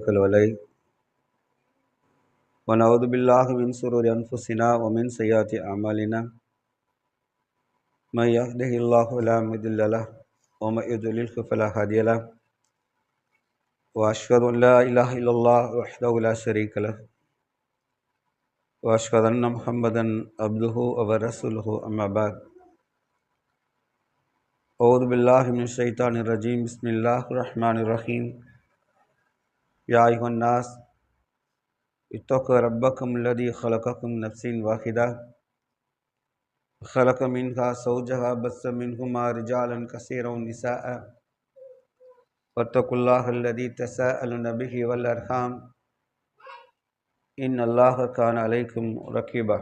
ونتوكل عليه ونعوذ بالله من شرور أنفسنا ومن سيئات أعمالنا من يهده الله فلا مضل له ومن يضلل فلا هادي له وأشهد أن لا إله إلا الله وحده لا شريك له وأشهد أن محمدا عبده ورسوله أما بعد أعوذ بالله من الشيطان الرجيم بسم الله الرحمن الرحيم يا أيها الناس اتقوا ربكم الذي خلقكم من نفس واحدة خلق منها زوجها بث منهما رجالا كثيرا ونساء واتقوا الله الذي تساءلون به والأرحام إن الله كان عليكم رقيبا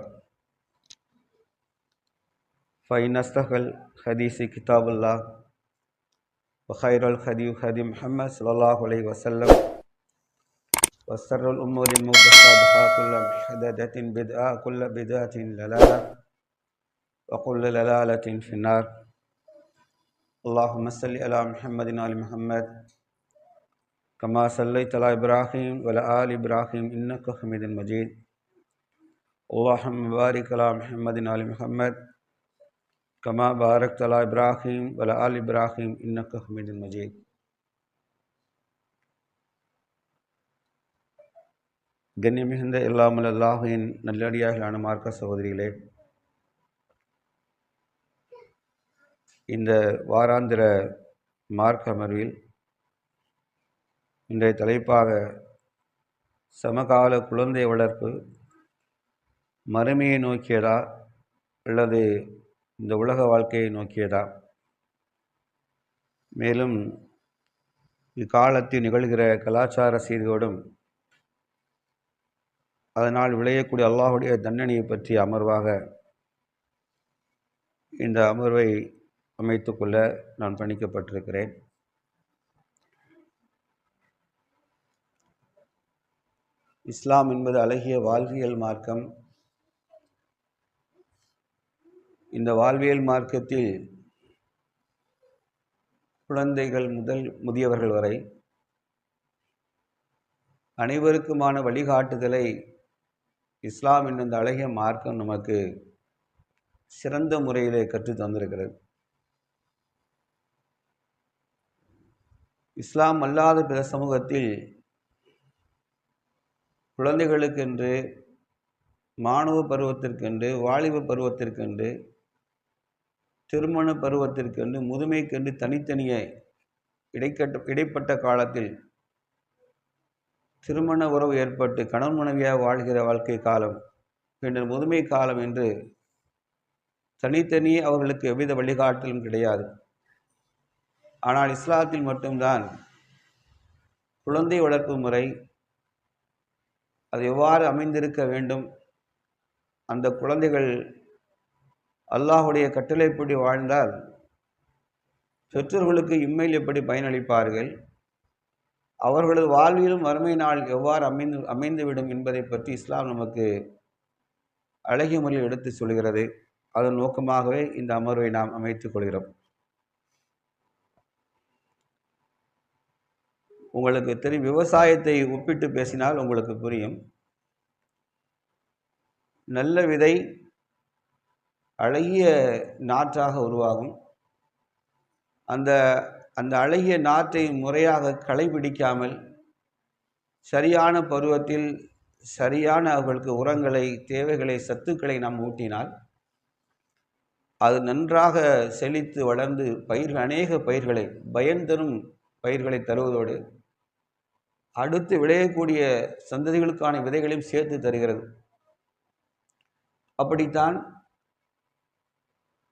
فإن أصدق الحديث كتاب الله وخير الهدي هدي محمد صلى الله عليه وسلم وشر الأمور محدثاتها كل محدثة بدعة كل بدعة ضلالة وكل ضلالة في النار اللهم صل على محمد وعلى محمد كما صليت على إبراهيم وعلى آل إبراهيم إنك حميد مجيد اللهم بارك على محمد وعلى محمد كما باركت على إبراهيم وعلى آل إبراهيم إنك حميد مجيد. கண்ணியமிகுந்த எல்லாமல் அல்லாஹ்வின் நல்லடியார்களான மார்க்க சகோதரிகளே, இந்த வாராந்திர மார்க்க அமர்வில் இன்றைய தலைப்பாக சமகால குழந்தை வளர்ப்பு மறுமையை நோக்கியதா அல்லது இந்த உலக வாழ்க்கையை நோக்கியதா, மேலும் இக்காலத்தில் நிகழ்கிற கலாச்சார சீர்கேடும் அதனால் விளையக்கூடிய அல்லாஹுடைய தண்டனையை பற்றிய அமர்வாக இந்த அமர்வை அமைத்துக்கொள்ள நான் பணிக்கப்பட்டிருக்கிறேன். இஸ்லாம் என்பது அழகிய வாழ்வியல் மார்க்கம். இந்த வாழ்வியல் மார்க்கத்தில் குழந்தைகள் முதல் முதியவர்கள் வரை அனைவருக்குமான வழிகாட்டுதலை இஸ்லாம் என்ற இந்த அழகிய மார்க்கம் நமக்கு சிறந்த முறையிலே கற்றுத் தந்திருக்கிறது. இஸ்லாம் அல்லாத பிற சமூகத்தில் குழந்தைகளுக்கென்று, மாணவ பருவத்திற்கென்று, வாலிப பருவத்திற்கென்று, திருமண பருவத்திற்கென்று, முதுமைக்கென்று தனித்தனியே இடைப்பட்ட காலத்தில் திருமண உறவு ஏற்பட்டு கணவன் மனைவியாக வாழ்கிற வாழ்க்கை காலம், பின்னர் முதுமை காலம் என்று தனித்தனியே அவர்களுக்கு எவ்வித வழிகாட்டலும் கிடையாது. ஆனால் இஸ்லாத்தில் மட்டும்தான் குழந்தை வளர்ப்பு முறை அது எவ்வாறு அமைந்திருக்க வேண்டும், அந்த குழந்தைகள் அல்லாஹுடைய கட்டளைப்படி வாழ்ந்தால் பெற்றோர்களுக்கு இம்மையில் எப்படி பயனளிப்பார்கள், அவர்களது வாழ்விலும் வறுமை நாள் எவ்வாறு அமைந்துவிடும் என்பதை பற்றி இஸ்லாம் நமக்கு அழகிய முறையில் எடுத்து சொல்கிறது. அதன் நோக்கமாகவே இந்த அமர்வை நாம் அமைத்துக் கொள்கிறோம். உங்களுக்கு தெரியும், விவசாயத்தை ஒப்பிட்டு பேசினால் உங்களுக்கு புரியும். நல்ல விதை அழகிய நாற்றாக உருவாகும். அந்த அழகிய நாற்றை முறையாக களைபிடிக்காமல் சரியான பருவத்தில் சரியான அவர்களுக்கு உரங்களை, தேவைகளை, சத்துக்களை நாம் ஊட்டினால் அது நன்றாக செழித்து வளர்ந்து அநேக பயிர்களை, பயன் தரும் பயிர்களை தருவதோடு அடுத்து விளையக்கூடிய சந்ததிகளுக்கான விதைகளையும் சேர்த்து தருகிறது. அப்படித்தான்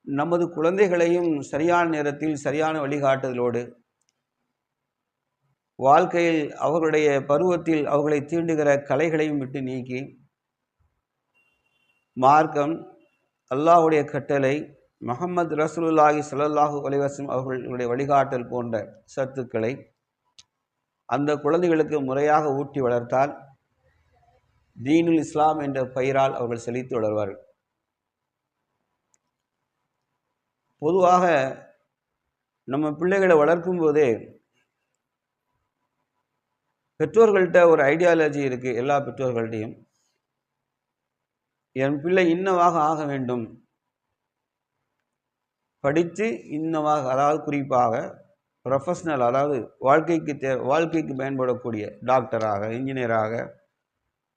நமது குழந்தைகளையும் சரியான நேரத்தில் சரியான வழிகாட்டுதலோடு வாழ்க்கையில் அவர்களுடைய பருவத்தில் அவர்களை தீண்டுகிற கலைகளையும் விட்டு நீக்கி மார்க்கம், அல்லாஹுடைய கட்டளை, முஹம்மது ரசூலுல்லாஹி ஸல்லல்லாஹு அலைஹி வஸல்லம் அவர்களுடைய வழிகாட்டல் போன்ற சத்துக்களை அந்த குழந்தைகளுக்கு முறையாக ஊட்டி வளர்த்தால் தீனுல் இஸ்லாம் என்ற பெயரால் அவர்கள் செழித்து வளர்வார்கள். பொதுவாக நம்ம பிள்ளைகளை வளர்க்கும் போதே பெற்றோர்கள்ட்ட ஒரு ஐடியாலஜி இருக்குது. எல்லா பெற்றோர்கள்ட்டையும் என் பிள்ளை இன்னவாக ஆக வேண்டும், படித்து இன்னவாக, அதாவது குறிப்பாக ப்ரொஃபஷ்னல், அதாவது வாழ்க்கைக்கு பயன்படக்கூடிய டாக்டராக, இன்ஜினியராக,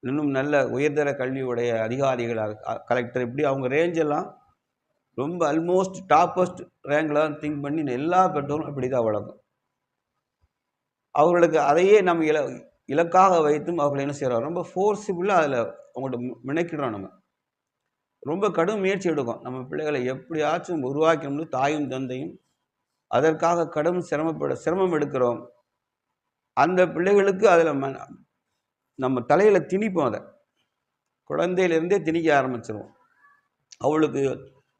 இன்னும் நல்ல உயர்தர கல்வியுடைய அதிகாரிகளாக, கலெக்டர், இப்படி அவங்க ரேஞ்செல்லாம் ரொம்ப ஆல்மோஸ்ட் டாப்பஸ்ட் ரேங்கில் தான் திங்க் பண்ணி எல்லா பெற்றோரும் அப்படி தான் வளர்க்கும். அவர்களுக்கு அதையே நம்ம இலக்காக வைத்தும் அவர்கள் என்ன செய்கிறோம், ரொம்ப ஃபோர்ஸிபுல்லாக அதில் அவங்கள்ட்ட மினைக்கிடுறோம். நம்ம ரொம்ப கடும் முயற்சி எடுக்கும். நம்ம பிள்ளைகளை எப்படியாச்சும் உருவாக்கணும்னு தாயும் தந்தையும் அதற்காக கடும் சிரமம் எடுக்கிறோம். அந்த பிள்ளைகளுக்கு அதில் நம்ம தலையில் திணிப்போம். அதை குழந்தையிலேருந்தே திணிக்க ஆரம்பிச்சிருவோம். அவளுக்கு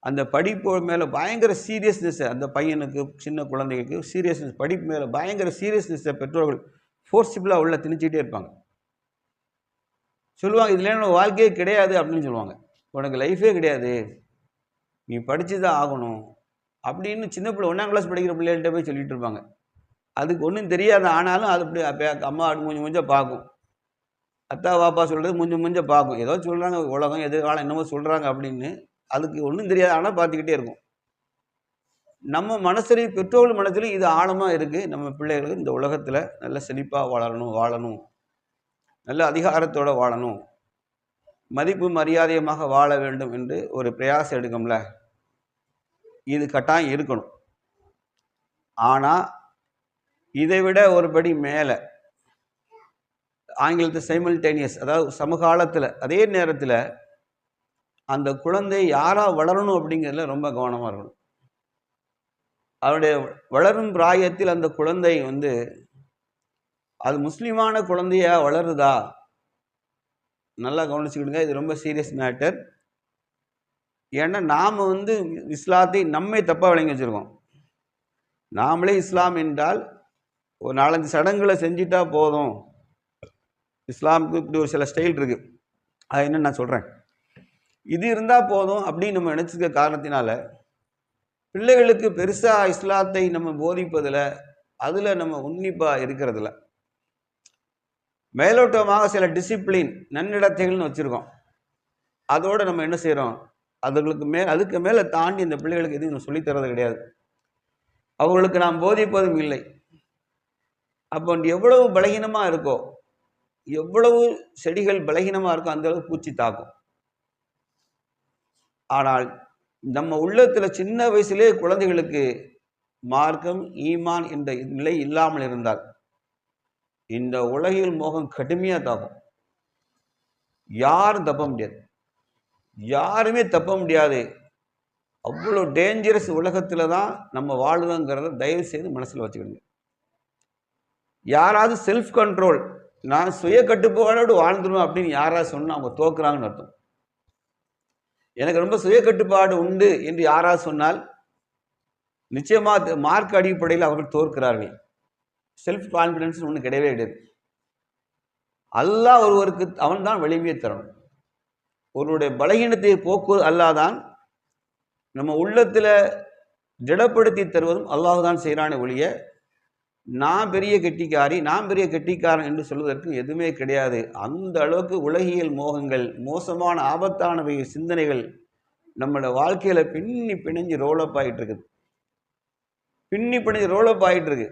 அந்த படிப்பு மேலே பயங்கர சீரியஸ்னஸ், அந்த பையனுக்கு, சின்ன குழந்தைகளுக்கு சீரியஸ்னஸ், படிப்பு மேலே பயங்கர சீரியஸ்னஸை பெற்றோர்கள் ஃபோர்ஸிபிளாக உள்ள திணிச்சிக்கிட்டே இருப்பாங்க. சொல்லுவாங்க, இதுல நம்ம வாழ்க்கையே கிடையாது அப்படின்னு சொல்லுவாங்க. உனக்கு லைஃபே கிடையாது, நீ படித்து தான் ஆகணும் அப்படின்னு சின்ன பிள்ளை 1ஆம் கிளாஸ் படிக்கிற பிள்ளைகள்கிட்ட போய் சொல்லிட்டு இருப்பாங்க. அதுக்கு ஒன்றும் தெரியாது. ஆனாலும் அது அப்படி அம்மா மூஞ்ச பார்க்கும், அத்தா வாப்பா சொல்கிறது மூஞ்ச பார்க்கும். ஏதோ சொல்கிறாங்க, உலகம் எதிர்காலம் என்னமோ சொல்கிறாங்க அப்படின்னு. அதுக்கு ஒன்றும் தெரியாது, ஆனால் பார்த்துக்கிட்டே இருக்கும். நம்ம மனசுலையும் பெற்றோர்கள் மனசுலையும் இது ஆழமாக இருக்குது. நம்ம பிள்ளைகளுக்கு இந்த உலகத்தில் நல்ல செழிப்பாக வாழணும், நல்ல அதிகாரத்தோடு வாழணும், மதிப்பு மரியாதையமாக வாழ வேண்டும் என்று ஒரு பிரயாசம் எடுக்கும்ல, இது கட்டாயம் இருக்கணும். ஆனால் இதை விட ஒருபடி மேலே ஆங்கிலத்தில் சைமல்டேனியஸ், அதாவது சமகாலத்தில் அதே நேரத்தில் அந்த குழந்தை யாராக வளரணும் அப்படிங்கிறதுல ரொம்ப கவனமாக இருக்கணும். அவருடைய வளரும் பிராயத்தில் அந்த குழந்தை அது முஸ்லீமான குழந்தையா வளருதா, நல்லா கவனிச்சுக்கிடுங்க. இது ரொம்ப சீரியஸ் மேட்டர். ஏன்னா நாம் இஸ்லாத்தை நம்மை தப்பாக விளங்கி வச்சுருக்கோம். நாமளே இஸ்லாம் என்றால் ஒரு 4-5 சடங்குகளை செஞ்சிட்டா போதும். இஸ்லாமுக்கு இப்படி ஒரு சில ஸ்டைல் இருக்குது, அது என்ன நான் சொல்கிறேன், இது இருந்தால் போதும் அப்படின்னு நம்ம நினச்சிக்க காரணத்தினால பிள்ளைகளுக்கு பெருசாக இஸ்லாத்தை நம்ம போதிப்பதில், அதில் நம்ம உன்னிப்பாக இருக்கிறதில்ல. மேலோட்டமாக சில டிசிப்ளின் நன்னடத்தைகள்னு வச்சுருக்கோம். அதோடு நம்ம என்ன செய்கிறோம், அதுக்கு மேலே தாண்டி இந்த பிள்ளைகளுக்கு எதுவும் நம்ம சொல்லித்தரது கிடையாது, அவங்களுக்கு நாம் போதிப்பதும் இல்லை. அப்போ எவ்வளவு பலகீனமாக இருக்கோ, எவ்வளவு செடிகள் பலகீனமாக இருக்கோ அந்த அளவுக்கு பூச்சி தாக்கும். ஆனால் நம்ம உள்ளத்தில் சின்ன வயசுலே குழந்தைகளுக்கு மார்க்கம், ஈமான் என்ற நிலை இல்லாமல் இருந்தால் இந்த உலகில் மோகம் கடுமையாக தாக்கும். யாரும் தப்ப முடியாது, யாருமே தப்ப முடியாது. அவ்வளோ டேஞ்சரஸ் உலகத்தில் தான் நம்ம வாழுறோங்கிறத தயவு செய்து மனசில் வச்சுக்கிடுங்க. யாராவது செல்ஃப் கண்ட்ரோல், நான் சுய கட்டுப்பாடோடு வாழ்ந்துருவேன் அப்படின்னு யாராவது சொன்னால் அவங்க தோக்குறாங்கன்னு அர்த்தம். எனக்கு ரொம்ப சுய கட்டுப்பாடு உண்டு என்று யாராவது சொன்னால் நிச்சயமாக மார்க் அடிப்படையில் அவர்கள் தோற்கிறார்கள். செல்ஃப் கான்ஃபிடன்ஸ் ஒன்று கிடையவே கிடையாது. அல்லாஹ் ஒருவருக்கு அவன் தான் வலிமையை தரணும். ஒருவருடைய பலகீனத்தை போக்குவது அல்லாஹ் தான். நம்ம உள்ளத்தில் திடப்படுத்தி தருவதும் அல்லாஹ் தான் செய்கிறானே ஒழிய நான் பெரிய கெட்டிக்காரி, நான் பெரிய கெட்டிக்காரன் என்று சொல்வதற்கு எதுவுமே கிடையாது. அந்த அளவுக்கு உலகியல் மோகங்கள், மோசமான ஆபத்தானவை சிந்தனைகள் நம்மளோட வாழ்க்கையில் பிணைஞ்சு ரோலப் ஆகிட்டு இருக்குது. ரோலப் ஆகிட்டு இருக்கு.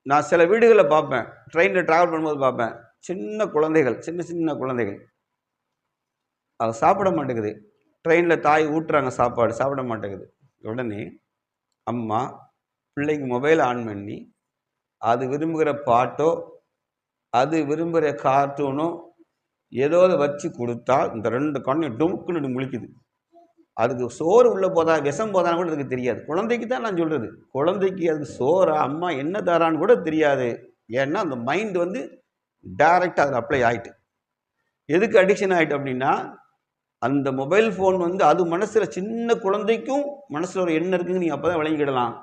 நான் சில வீடுகளில் பார்ப்பேன், ட்ரெயினில் ட்ராவல் பண்ணும்போது பார்ப்பேன், சின்ன குழந்தைகள் அது சாப்பிட மாட்டேங்குது. ட்ரெயினில் தாய் ஊட்டுறாங்க சாப்பாடு, சாப்பிட மாட்டேங்குது. உடனே அம்மா பிள்ளைக்கு மொபைல் ஆன் பண்ணி அது விரும்புகிற பாட்டோ அது விரும்புகிற கார்ட்டூனோ ஏதோ வச்சு கொடுத்தா இந்த 2 கண்ணையும் டுமுக்குன்னு முழிக்குது. அதுக்கு சோறு உள்ளே போதா விஷம் போதான்னு கூட அதுக்கு தெரியாது. குழந்தைக்கு தான் நான் சொல்கிறது, குழந்தைக்கு அதுக்கு சோறா அம்மா என்ன தரான்னு கூட தெரியாது. ஏன்னா அந்த மைண்ட் டைரெக்டாக அதில் அப்ளை ஆகிட்டு. எதுக்கு அடிக்ஷன் ஆகிட்டு அப்படின்னா, அந்த மொபைல் ஃபோன் அது மனசில், சின்ன குழந்தைக்கும் மனசில் ஒரு எண்ணம் இருக்குங்க. நீங்கள் அப்போ தான் விளங்கிடலாம்.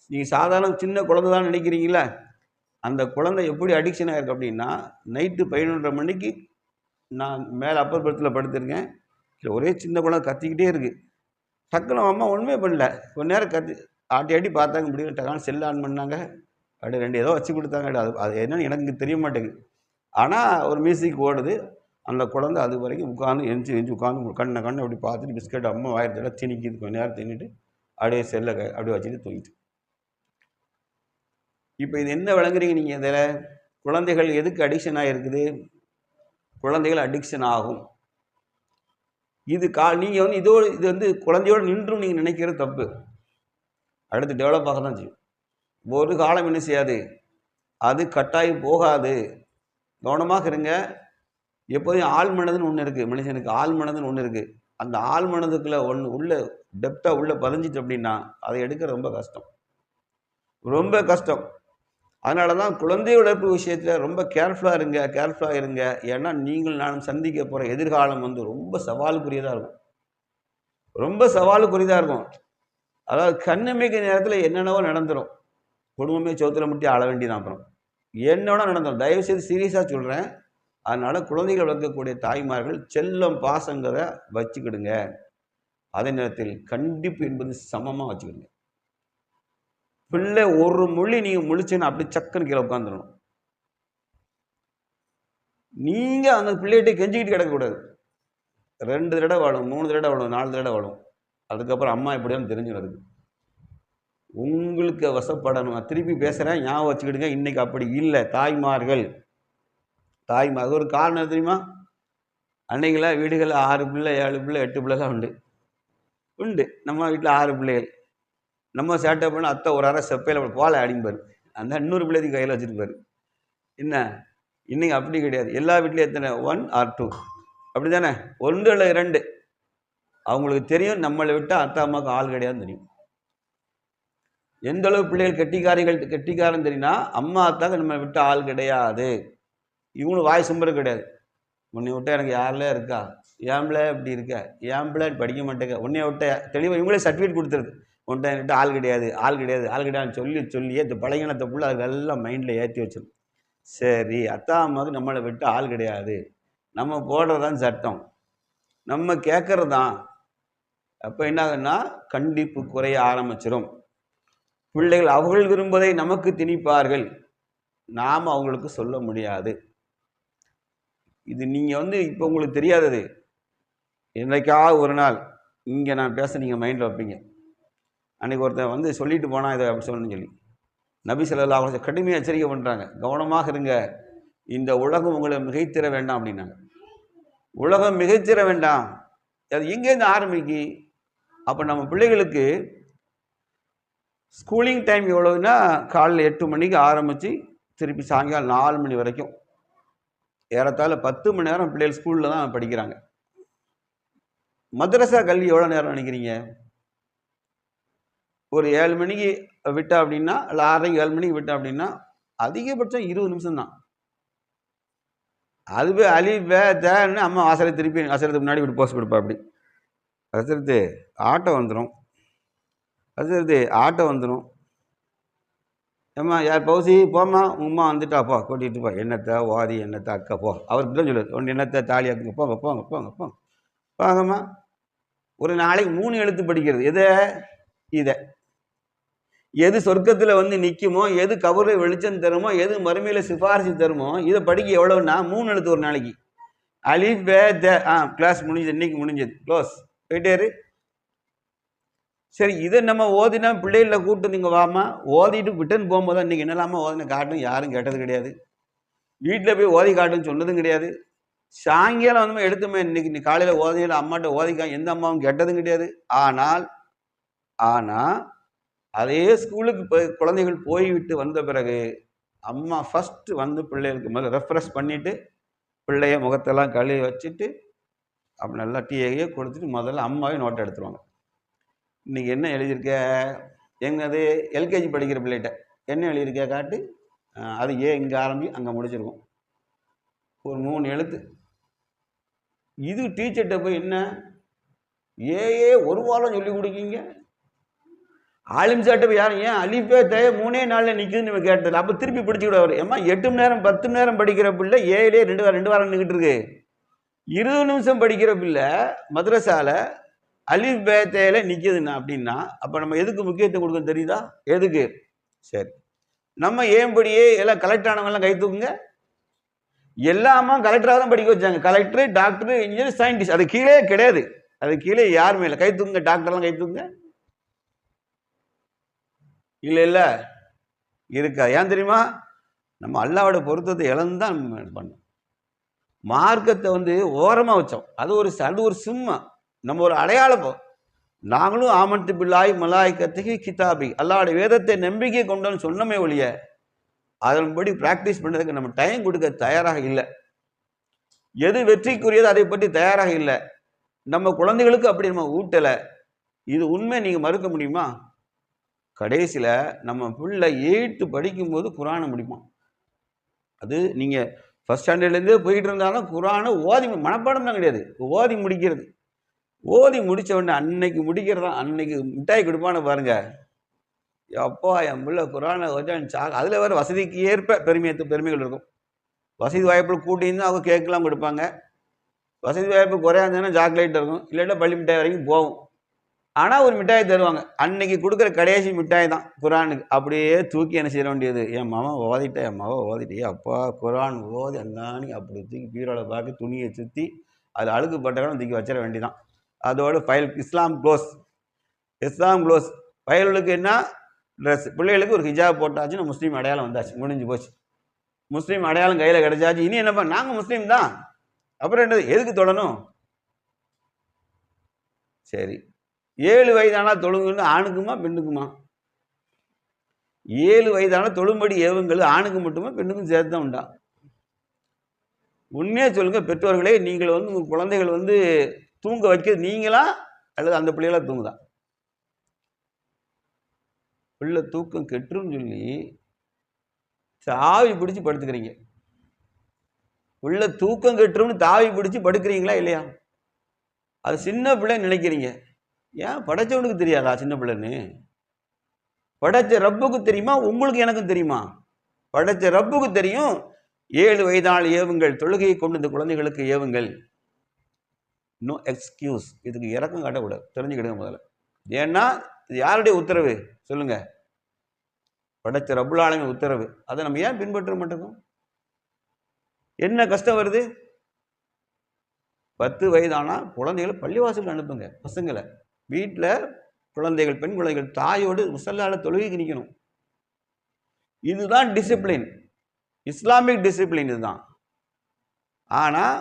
நீங்கள் சாதாரண சின்ன குழந்தை தான் நினைக்கிறீங்களா, அந்த குழந்தை எப்படி அடிக்ஷன் ஆகிருக்கு அப்படின்னா, நைட்டு 11:30 மணிக்கு நான் மேலே அப்பர் படத்தில் படுத்திருக்கேன், ஒரே சின்ன குழந்தை கத்திக்கிட்டே இருக்குது. டக்குனு அம்மா ஒன்றுமே பண்ணல, கொஞ்ச நேரம் ஆட்டி பார்த்தாங்க, முடியல, டக்கான செல் ஆன் பண்ணாங்க, அப்படி 2 ஏதோ வச்சு கொடுத்தாங்க. அது அது என்னன்னு எனக்கு தெரிய மாட்டேங்குது. ஆனால் ஒரு மியூசிக் ஓடுது. அந்த குழந்தை அது வரைக்கும் உட்காந்து எஞ்சி உட்காந்து கண்ணை அப்படி பார்த்துட்டு பிஸ்கட் அம்மா வாயிரத்தோட திணிக்கிது. கொஞ்ச நேரம் தின்னுட்டு அப்படியே செல்லை அப்படியே வச்சுட்டு தூங்கிட்டு. இப்போ இது என்ன விளங்குறீங்க நீங்கள்? இதில் குழந்தைகள் எதுக்கு அடிக்ஷன் ஆகிருக்குது? குழந்தைகள் அடிக்ஷன் ஆகும். இது நீங்கள் இது குழந்தையோடு நின்றும் நீங்கள் நினைக்கிறது தப்பு. அடுத்து டெவலப் ஆக தான் செய்யும். ஒரு காலம் என்ன செய்யாது, அது கட்டாயி போகாது. கவனமாக இருங்க. எப்போதையும் ஆள் மனதுன்னு ஒன்று இருக்குது. மனுஷனுக்கு ஆள் மனதுன்னு ஒன்று இருக்குது. அந்த ஆள் மனதுக்குள்ளே உள்ள டெப்த்தாக உள்ளே பதிஞ்சிட்டு அப்படின்னா அதை எடுக்க ரொம்ப கஷ்டம், ரொம்ப கஷ்டம். அதனால தான் குழந்தை வளர்ப்பு விஷயத்தில் ரொம்ப கேர்ஃபுல்லாக இருங்க. ஏன்னா நீங்கள் நானும் சந்திக்க போகிற எதிர்காலம் ரொம்ப சவாலுக்குரியதாக இருக்கும். ரொம்ப சவாலுக்குரியதாக இருக்கும். அதாவது கண்ணுமைக்க நேரத்தில் என்னென்னவோ நடந்துடும். குடும்பமே சோத்துல முட்டி ஆள வேண்டியதான். அப்புறம் என்னோட நடந்துடும். தயவுசெய்து சீரியஸாக சொல்கிறேன். அதனால் குழந்தைகள் வளர்க்கக்கூடிய தாய்மார்கள் செல்லம் பாசங்களை வச்சுக்கிடுங்க. அதே நேரத்தில் கண்டிப்பு என்பது சமமாக வச்சுக்கிடுங்க. பிள்ளை ஒரு மொழி நீங்கள் முழிச்சுன்னு அப்படி சக்குன்னு கீழே உட்காந்துடணும். நீங்கள் அந்த பிள்ளைகிட்ட கெஞ்சிக்கிட்டு கிடக்கக்கூடாது. 2 தடவை வாழும், 3 தடவை வாழும், 4 தடவை வாழும். அதுக்கப்புறம் அம்மா எப்படியான்னு தெரிஞ்சுக்கிறது. உங்களுக்கு வசப்படணும். திருப்பி பேசுகிறேன், ஞாபகம் வச்சுக்கிடுங்க. இன்றைக்கி அப்படி இல்லை. தாய்மார்கள் ஒரு காரணம் தெரியுமா? அன்னைக்கெல்லாம் வீடுகளில் 6 பிள்ளை 7 பிள்ளை 8 பிள்ளைலாம் உண்டு. நம்ம வீட்டில் 6 பிள்ளைகள். நம்ம சேட்டை பண்ண அத்தை ஒரு அரை செப்பையில் போல அடிப்பார். அந்த 100 பிள்ளைக்கு கையில் வச்சுருப்பார். என்ன இன்றைக்கி அப்படி கிடையாது. எல்லா வீட்லேயும் எத்தனை 1 or 2 அப்படி தானே? 1 இல்லை 2. அவங்களுக்கு தெரியும் நம்மளை விட்டால் அத்தா அம்மாவுக்கு ஆள் கிடையாதுன்னு தெரியும். எந்த அளவு பிள்ளைகள் கெட்டிக்காரன் தெரியும்னா, அம்மா அத்தாக்கு நம்மளை விட்டு ஆள் கிடையாது. இவங்களும் வாய் சும்பர கிடையாது. உன்னை விட்ட எனக்கு யாரில் இருக்கா, ஏம்பிள இப்படி இருக்க, ஏம்பிள படிக்க மாட்டேங்க, உன்னைய விட்ட தெளிவாக இவங்களே சர்டிஃபிகேட் கொடுத்துருது. உன்ட்ட என்கிட்ட ஆள் கிடையாதுன்னு சொல்லியே இந்த பழகினத்தை ஃபுல்லாக அதெல்லாம் மைண்டில் ஏற்றி வச்சிடும். சரி, அத்தா அம்மாவுக்கு நம்மளை விட்டு ஆள் கிடையாது, நம்ம போடுறதான் சட்டம், நம்ம கேட்கறது தான். அப்போ என்ன ஆகுன்னா கண்டிப்பு குறைய ஆரம்பிச்சிடும். பிள்ளைகள் அவர்கள் விரும்புவதை நமக்கு திணிப்பார்கள், நாம் அவங்களுக்கு சொல்ல முடியாது. இது நீங்கள் இப்போ உங்களுக்கு தெரியாதது. என்னைக்காவது ஒரு நாள் இங்கே நான் பேச நீங்கள் மைண்டில் வைப்பீங்க. அன்றைக்கி ஒருத்தன் சொல்லிட்டு போனால் இதை அப்படி சொல்லணும்னு சொல்லி நபி ஸல்லல்லாஹு அலைஹி வஸல்லம் கடுமையாக எச்சரிக்கை பண்ணுறாங்க. கவனமாக இருங்க, இந்த உலகம் உங்களை மிகைத்திர வேண்டாம் அப்படின்னாங்க. உலகம் மிகைத்திர வேண்டாம். அது எங்கேருந்து ஆரம்பிக்கு? அப்போ நம்ம பிள்ளைகளுக்கு ஸ்கூலிங் டைம் எவ்வளோன்னா காலையில் 8 மணிக்கு ஆரம்பித்து திருப்பி சாயங்காலம் 4 மணி வரைக்கும் ஏறத்தாழ 10 மணி நேரம் பிள்ளைகள் ஸ்கூலில் தான் படிக்கிறாங்க. மதரசா கல்வி எவ்வளோ நேரம் நினைக்கிறீங்க? ஒரு 7 மணிக்கு விட்டா அப்படின்னா, இல்லை 6:30 7 மணிக்கு விட்டா அப்படின்னா அதிகபட்சம் 20 நிமிஷம் தான். அதுவே தேன்னு அம்மா வாசலுக்கு முன்னாடி இப்படி போஸ்ட் கொடுப்பா. அப்படி அடுத்தது ஆட்டோ வந்துடும். ஏம்மா யார் பௌசி போம்மா, உம்மா வந்துட்டாப்பா, கூட்டிகிட்டு போ, என்னத்தை ஓதி என்னத்தை அக்கா போ. அவருக்கு தான் சொல்லுது, ஒன்று என்னத்தை தாலி அக்குங்க, போங்க போங்கம்மா. ஒரு நாளைக்கு 3 எழுத்து படிக்கிறது. இதை எது சொர்க்கத்தில் நிற்குமோ, எது கபரை வெளிச்சம் தருமோ, எது மறுமையில் சிபாரிசு தருமோ, இதை படிக்க எவ்வளோன்னா 3 எழுத்து ஒரு நாளைக்கு. அலிஃப் பே த. கிளாஸ் முடிஞ்சது, இன்னைக்கு முடிஞ்சது, க்ளோஸ், போயிட்டேரு. சரி, இதை நம்ம ஓதினா பிள்ளைகளில் கூப்பிட்டு நீங்கள் வாமா, ஓதிட்டு விட்டுன்னு போகும்போது இன்றைக்கி என்னெல்லாமா ஓதின காட்டும் யாரும் கேட்டது கிடையாது. வீட்டில் போய் ஓதி காட்டுன்னு சொன்னதும் கிடையாது. சாயங்காலம் எடுத்துமே இன்னைக்கு காலையில் ஓதியில் அம்மாட்ட ஓதிக்கா எந்த அம்மாவும் கேட்டதும் கிடையாது. ஆனால் அதே ஸ்கூலுக்கு குழந்தைகள் போய்விட்டு வந்த பிறகு அம்மா ஃபஸ்ட்டு பிள்ளைகளுக்கு முதல்ல ரெஃப்ரெஷ் பண்ணிவிட்டு பிள்ளைய முகத்தெல்லாம் கழுவி வச்சுட்டு அப்படி நல்லா டீயே கொடுத்துட்டு முதல்ல அம்மாவே நோட்டை எடுத்துருவாங்க. இன்றைக்கி என்ன எழுதியிருக்க, எங்கது எல்கேஜி படிக்கிற பிள்ளைகிட்ட என்ன எழுதியிருக்க காட்டு. அது இங்கே ஆரம்பி அங்கே முடிச்சிருக்கும், ஒரு 3 எழுத்து. இது டீச்சர்கிட்ட போய் என்ன ஒரு வாரம் சொல்லி கொடுக்கீங்க. ஆலிம் சார்ட்ட போய் யாரும் ஏன் அலிஃபே தே 3 நாளில் நிற்குதுன்னு நம்ம கேட்டது. அப்போ திருப்பி பிடிச்சிக்கிடுவார். ஏம்மா 8 மணி நேரம் 10 மணி நேரம் படிக்கிற பிள்ளை 2 வாரம் நின்றுக்கிட்டு இருக்கு. 20 நிமிஷம் படிக்கிற பிள்ளை மദ്രസാல அலிஃப் பே தேல நிற்குதுண்ணா அப்படின்னா அப்போ நம்ம எதுக்கு முக்கியத்துவம் கொடுக்க தெரியுதா? எதுக்கு? சரி, நம்ம ஏன்படியே எல்லாம் கலெக்டர் ஆனவங்கலாம் கை தூக்குங்க. எல்லாமா கலெக்டராக தான் படிக்க வச்சாங்க. Collector, doctor, engineer, scientist. அது கீழே கிடையாது. அது கீழே யாருமே இல்லை. கை தூக்குங்க. டாக்டர்லாம் கை தூக்குங்க. இல்லை இல்லை இருக்கா? ஏன் தெரியுமா? நம்ம அல்லாவோட பொருத்தத்தை இழந்துதான் நம்ம பண்ணோம். மார்க்கத்தை ஓரமாக வச்சோம். அது ஒரு சிம்மா, நம்ம ஒரு அடையாளம். நாங்களும் ஆமன்து பில்லாஹி மலாயிகத்திஹி கிதாபி, அல்லாஹ்வுடைய வேதத்தை நம்பிக்கை கொண்டோன்னு சொன்னமே ஒழிய அதன்படி பிராக்டிஸ் பண்ணுறதுக்கு நம்ம டைம் கொடுக்க தயாராக இல்லை. எது வெற்றிக்குரியது அதை பற்றி தயாராக இல்லை. நம்ம குழந்தைகளுக்கு அப்படி நம்ம ஊட்டலை. இது உண்மை. நீங்கள் மறுக்க முடியுமா? கடைசியில் நம்ம பிள்ளை 8th படிக்கும்போது குரானை முடிப்போம். அது நீங்கள் ஃபஸ்ட் ஸ்டாண்டர்ட்லேருந்தே போயிட்டு இருந்தாலும் குரானை ஓதி மனப்பாடம் தான் கிடையாது, ஓதி முடிக்கிறது. ஓதி முடித்த உடனே அன்னைக்கு முடிக்கிறதா, அன்னைக்கு மிட்டாய் கொடுப்பான்னு பாருங்க. அப்பா என் பிள்ளை குரானை அதில் வேறு வசதிக்கு ஏற்ப பெருமைகள் இருக்கும். வசதி வாய்ப்புகள் கூட்டியிருந்தால் அவங்க கேக்கெலாம் கொடுப்பாங்க. வசதி வாய்ப்பு குறையா இருந்ததுன்னா சாக்லேட் இருக்கும், இல்லாட்டா பள்ளி மிட்டாய் வரைக்கும் போகும். ஆனால் ஒரு மிட்டாய் தருவாங்க. அன்னைக்கு கொடுக்குற கடைசி மிட்டாய் தான் குரானுக்கு. அப்படியே தூக்கி என்ன செய்ய வேண்டியது, என் மாமா ஓதிட்டேன், என் மாவா ஓதிட்டே, அப்பா குரான் ஓதி அந்தானி அப்படி தூக்கி பீரோவில் பார்க்க துணியை சுற்றி அதில் அழுக்கு பட்டவங்களும் தூக்கி வச்சிட வேண்டியதான். அதோட ஃபைல் இஸ்லாம் க்ளோஸ். பயல்களுக்கு என்ன ட்ரெஸ், பிள்ளைகளுக்கு ஒரு ஹிஜாப் போட்டாச்சுன்னா முஸ்லீம் அடையாளம் வந்தாச்சு, முடிஞ்சு போச்சு. முஸ்லீம் அடையாளம் கையில் கிடைச்சாச்சு. இனி என்னப்பா, நாங்கள் முஸ்லீம் தான், அப்புறம் என்னது, எதுக்கு தொடணும்? சரி, 7 வயதானா தொழுங்குன்னு ஆணுக்குமா பெண்ணுக்குமா? 7 வயதான தொழும்படி ஏவுங்கள் ஆணுக்கு மட்டுமா பெண்ணுக்கும் சேர்த்து தான் உண்டா? உண்மையே சொல்லுங்க பெற்றோர்களே, நீங்கள் உங்கள் குழந்தைகள் தூங்க வைக்கிறது நீங்களா அல்லது அந்த பிள்ளைகளா தூங்குதா? பிள்ளை தூக்கம் கெட்டுருன்னு சொல்லி தாவி பிடிச்சி படுத்துக்கிறீங்க. பிள்ளை தூக்கம் கெட்டுரும்னு தாவி பிடிச்சி படுக்கிறீங்களா இல்லையா? அது சின்ன பிள்ளை நினைக்கிறீங்க. ஏன் படைச்சவனுக்கு தெரியாதா சின்ன பிள்ளைன்னு? படைச்ச ரப்புக்கு தெரியுமா? உங்களுக்கு எனக்கும் தெரியுமா? படைச்ச ரப்புக்கு தெரியும். 7 வயதால் ஏவுங்கள், தொழுகையை கொண்டு இந்த குழந்தைகளுக்கு ஏவுங்கள். No excuse. இதுக்கு இறக்கம் காட்டக்கூடாது, தெரிஞ்சுக்கிடுங்க முதல்ல. ஏன்னா இது யாருடைய உத்தரவு சொல்லுங்க? படைச்ச ரப்புல் ஆலமீன் உத்தரவு. அதை நம்ம ஏன் பின்பற்ற மாட்டோம்? என்ன கஷ்டம் வருது? 10 வயதானா குழந்தைகளை பள்ளிவாசலுக்கு அனுப்புங்க. பசங்களை வீட்டில் குழந்தைகள், பெண் குழந்தைகள் தாயோடு முசல்லால தொழுகைக்கு நிற்கணும். இதுதான் டிசிப்ளின், இஸ்லாமிக் டிசிப்ளின் இதுதான். ஆனால்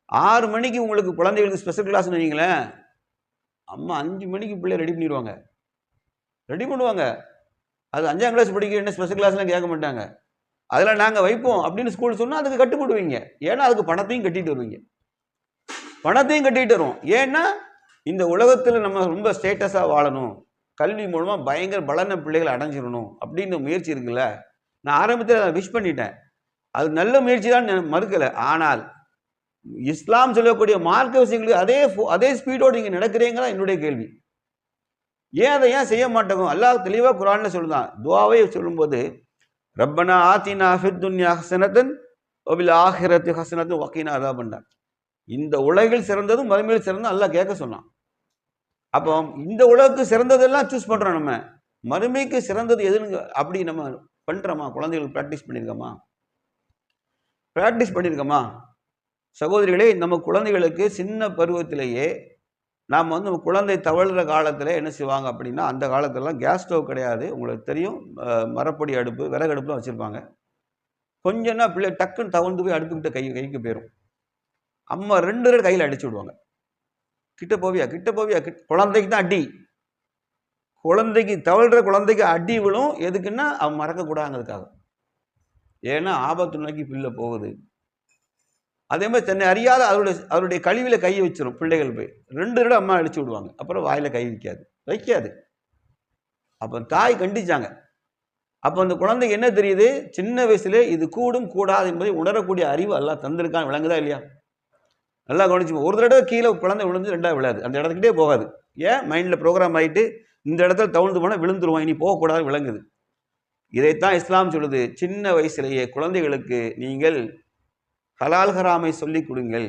6 மணிக்கு உங்களுக்கு குழந்தைகளுக்கு ஸ்பெஷல் கிளாஸ்னு வைங்களேன், அம்மா 5 மணிக்கு பிள்ளை ரெடி பண்ணிடுவாங்க. அது 5ஆம் கிளாஸ் படிக்க என்ன ஸ்பெஷல் கிளாஸ்லாம் கேட்க மாட்டாங்க. அதில் நாங்கள் வைப்போம் அப்படின்னு ஸ்கூல் சொன்னால் அதுக்கு கட்டுப்படுவீங்க. ஏன்னா அதுக்கு பணத்தையும் கட்டிட்டு வருவீங்க. வரும். ஏன்னா இந்த உலகத்தில் நம்ம ரொம்ப ஸ்டேட்டஸாக வாழணும், கல்வி மூலமாக பயங்கர பலன பிள்ளைகளை அடைஞ்சிடணும் அப்படின்னு முயற்சி இருக்குல்ல. நான் ஆரம்பத்தில் அதை விஷ் பண்ணிட்டேன். அது நல்ல முயற்சி தான், மறுக்கலை. ஆனால் இஸ்லாம் சொல்லக்கூடிய மார்க்க விஷயங்களுக்கு அதே ஸ்பீடோடு நீங்கள் நடக்கிறீங்களா என்னுடைய கேள்வி. ஏன் அதை செய்ய மாட்டோம்? அல்லாஹ் தெளிவாக குர்ஆன்ல சொல்லுதான். துஆவை சொல்லும்போது ரப்பனா ஆத்தினா ஃபித் துன்யா ஹஸனத்தன் வபில் ஆஹிரத்தி ஹஸனத்தன் வகீனா அஸாபன்னார். இந்த உலகில் சிறந்ததும் மறுமையில் சிறந்ததும் அல்லாஹ் கேட்க சொன்னான். அப்போ இந்த உலகத்துக்கு சிறந்ததெல்லாம் சூஸ் பண்ணுறோம். நம்ம மறுமைக்கு சிறந்தது எதுன்னு அப்படி நம்ம பண்ணுறோமா? குழந்தைகள் ப்ராக்டிஸ் பண்ணியிருக்கோமா? சகோதரிகளே, நம்ம குழந்தைகளுக்கு சின்ன பருவத்திலேயே நாம் நம்ம குழந்தை தவழ்கிற காலத்தில் என்ன செய்வாங்க அப்படின்னா, அந்த காலத்திலலாம் கேஸ் ஸ்டவ் கிடையாது, உங்களுக்கு தெரியும். மரப்பொடி அடுப்பு, விறகு அடுப்பு தான் வச்சுருப்பாங்க. கொஞ்சம்னா பிள்ளை டக்குன்னு தவழ்ந்து போய் அடுப்புக்கிட்ட கைக்கு போயிடும். அம்மா 2 தடவை கையில் அடிச்சு விடுவாங்க. கிட்ட போவியா, குழந்தைக்கு தான் அடி. தவழ்கிற குழந்தைக்கு அடி விழும். எதுக்குன்னா அவன் மறக்கக்கூடாதுங்கிறதுக்காக. ஏன்னா ஆபத்து நோக்கி பிள்ளை போகுது. அதே மாதிரி தன்னை அறியாத அவருடைய கழிவில் கையை வச்சிடும் பிள்ளைகள். போய் 2 தடவை அம்மா அடிச்சு விடுவாங்க. அப்புறம் வாயில் கை வைக்காது. அப்போ தாய் கண்டிச்சாங்க. அப்போ அந்த குழந்தைக்கு என்ன தெரியுது? சின்ன வயசுல இது கூடும் கூடாது என்பதை உணரக்கூடிய அறிவு எல்லாம் தந்திருக்கான்னு விளங்குதா இல்லையா? நல்லா கவனிச்சு. ஒரு தடவை கீழே குழந்தை விழுந்து 2வது விழாது, அந்த இடத்துக்கிட்டே போகாது. ஏன்? மைண்டில் ப்ரோக்ராம் ஆகிட்டு இந்த இடத்துல தவழ்ந்து போனால் விழுந்துருவோம், இனி போகக்கூடாது விளங்குது. இதைத்தான் இஸ்லாம் சொல்லுது. சின்ன வயசுலேயே குழந்தைகளுக்கு நீங்கள் ஹலால் ஹராமை சொல்லிக் கொடுங்கள்.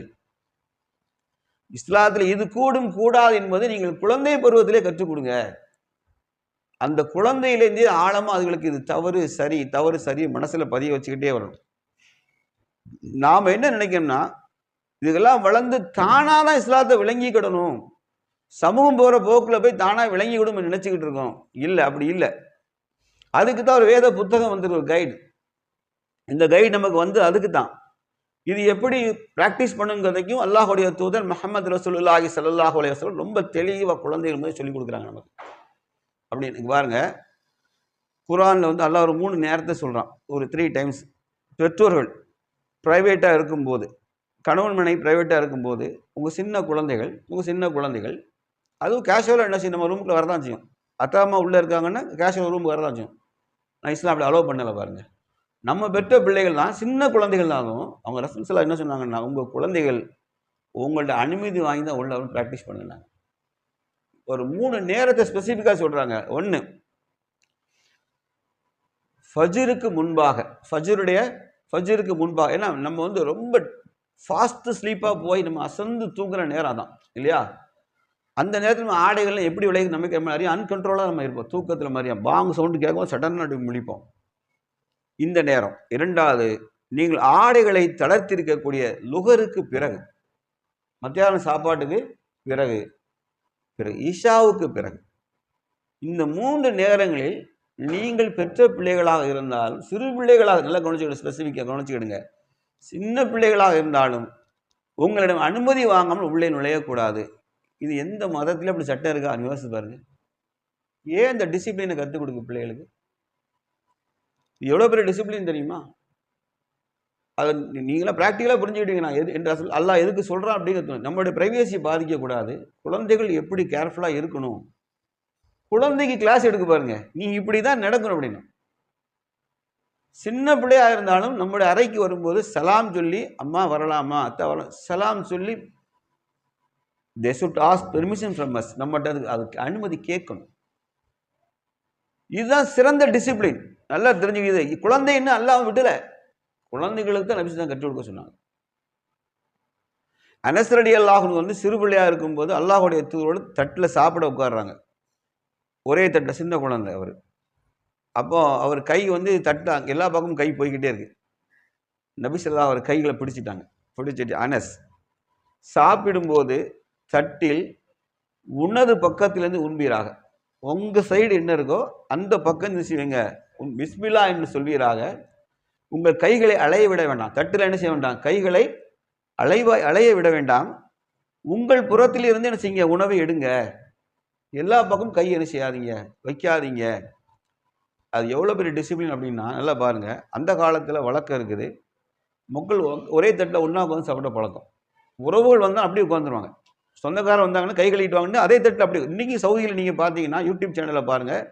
இஸ்லாத்தில் இது கூடும் கூடாது என்பதை நீங்கள் குழந்தை பருவத்திலே கற்றுக் கொடுங்க. அந்த குழந்தையிலேருந்தே ஆழமாக அதுகளுக்கு இது தவறு சரி தவறு சரி மனசில் பதிய வச்சுக்கிட்டே வரணும். நாம் என்ன நினைக்கணும்னா, இதுக்கெல்லாம் வளர்ந்து தானாக தான் இஸ்லாத்தை விளங்கிக்கிடணும், சமூகம் போகிற போக்கில் போய் தானாக விளங்கிக்கிடும் நினச்சிக்கிட்டு இருக்கோம். இல்லை, அப்படி இல்லை. அதுக்கு தான் ஒரு வேத புத்தகம் வந்துருக்கு, ஒரு கைடு. இந்த கைடு நமக்கு வந்து அதுக்கு தான். இது எப்படி ப்ராக்டிஸ் பண்ணுங்கிறதைக்கும் அல்லாஹுடைய தூதர் முஹம்மது ரசூலுல்லாஹி ஸல்லல்லாஹு அலைஹி வஸல்லம் ரொம்ப தெளிவாக குழந்தைகள் போது சொல்லிக் கொடுக்குறாங்க நமக்கு. அப்படின்னு பாருங்க, குர்ஆனில் வந்து அல்லாஹ் ஒரு 3 நேரத்தை சொல்கிறான், ஒரு 3 டைம்ஸ். பெற்றோர்கள் ப்ரைவேட்டாக இருக்கும்போது, கணவன் மனைவி ப்ரைவேட்டாக இருக்கும்போது, உங்கள் சின்ன குழந்தைகள் அதுவும் கேஷுவலாக என்ன செய்யும், நம்ம ரூமுக்குள்ள வரதான் செய்யும். அத்தா அம்மா உள்ளே இருக்காங்கன்னா கேஷுவல் ரூமுக்கு வரதான் செய்யும். நான் இஸ்லாம் அப்படி அலோவ் பண்ணலை பாருங்க. நம்ம பெற்ற பிள்ளைகள் தான், சின்ன குழந்தைகள் தானும் அவங்க ரசூலுல்லாஹ் என்ன சொன்னாங்கன்னா, உங்கள் குழந்தைகள் உங்கள்ட்ட அனுமதி வாங்கி தான் உள்ள ப்ராக்டிஸ் பண்ணுனாங்க. ஒரு 3 நேரத்தை ஸ்பெசிஃபிக்காக சொல்கிறாங்க. 1, ஃபஜ்ருக்கு முன்பாக, ஃபஜ்ருக்கு முன்பாக. ஏன்னா நம்ம வந்து ரொம்ப ஃபாஸ்ட்டு ஸ்லீப்பாக போய் நம்ம அசந்து தூங்குற நேரம் தான் இல்லையா? அந்த நேரத்தில் நம்ம ஆடைகள்லாம் எப்படி விளையுது நமக்கு மாதிரியும் அன்கண்ட்ரோலாக நம்ம இருப்போம். தூக்கத்தில் மாதிரியும் பாங்கு சவுண்டு கேட்கும், சடனாக முழிப்போம். இந்த நேரம். 2வது, நீங்கள் ஆடைகளை தளர்த்திருக்கக்கூடிய லுகருக்கு பிறகு, மத்தியானம் சாப்பாட்டுக்கு பிறகு, இஷாவுக்கு பிறகு, இந்த 3 நேரங்களில் நீங்கள் பெற்ற பிள்ளைகளாக இருந்தாலும், சிறு பிள்ளைகளாக, நல்லா கவனிச்சுக்கிடுங்க, ஸ்பெசிஃபிக்காக கவனிச்சுக்கிடுங்க, சின்ன பிள்ளைகளாக இருந்தாலும் உங்களிடம் அனுமதி வாங்காமல் உள்ளே நுழையக்கூடாது. இது எந்த மதத்திலே அப்படி சட்டம் இருக்கா யோசிச்சு பாருங்க. ஏன் இந்த டிசிப்ளினை கற்றுக் கொடுக்கு பிள்ளைகளுக்கு? எவ்வளோ பெரிய டிசிப்ளின் தெரியுமா? அதை நீங்களாம் ப்ராக்டிக்கலாக புரிஞ்சுக்கிட்டீங்கன்னா என்று அல்லாஹ் எதுக்கு சொல்கிறான் அப்படிங்கிறது. நம்மளுடைய ப்ரைவேசி பாதிக்கக்கூடாது. குழந்தைகள் எப்படி கேர்ஃபுல்லாக இருக்கணும், குழந்தைக்கு கிளாஸ் எடுக்க பாருங்க, நீ இப்படி தான் நடக்கணும் அப்படின்னு. சின்ன பிள்ளையாக இருந்தாலும் நம்முடைய அறைக்கு வரும்போது சலாம் சொல்லி, அம்மா வரலாமா, அத்தா வரலாம், சலாம் சொல்லி, they should ask permission from us. நம்மகிட்ட அதுக்கு அனுமதி கேட்கணும். இதுதான் சிறந்த டிசிப்ளின். நல்லா தெரிஞ்சுக்கிது. குழந்தை இன்னும் அல்லாஹ் விடல, குழந்தைகளுக்கு தான் நபி தான் கற்றுக் கொடுக்க சொன்னாங்க. அனஸ் ரலியல்லாஹு அன்ஹு வந்து சிறு பிள்ளையாக இருக்கும்போது அல்லாஹுடைய தூதரோடு தட்டில் சாப்பிட உட்காடுறாங்க. ஒரே தட்டில், சின்ன குழந்தை அவர். அப்போ அவர் கை வந்து தட்டில் எல்லா பக்கமும் கை போய்கிட்டே இருக்கு. நபி ஸல்லல்லாஹு அவர் கைகளை பிடிச்சிட்டு, அனஸ் சாப்பிடும்போது தட்டில் உனது பக்கத்திலேருந்து உண்பீராக, உங்கள் சைடு என்ன இருக்கோ அந்த பக்கம் செய்வீங்க, பிஸ்மில்லா என்று சொல்வீராக, உங்கள் கைகளை அலைய விட வேண்டாம், தட்டில் என்ன செய்ய வேண்டாம், கைகளை அலைய விட வேண்டாம், உங்கள் புறத்தில் இருந்து என்ன செய்யுங்க, உணவை எடுங்க, எல்லா பக்கம் கை என்ன செய்யாதீங்க, வைக்காதீங்க. அது எவ்வளோ பெரிய டிசிப்ளின் அப்படின்னா நல்லா பாருங்க. அந்த காலத்தில் வழக்கம் இருக்குது, மக்கள் ஒரே தட்டில் ஒன்றா உட்காந்து சாப்பிட பழக்கம். உறவுகள் வந்தால் அப்படியே உட்காந்துருவாங்க, சொந்தக்காரர் வந்தாங்கன்னா கை கழுவிட்டு வாங்கிட்டு அதே தட்டில் அப்படி. இன்றைக்கி சவுதியில் நீங்கள் பார்த்தீங்கன்னா யூடியூப் சேனலில் பாருங்கள்,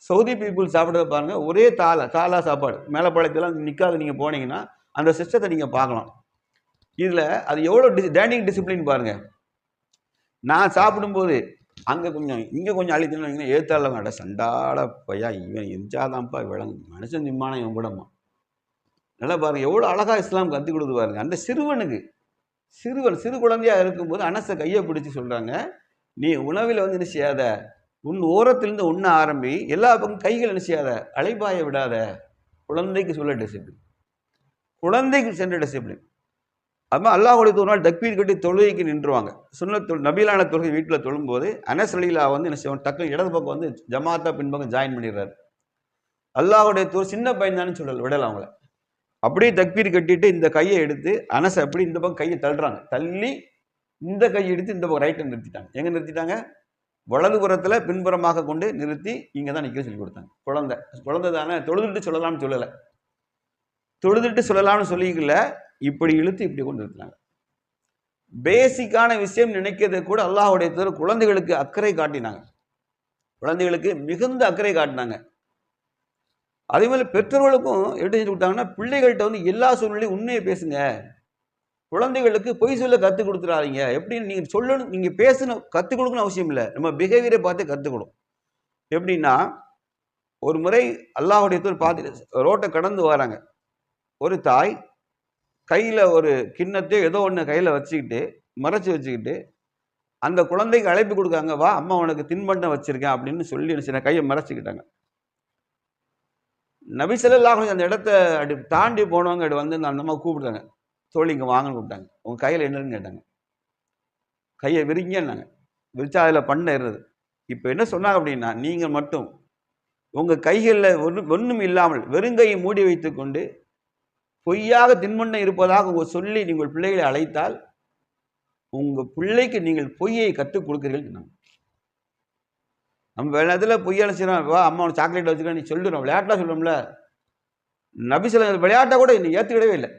சவுதி பீப்புள் சாப்பிட்றத பாருங்கள், ஒரே தாலா சாப்பாடு, மேலே பழத்தெல்லாம் நிற்காது. நீங்கள் போனீங்கன்னா அந்த சிஸ்டத்தை நீங்கள் பார்க்கலாம். இதில் அது எவ்வளோ டேண்டிங் டிசிப்ளின் பாருங்கள். நான் சாப்பிடும்போது அங்கே கொஞ்சம் இங்கே கொஞ்சம் அழித்துன்னு ஏத்தாளங்கட சண்டாட பையா, இவன் எஞ்சாதான்ப்பா விளங்கு, மனுஷன் நிம்மானம் இவன் கூடமா. நல்லா பாருங்கள், எவ்வளோ அழகாக இஸ்லாம் கற்றுக் கொடுத்து பாருங்க. அந்த சிறுவனுக்கு, சிறு குழந்தையாக இருக்கும்போது அனசை கையை பிடிச்சி சொல்கிறாங்க, நீ உணவில் வந்து என்ன செய்யாத, உன் ஓரத்திலிருந்து உண்ண ஆரம்பி, எல்லா பக்கம் கைகள் என்ன செய்யாத, அலைபாய விடாத. குழந்தைக்கு சொல்ல டிசிப்ளின், குழந்தைக்கு சென்ற டிசிப்ளின். அப்போ அல்லாஹுடைய ஒரு நாள் தக்பீர் கட்டி தொழுகைக்கு நின்றுவாங்க. சுன்னத் நபீலான தொழுகை வீட்டில் தொழும்போது அனஸ் ரலியல்லாஹு வந்து என்ன செய்வாங்க, டக்கு இடது பக்கம் வந்து ஜமாத்தா பின்பக்கம் ஜாயின் பண்ணிடுறாரு. அல்லாஹுடைய சின்ன பையன் தானே சொல்லல, விடலை அவங்கள. அப்படியே தக்பீர் கட்டிட்டு இந்த கையை எடுத்து அனஸ் அப்படி இந்த பக்கம் கையை தள்ளுறாங்க, தள்ளி இந்த கையை எடுத்து இந்த பக்கம் ரைட்டை நிறுத்திட்டாங்க. எங்கே நிறுத்திட்டாங்க, வலதுபுறத்தில் பின்புறமாக கொண்டு நிறுத்தி இங்கே தான் நிற்க சொல்லி கொடுத்தாங்க. குழந்தை தானே, தொழுதுட்டு சொல்லலாம்னு சொல்லலை, தொழுதுட்டு சொல்லலாம்னு சொல்லிக்கல, இப்படி இழுத்து இப்படி கொண்டு நிறுத்தினாங்க. பேசிக்கான விஷயம் நினைக்கிறத கூட அல்லாஹுடைய தூதர் குழந்தைகளுக்கு அக்கறை காட்டினாங்க, குழந்தைகளுக்கு மிகுந்த அக்கறை காட்டினாங்க. அதே மாதிரி பெற்றோர்களுக்கும் எப்படி செஞ்சு கொடுத்தாங்கன்னா, பிள்ளைகள்கிட்ட வந்து எல்லா சூழ்நிலையும் உண்மையை பேசுங்க, குழந்தைகளுக்கு பொய் சொல்ல கற்றுக் கொடுத்துடாதீங்க. எப்படின்னு நீங்கள் சொல்லணும், நீங்கள் பேசணும், கற்றுக் கொடுக்கணும் அவசியம் இல்லை, நம்ம பிஹேவியரை பார்த்து கற்றுக்கணும். எப்படின்னா, ஒரு முறை அல்லாஹுடைய தூதர் பார்த்துட்டு ரோட்டை கடந்து வராங்க. ஒரு தாய் கையில் ஒரு கிண்ணத்தை ஏதோ ஒன்று கையில் வச்சுக்கிட்டு மறைச்சி வச்சுக்கிட்டு அந்த குழந்தைக்கு அழைப்பு கொடுக்காங்க, வா அம்மா உனக்கு தின்பண்டம் வச்சிருக்கேன் அப்படின்னு சொல்லி சில கையை மறைச்சிக்கிட்டாங்க. நபி ஸல்லல்லாஹு அலைஹி அந்த இடத்த அப்படி தாண்டி போனவங்க அப்படி வந்து அந்த அம்மா கூப்பிட்டாங்க, தோழி இங்கே வாங்கன்னு கூப்பிட்டாங்க. உங்க கையில் என்னன்னு கேட்டாங்க. கையை விரிங்கன்னாங்க. விரிச்சா அதில் பண்ண இருந்தது. இப்போ என்ன சொன்னாங்க அப்படின்னா, நீங்கள் மட்டும் உங்கள் கைகளில் ஒன்றும் இல்லாமல் வெறுங்கையை மூடி வைத்துக்கொண்டு பொய்யாக தின்பண்டம் இருப்பதாக சொல்லி நீங்கள் பிள்ளைகளை அழைத்தால் உங்கள் பிள்ளைக்கு நீங்கள் பொய்யை கற்றுக் கொடுக்குறீர்கள். நம்ம வேணத்தில் பொய்யான செய்யணும், வா அம்மா உனக்கு சாக்லேட் வச்சுக்க நீ சொல்லிடுறோம், விளையாட்டாக சொல்கிறோம்ல. நபி ஸல்லல்லாஹு விளையாட்டை கூட இன்னும் ஏற்றுக்கிடவே இல்லை.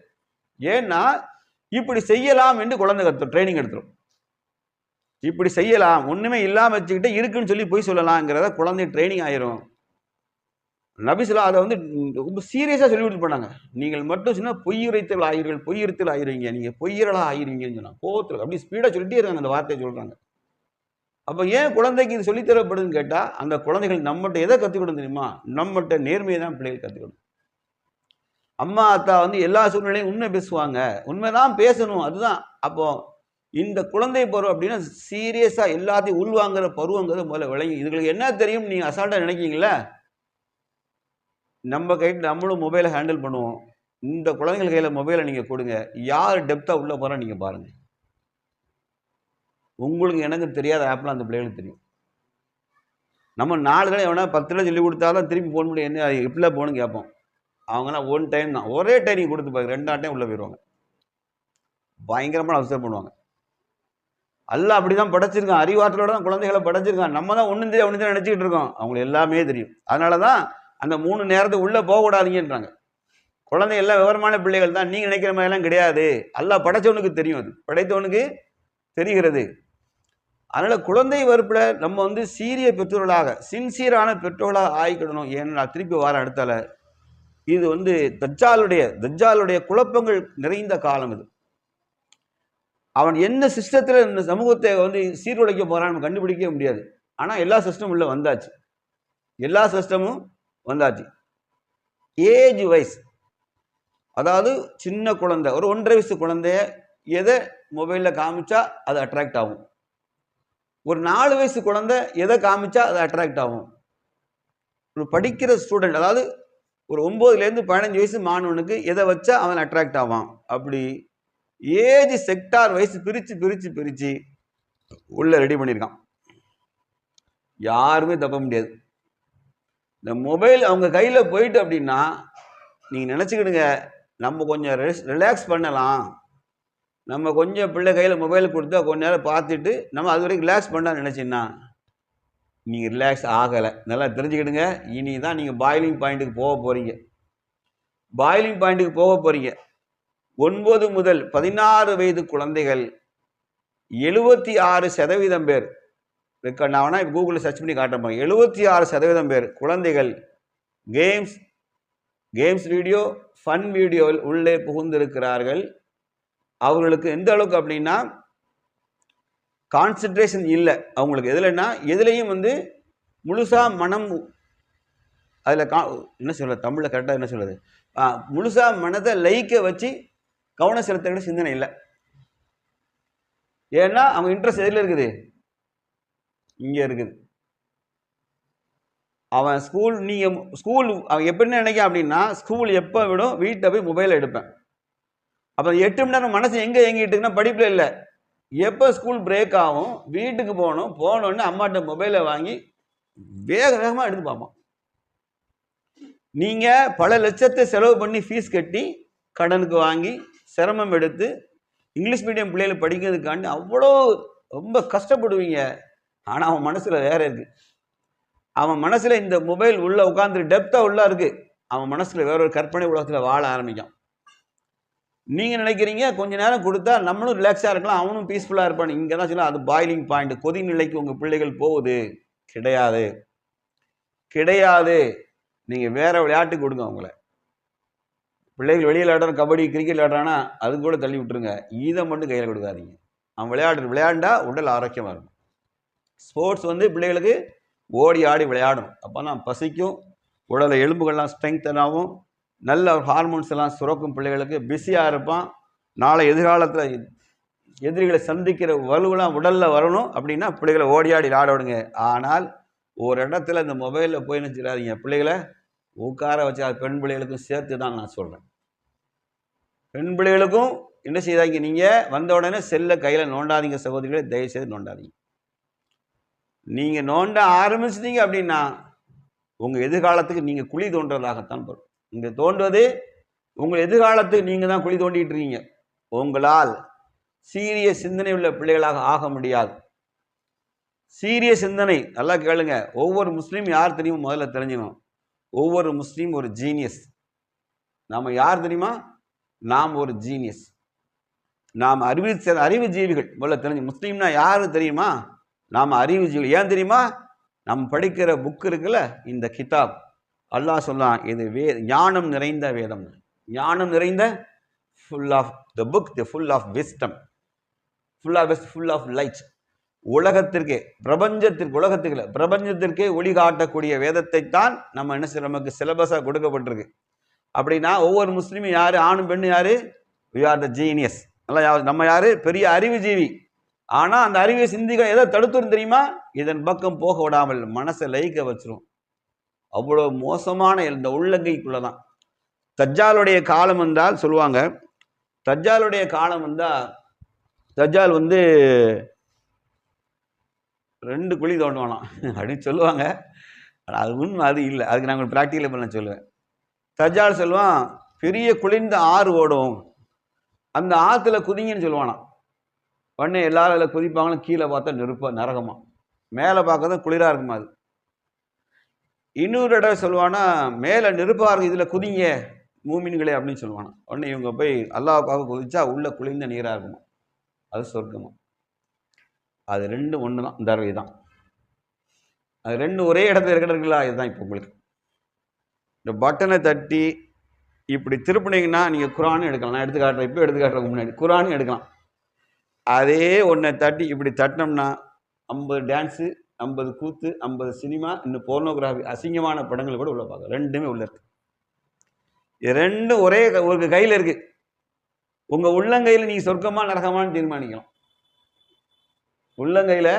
ஏன்னா இப்படி செய்யலாம் என்று குழந்தை ட்ரைனிங் எடுத்துரும். இப்படி செய்யலாம், ஒன்றுமே இல்லாமல் வச்சுக்கிட்டு இருக்குன்னு சொல்லி பொய் சொல்லலாம்ங்கிறத குழந்தை ட்ரைனிங் ஆயிரும். நபி ஸல்லல்லாஹு அதை வந்து ரொம்ப சீரியஸாக சொல்லிவிட்டு போனாங்க. நீங்கள் மட்டும் சொன்னால் பொய்யுரைத்தல் ஆயிருங்கள், பொய்யுரைத்தல் ஆயிருவீங்க, நீங்கள் பொய்யர்களாக ஆயிருவீங்கன்னு சொன்னாங்க. கோவத்தில் அப்படி ஸ்பீடாக சொல்லிட்டே இருக்காங்க, அந்த வார்த்தையை சொல்கிறாங்க. அப்போ ஏன் குழந்தைக்கு இது சொல்லித்தரப்படுதுன்னு கேட்டால், அந்த குழந்தைகள் நம்மகிட்ட எதை கற்றுக்கணும் தெரியுமா? நம்மகிட்ட நேர்மையை தான் பிள்ளைகள் கற்றுக்கணும். அம்மா அத்தா வந்து எல்லா சூழ்நிலையும் உண்மை பேசுவாங்க, உண்மைதான் பேசணும், அதுதான். அப்போ இந்த குழந்தை பருவம் அப்படின்னா சீரியஸாக எல்லாத்தையும் உள்வாங்கிற பருவங்கிறது முதல்ல விளங்கி. இதுங்களுக்கு என்ன தெரியும் நீங்கள் அசால்ட்டாக நினைக்கிங்களா? நம்ம கைட்டு நம்மளும் மொபைலை ஹேண்டில் பண்ணுவோம். இந்த குழந்தைகள் கையில் மொபைலை நீங்கள் கொடுங்க, யார் டெப்த்தாக உள்ளே போகிறா நீங்கள் பாருங்கள். உங்களுக்கு எனக்கு தெரியாத ஆப்லாம் அந்த பிள்ளைகளுக்கு தெரியும். நம்ம 4 தடவை எவனா 10 தடவை சொல்லி கொடுத்தாலும் திருப்பி ஃபோன் பண்ணி என்ன எப்படிலாம் போகணும்னு கேட்போம். அவங்களாம் ஒன் டைம் தான், ஒரே டைம் நீங்கள் கொடுத்து பாருங்க, 2 டைம் உள்ளே போயிடுவாங்க. பயங்கரமான அவசரம் பண்ணுவாங்க. அல்லாஹ் அப்படி தான் படைச்சிருக்கான், அறிவாற்றலோட தான் குழந்தைகளை படைச்சிருக்கான். நம்ம தான் ஒன்றும் தெரியும் ஒன்று தான் நினச்சிக்கிட்டு இருக்கோம். அவங்களுக்கு எல்லாமே தெரியும். அதனால தான் அந்த 3 நேரத்துக்கு உள்ளே போகக்கூடாதீங்கன்றாங்க. குழந்தை எல்லாம் விவரமான பிள்ளைகள் தான், நீங்கள் நினைக்கிற மாதிரிலாம் கிடையாது. அல்லாஹ் படைச்சவனுக்கு தெரியும், அது படைத்தவனுக்கு தெரிகிறது. அதனால் குழந்தை வறுப்பில் நம்ம வந்து சீரிய பெற்றோர்களாக, சின்சியரான பெற்றோர்களாக ஆகிக்கிடணும். ஏன்னா திருப்பி வார அடுத்தால இது வந்து தஜ்ஜாலுடைய குழப்பங்கள் நிறைந்த காலம் இது. அவன் என்ன சிஸ்டத்தில் இந்த சமூகத்தை வந்து சீர்குலைக்க போகிறான்னு நம்ம கண்டுபிடிக்கவே முடியாது. ஆனால் எல்லா சிஸ்டமும் உள்ள வந்தாச்சு, எல்லா சிஸ்டமும் வந்தாச்சு. ஏஜ் வைஸ், அதாவது சின்ன குழந்தை, ஒரு 1.5 வயசு குழந்தைய எதை மொபைலில் காமிச்சா அது அட்ராக்ட் ஆகும், ஒரு 4 வயசு குழந்தை எதை காமிச்சா அது அட்ராக்ட் ஆகும், ஒரு படிக்கிற ஸ்டூடெண்ட், அதாவது ஒரு 9லேருந்து 15 வயசு மாணவனுக்கு எதை வச்சா அவன் அட்ராக்ட் ஆவான். அப்படி ஏஜ் செக்டார் வயசு பிரித்து உள்ள ரெடி பண்ணியிருக்கான். யாருமே தப்ப முடியாது. இந்த மொபைல் அவங்க கையில் போயிட்டு அப்படின்னா நீங்கள் நினச்சிக்கிடுங்க, நம்ம கொஞ்சம் ரிலாக்ஸ் பண்ணலாம், நம்ம கொஞ்சம் பிள்ளை கையில் மொபைல் கொடுத்தா கொஞ்ச நேரம் பார்த்துட்டு நம்ம அது வரைக்கும் ரிலாக்ஸ் பண்ணலாம்னு நினச்சின்னா நீங்கள் ரிலாக்ஸ் ஆகலை. நல்லா தெரிஞ்சுக்கிடுங்க, இனி தான் நீங்கள் பாயிலிங் பாயிண்ட்டுக்கு போக போகிறீங்க. 9 முதல் 16 வயது குழந்தைகள் 76% பேர் ரெக்கார்ட். நான் வேணா கூகுளில் சர்ச் பண்ணி காட்டுறேன். 76% பேர் குழந்தைகள் கேம்ஸ் வீடியோ, ஃபன் வீடியோவில் உள்ளே புகுந்திருக்கிறார்கள். அவர்களுக்கு எந்த அளவுக்கு அப்படின்னா கான்சன்ட்ரேஷன் இல்லை அவங்களுக்கு. எதுலையும் வந்து முழுசாக மனம் அதில் என்ன சொல்கிறது, தமிழில் கரெக்டாக என்ன சொல்கிறது, முழுசாக மனதை லைக்க வச்சு கவனம் செலுத்த சிந்தனை இல்லை. ஏன்னா அவங்க இன்ட்ரெஸ்ட் எதில் இருக்குது, இங்கே இருக்குது. அவன் ஸ்கூல் அவன் எப்படின்னு நினைக்கான் அப்படின்னா, ஸ்கூல் எப்போ விடும், வீட்டை போய் மொபைலை எடுப்பேன். அப்போ 8 மணி நேரம் மனசு எங்கே இயங்கிட்டுன்னா படிப்பில் இல்லை. எப்போ ஸ்கூல் பிரேக் ஆகும், வீட்டுக்கு போனோன்னு அம்மாட்ட மொபைலை வாங்கி வேகமாக எடுத்து பார்ப்போம். நீங்கள் பல லட்சத்தை செலவு பண்ணி ஃபீஸ் கட்டி கடனுக்கு வாங்கி சிரமம் எடுத்து இங்கிலீஷ் மீடியம் பிள்ளைகளை படிக்கிறதுக்காண்டி அவ்வளோ ரொம்ப கஷ்டப்படுவீங்க. ஆனால் அவன் மனசில் வேற இருக்குது. அவன் மனசில் இந்த மொபைல் உள்ளே உட்காந்துட்டு டெப்த்தாக உள்ளே இருக்குது. அவன் மனசில் வேற ஒரு கற்பனை உலகத்தில் வாழ ஆரம்பிக்கும். நீங்கள் நினைக்கிறீங்க கொஞ்ச நேரம் கொடுத்தா நம்மளும் ரிலாக்ஸாக இருக்கலாம், அவனும் பீஸ்ஃபுல்லாக இருப்பான். இங்கே தான் சொல்ல அது பாயிலிங் பாயிண்ட், கொதி நிலைக்கு உங்கள் பிள்ளைகள் போகுது. கிடையாது. நீங்கள் வேற விளையாட்டு கொடுங்க. அவங்கள பிள்ளைகள் வெளியில் விளையாடுறான், கபடி கிரிக்கெட் விளையாடுறான்னா அது கூட தள்ளி விட்டுருங்க, இதை மட்டும் கையில் கொடுக்காதீங்க. அவன் விளையாண்டா உடல் ஆரோக்கியமாக இருக்கும். ஸ்போர்ட்ஸ் வந்து பிள்ளைகளுக்கு ஓடி ஆடி விளையாடணும். அப்போ தான் பசிக்கும், உடலை எலும்புகள்லாம் ஸ்ட்ரெங்தனாகவும், நல்ல ஹார்மோன்ஸ் எல்லாம் சுரக்கும், பிள்ளைகளுக்கு பிஸியாக இருப்பான். நாளை எதிர்காலத்தில் எதிரிகளை சந்திக்கிற வலுவெல்லாம் உடலில் வரணும் அப்படின்னா பிள்ளைகளை ஓடியாடி ஆட விடுங்க. ஆனால் ஒரு இடத்துல இந்த மொபைலில் போய் நினச்சிடாதீங்க. பிள்ளைகளை உட்கார வச்சு, அது பெண் பிள்ளைகளுக்கும் சேர்த்து தான் நான் சொல்கிறேன். பெண் பிள்ளைகளுக்கும் என்ன செய்தாங்க, நீங்கள் வந்த உடனே செல்லை கையில் நோண்டாதீங்க சகோதரிகளை, தயவுசெய்து நோண்டாதீங்க. நீங்கள் நோண்ட ஆரம்பிச்சிட்டீங்க அப்படின்னா உங்கள் எதிர்காலத்துக்கு நீங்கள் குழி தோன்றதாகத்தான் வரும். இங்கே தோன்றுவது உங்கள் எதிர்காலத்துக்கு நீங்கள் தான் குழி தோண்டிட்டு இருக்கீங்க. உங்களால் சீரிய சிந்தனை உள்ள பிள்ளைகளாக ஆக முடியாது. சீரிய சிந்தனை நல்லா கேளுங்க. ஒவ்வொரு முஸ்லீம் யார் தெரியுமா முதல்ல தெரிஞ்சுக்கணும். ஒவ்வொரு முஸ்லீம் ஒரு ஜீனியஸ். நாம் யார் தெரியுமா? நாம் ஒரு ஜீனியஸ். நாம் அறிவு ஜீவிகள். முதல்ல தெரிஞ்சு முஸ்லீம்னா யாரு தெரியுமா? நாம் அறிவு ஜீவிகள். ஏன் தெரியுமா? நாம் படிக்கிற புக் இருக்குல்ல, இந்த கிதாப், அல்லாஹ் சொல்லலாம் இது ஞானம் நிறைந்த வேதம். ஞானம் நிறைந்த, full of the book, the full of wisdom, full of light. உலகத்திற்கே, பிரபஞ்சத்திற்கே ஒளி காட்டக்கூடிய வேதத்தை தான் நம்ம என்ன செய்ய, நமக்கு சிலபஸாக கொடுக்கப்பட்டிருக்கு. அப்படின்னா ஒவ்வொரு முஸ்லீமும் யாரு, ஆணும் பெண்ணு யாரு? we are the genius. நம்ம யாரு? பெரிய அறிவுஜீவி. ஆனா அந்த அறிவை சிந்திக்க எதை தடுத்துரும் தெரியுமா? இதன் பக்கம் போக விடாமல் மனசை லயிக்க வச்சிரும். அவ்வளவு மோசமான இந்த உள்ளங்கைக்குள்ளதான். தஜ்ஜாலுடைய காலம் வந்தால் சொல்லுவாங்க, தஜ்ஜாலுடைய காலம் வந்தா தஜ்ஜால் 2 குழி தோண்டுவானாம் அப்படின்னு சொல்லுவாங்க. அது உண்மை, அது இல்லை. அதுக்கு நாங்கள் ப்ராக்டிக்கல் பண்ண சொல்லுவேன். தஜ்ஜால் சொல்லுவான், பெரிய குளிர்ந்த ஆறு ஓடும், அந்த ஆற்றுல குதிங்கன்னு சொல்லுவானாம். உடனே எல்லாரும் அதில் குதிப்பாங்களும். கீழே பார்த்தா நரகமா, மேலே பார்க்க தான் குளிராக இருக்குமா. அது இன்னொரு இடம் சொல்லுவானா, மேலே நெருப்பாக இருக்கு, இதில் குதிங்க மூமின்களே அப்படின்னு சொல்லுவானா. உடனே இவங்க போய் அல்லாஹ்வுக்காக குதிச்சா உள்ள குளிர்ந்த நீராக இருக்குமா, அது சொர்க்கமா. அது 2 ஒன்று தான், இந்த அறிவை தான். அது 2 ஒரே இடத்துல இருக்கிறதுங்களா, இதுதான். இப்போ உங்களுக்கு இந்த பட்டனை தட்டி இப்படி திருப்பினீங்கன்னா நீங்கள் குரானும் எடுக்கலாம். நான் எடுத்துக்காட்டுறேன், இப்போ எடுத்துக்காட்டுறதுக்கு முன்னாடி குரானும் எடுக்கலாம். அதே ஒன்றை தட்டி இப்படி தட்டினோம்னா 50 டான்ஸு, 50 கூத்து, 50 சினிமா, இன்னும் போர்னோகிராஃபி, அசிங்கமான படங்கள் கூட உள்ள பார்க்க. 2மே உள்ள இருக்கு. 2 ஒரே ஒரு கையில் இருக்கு. உங்க உள்ளங்கையில் நீங்க சொர்க்கமா நரகமான்னு தீர்மானிக்கலாம். உள்ளங்கையில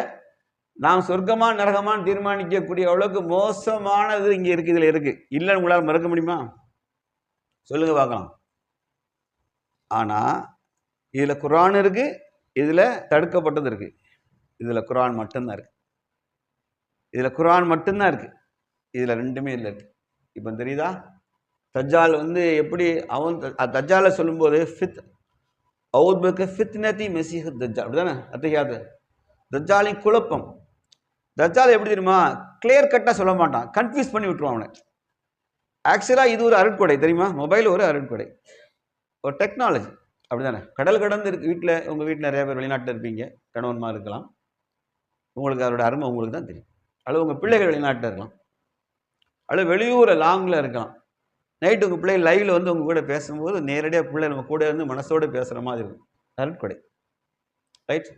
நாம் சொர்க்கமா நரகமான்னு தீர்மானிக்கக்கூடிய அளவுக்கு மோசமானது இங்க இருக்கு, இதுல இருக்கு. இல்லைன்னு உங்களால் மறக்க முடியுமா? சொல்லுங்க பார்க்கலாம். ஆனா இதுல குர்ஆன் இருக்கு, இதுல தடுக்கப்பட்டது இருக்கு. இதுல குர்ஆன் மட்டும்தான் இருக்கு. இதுல குர்ஆன் மட்டும்தான் இருக்கு. இதுல 2மே இல்லை இருக்கு. இப்போ தெரியுதா? தஜ்ஜால் எப்படி அவன் தஜ்ஜாலை சொல்லும்போது ஃபித்னதி மஸீஹ் தஜ்ஜால், அப்படிதானே அத்தையாது. தஜ்ஜாலின் குழப்பம். தஜ்ஜால் எப்படி தெரியுமா? கிளியர் கட்டாக சொல்ல மாட்டான், கன்ஃபியூஸ் பண்ணி விட்டுருவான் அவனை. ஆக்சுவலாக இது ஒரு அருட்கொடை தெரியுமா? மொபைல் ஒரு அருட்கொடை, ஒரு டெக்னாலஜி, அப்படிதானே. கடல் கடந்து இருக்கு. வீட்டில், உங்கள் வீட்டில் நிறைய பேர் வெளிநாட்டில் இருப்பீங்க, கணவன்மா இருக்கலாம். உங்களுக்கு அதோட அருமை உங்களுக்கு தான் தெரியும். அல்லது உங்கள் பிள்ளைகள் வெளிநாட்டில் இருக்கலாம், அல்லது வெளியூரில் லாங்கில் இருக்கலாம். நைட்டு உங்கள் பிள்ளை லைவில் உங்கள் கூட பேசும்போது நேரடியாக பிள்ளை நம்ம கூட இருந்து மனசோடு பேசுகிற மாதிரி இருக்கும். அருட்கொடை, ரைட்.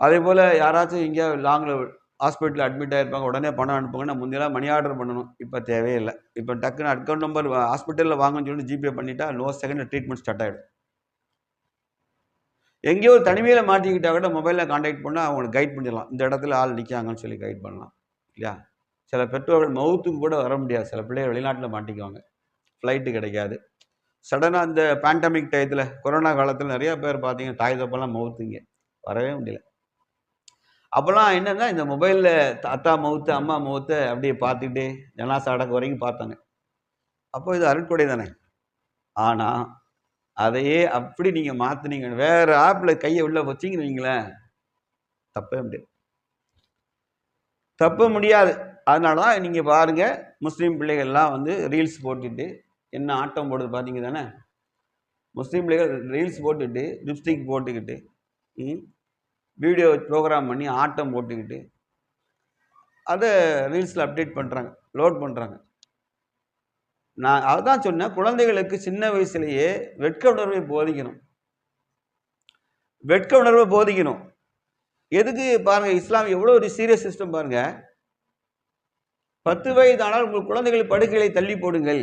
அதே போல் யாராச்சும் இங்கே லாங்கில் ஹாஸ்பிட்டலில் அட்மிட் ஆகிருப்பாங்க, உடனே பணம் அனுப்புங்கன்னா முந்தையெல்லாம் மணி ஆர்டர் பண்ணணும். இப்போ தேவையில்லை. இப்போ டக்குன்னு அக்கௌண்ட் நம்பர் ஹாஸ்பிட்டலில் வாங்கன்னு சொல்லிட்டு ஜிபே பண்ணிட்டா நோ செகண்ட் ட்ரீட்மெண்ட் ஸ்டார்ட் ஆகிடும். எங்கேயோ ஒரு தனிமையில் மாட்டிக்கிட்டால் கூட மொபைலில் கான்டாக்ட் பண்ணால் அவங்களுக்கு கைட் பண்ணிடலாம். இந்த இடத்துல ஆள் நிற்காங்கன்னு சொல்லி கைட் பண்ணலாம் இல்லையா? சில பெற்றோர்கள் மவுத்துக்கு கூட வர முடியாது. சில பிள்ளைகள் வெளிநாட்டில் மாட்டிக்குவாங்க, ஃப்ளைட்டு கிடைக்காது. சடனாக இந்த பேண்டமிக் டயத்தில், கொரோனா காலத்தில் நிறைய பேர் பார்த்தீங்கன்னா தாய் தப்பெல்லாம் மவுத்துங்க, வரவே முடியல. அப்போல்லாம் என்னன்னா இந்த மொபைலில் அத்தா மவுத்து அம்மா மவுத்தை அப்படியே பார்த்துக்கிட்டே ஜனாசா அடக்க வரைக்கும் பார்த்தாங்க. அப்போ இது அருட்கொடை தானே. ஆனால் அதையே அப்படி நீங்கள் மாற்றினீங்க, வேறு ஆப்பில் கையை உள்ள வச்சிங்கன்னு வைங்களேன், தப்ப முடியாது. அதனால தான் நீங்கள் பாருங்கள், முஸ்லீம் பிள்ளைகள்லாம் ரீல்ஸ் போட்டுட்டு என்ன ஆட்டம் போடுது பார்த்தீங்க தானே. முஸ்லீம் பிள்ளைகள் ரீல்ஸ் போட்டுட்டு லிப்ஸ்டிக் போட்டுக்கிட்டு வீடியோ ப்ரோக்ராம் பண்ணி ஆட்டம் போட்டுக்கிட்டு அதை ரீல்ஸில் அப்டேட் பண்ணுறாங்க, லோட் பண்ணுறாங்க. நான் அதுதான் சொன்னேன், குழந்தைகளுக்கு சின்ன வயசுலேயே வெட்க உணர்வை போதிக்கணும். வெட்க உணர்வை போதிக்கணும். எதுக்கு பாருங்கள், இஸ்லாம் எவ்வளோ ஒரு சீரியஸ் சிஸ்டம் பாருங்கள். 10 வயது ஆனால் உங்கள் குழந்தைகள் படுக்கைகளை தள்ளி போடுங்கள்.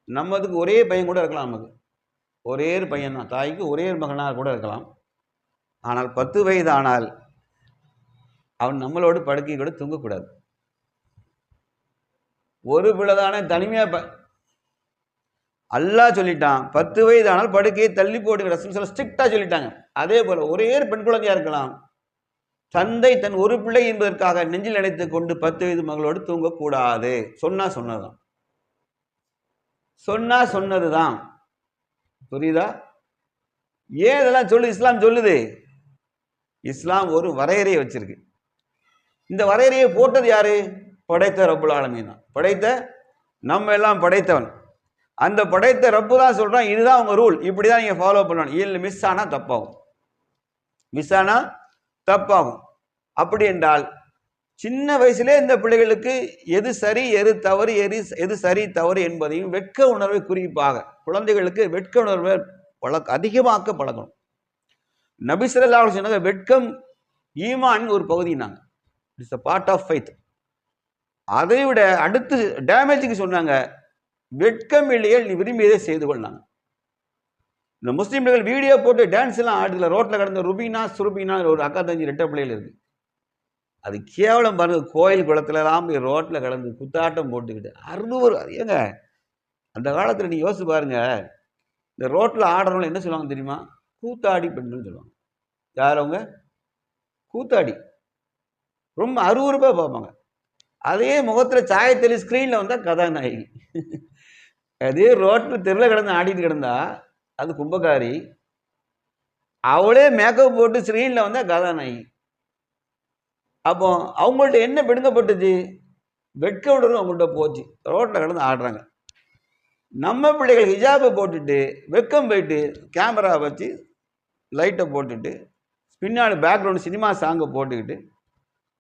நம்மதுக்கு ஒரே பையன் கூட இருக்கலாம். நமக்கு ஒரே ஒரு பையன் தான், தாய்க்கு ஒரே ஒரு மகனாக கூட இருக்கலாம். ஆனால் 10 வயது ஆனால் அவன் நம்மளோடு படுக்கை கூட தூங்கக்கூடாது. ஒரு பிள்ளைதானே தனிமையாக அல்லாஹ் சொல்லிட்டான், 10 வயது ஆனால் படுக்கையை தள்ளி போட்டு ரசூல் ஸ்ட்ரிக்டா சொல்லிட்டாங்க. அதே போல ஒரே ஒரு பெண் குழந்தையா இருக்கலாம், தந்தை தன் ஒரு பிள்ளை என்பதற்காக நெஞ்சில் நினைத்துக் கொண்டு 10 வயது மகளோடு தூங்கக்கூடாது. சொன்னா சொன்னதுதான், சொன்னா சொன்னதுதான். புரியுதா? ஏன் இதெல்லாம் சொல்லு இஸ்லாம் சொல்லுது? இஸ்லாம் ஒரு வரையறையை வச்சிருக்கு. இந்த வரையறையை போட்டது யாரு? படைத்த ரப்புல் ஆலமீன் தான். படைத்த நம்ம எல்லாம் படைத்தவன். அந்த படைத்த ரப்பு தான் சொல்றான், இதுதான் உங்க ரூல், இப்படிதான் நீங்க ஃபாலோ பண்ணணும். இல்லை மிஸ் ஆனா தப்பாகும், மிஸ் ஆனா தப்பாகும். அப்படி என்றால் சின்ன வயசுலே இந்த பிள்ளைகளுக்கு எது சரி எது தவறு எது சரி தவறு என்பதையும் வெட்க உணர்வை குறிப்பாக குழந்தைகளுக்கு வெட்க உணர்வை அதிகமாக்க பழகணும். நபி ஸல்லல்லாஹு அலைஹி வஸல்லம் சொன்னாங்க, வெட்கம் ஈமான் ஒரு பகுதினாங்க. It's a part of faith. அதை விட அடுத்து டேமேஜுக்கு சொன்னாங்க, வெட்கம் இல்லையே நீ விரும்பியதை செய்து கொள்ளாங்க. இந்த முஸ்லீம்கள் வீடியோ போட்டு டான்ஸ் எல்லாம் ஆடுல, ரோட்ல கடந்த ருபீனா சுருபீனா ஒரு அக்கா தஞ்சி ரெட்டை பிள்ளைகள் இருக்கு. அது கேவலம் பாருங்க. கோயில் குளத்துலலாம் போய் ரோட்ல கடந்து குத்தாட்டம் போட்டுக்கிட்டு 600 ஏங்க, அந்த காலத்தில் நீ யோசிச்சு பாருங்க, இந்த ரோட்ல ஆடுறவங்க என்ன சொல்லுவாங்க தெரியுமா? கூத்தாடி பெண்கள் சொல்லுவாங்க. யார் அவங்க? கூத்தாடி. ரொம்ப அருவருப்பாக பார்ப்பாங்க. அதே முகத்தில் சாயத்தெளி ஸ்க்ரீனில் வந்தால் கதாநாயகி. அதே ரோட்டில் தெருவில் கிடந்து ஆடிட்டு கிடந்தா அது கும்பகாரி. அவளே மேக்கப் போட்டு ஸ்க்ரீனில் வந்தால் கதாநாயகி. அப்போ அவங்கள்ட்ட என்ன பிடுங்கப்பட்டுச்சு? வெட்க உணர்வு அவங்கள்ட்ட போச்சு. ரோட்டில் கிடந்து ஆடுறாங்க. நம்ம பிள்ளைகள் ஹிஜாபை போட்டுட்டு வெக்கம் போயிட்டு கேமரா வச்சு லைட்டை போட்டுட்டு பின்னாடி பேக்ரவுண்டு சினிமா சாங்கை போட்டுக்கிட்டு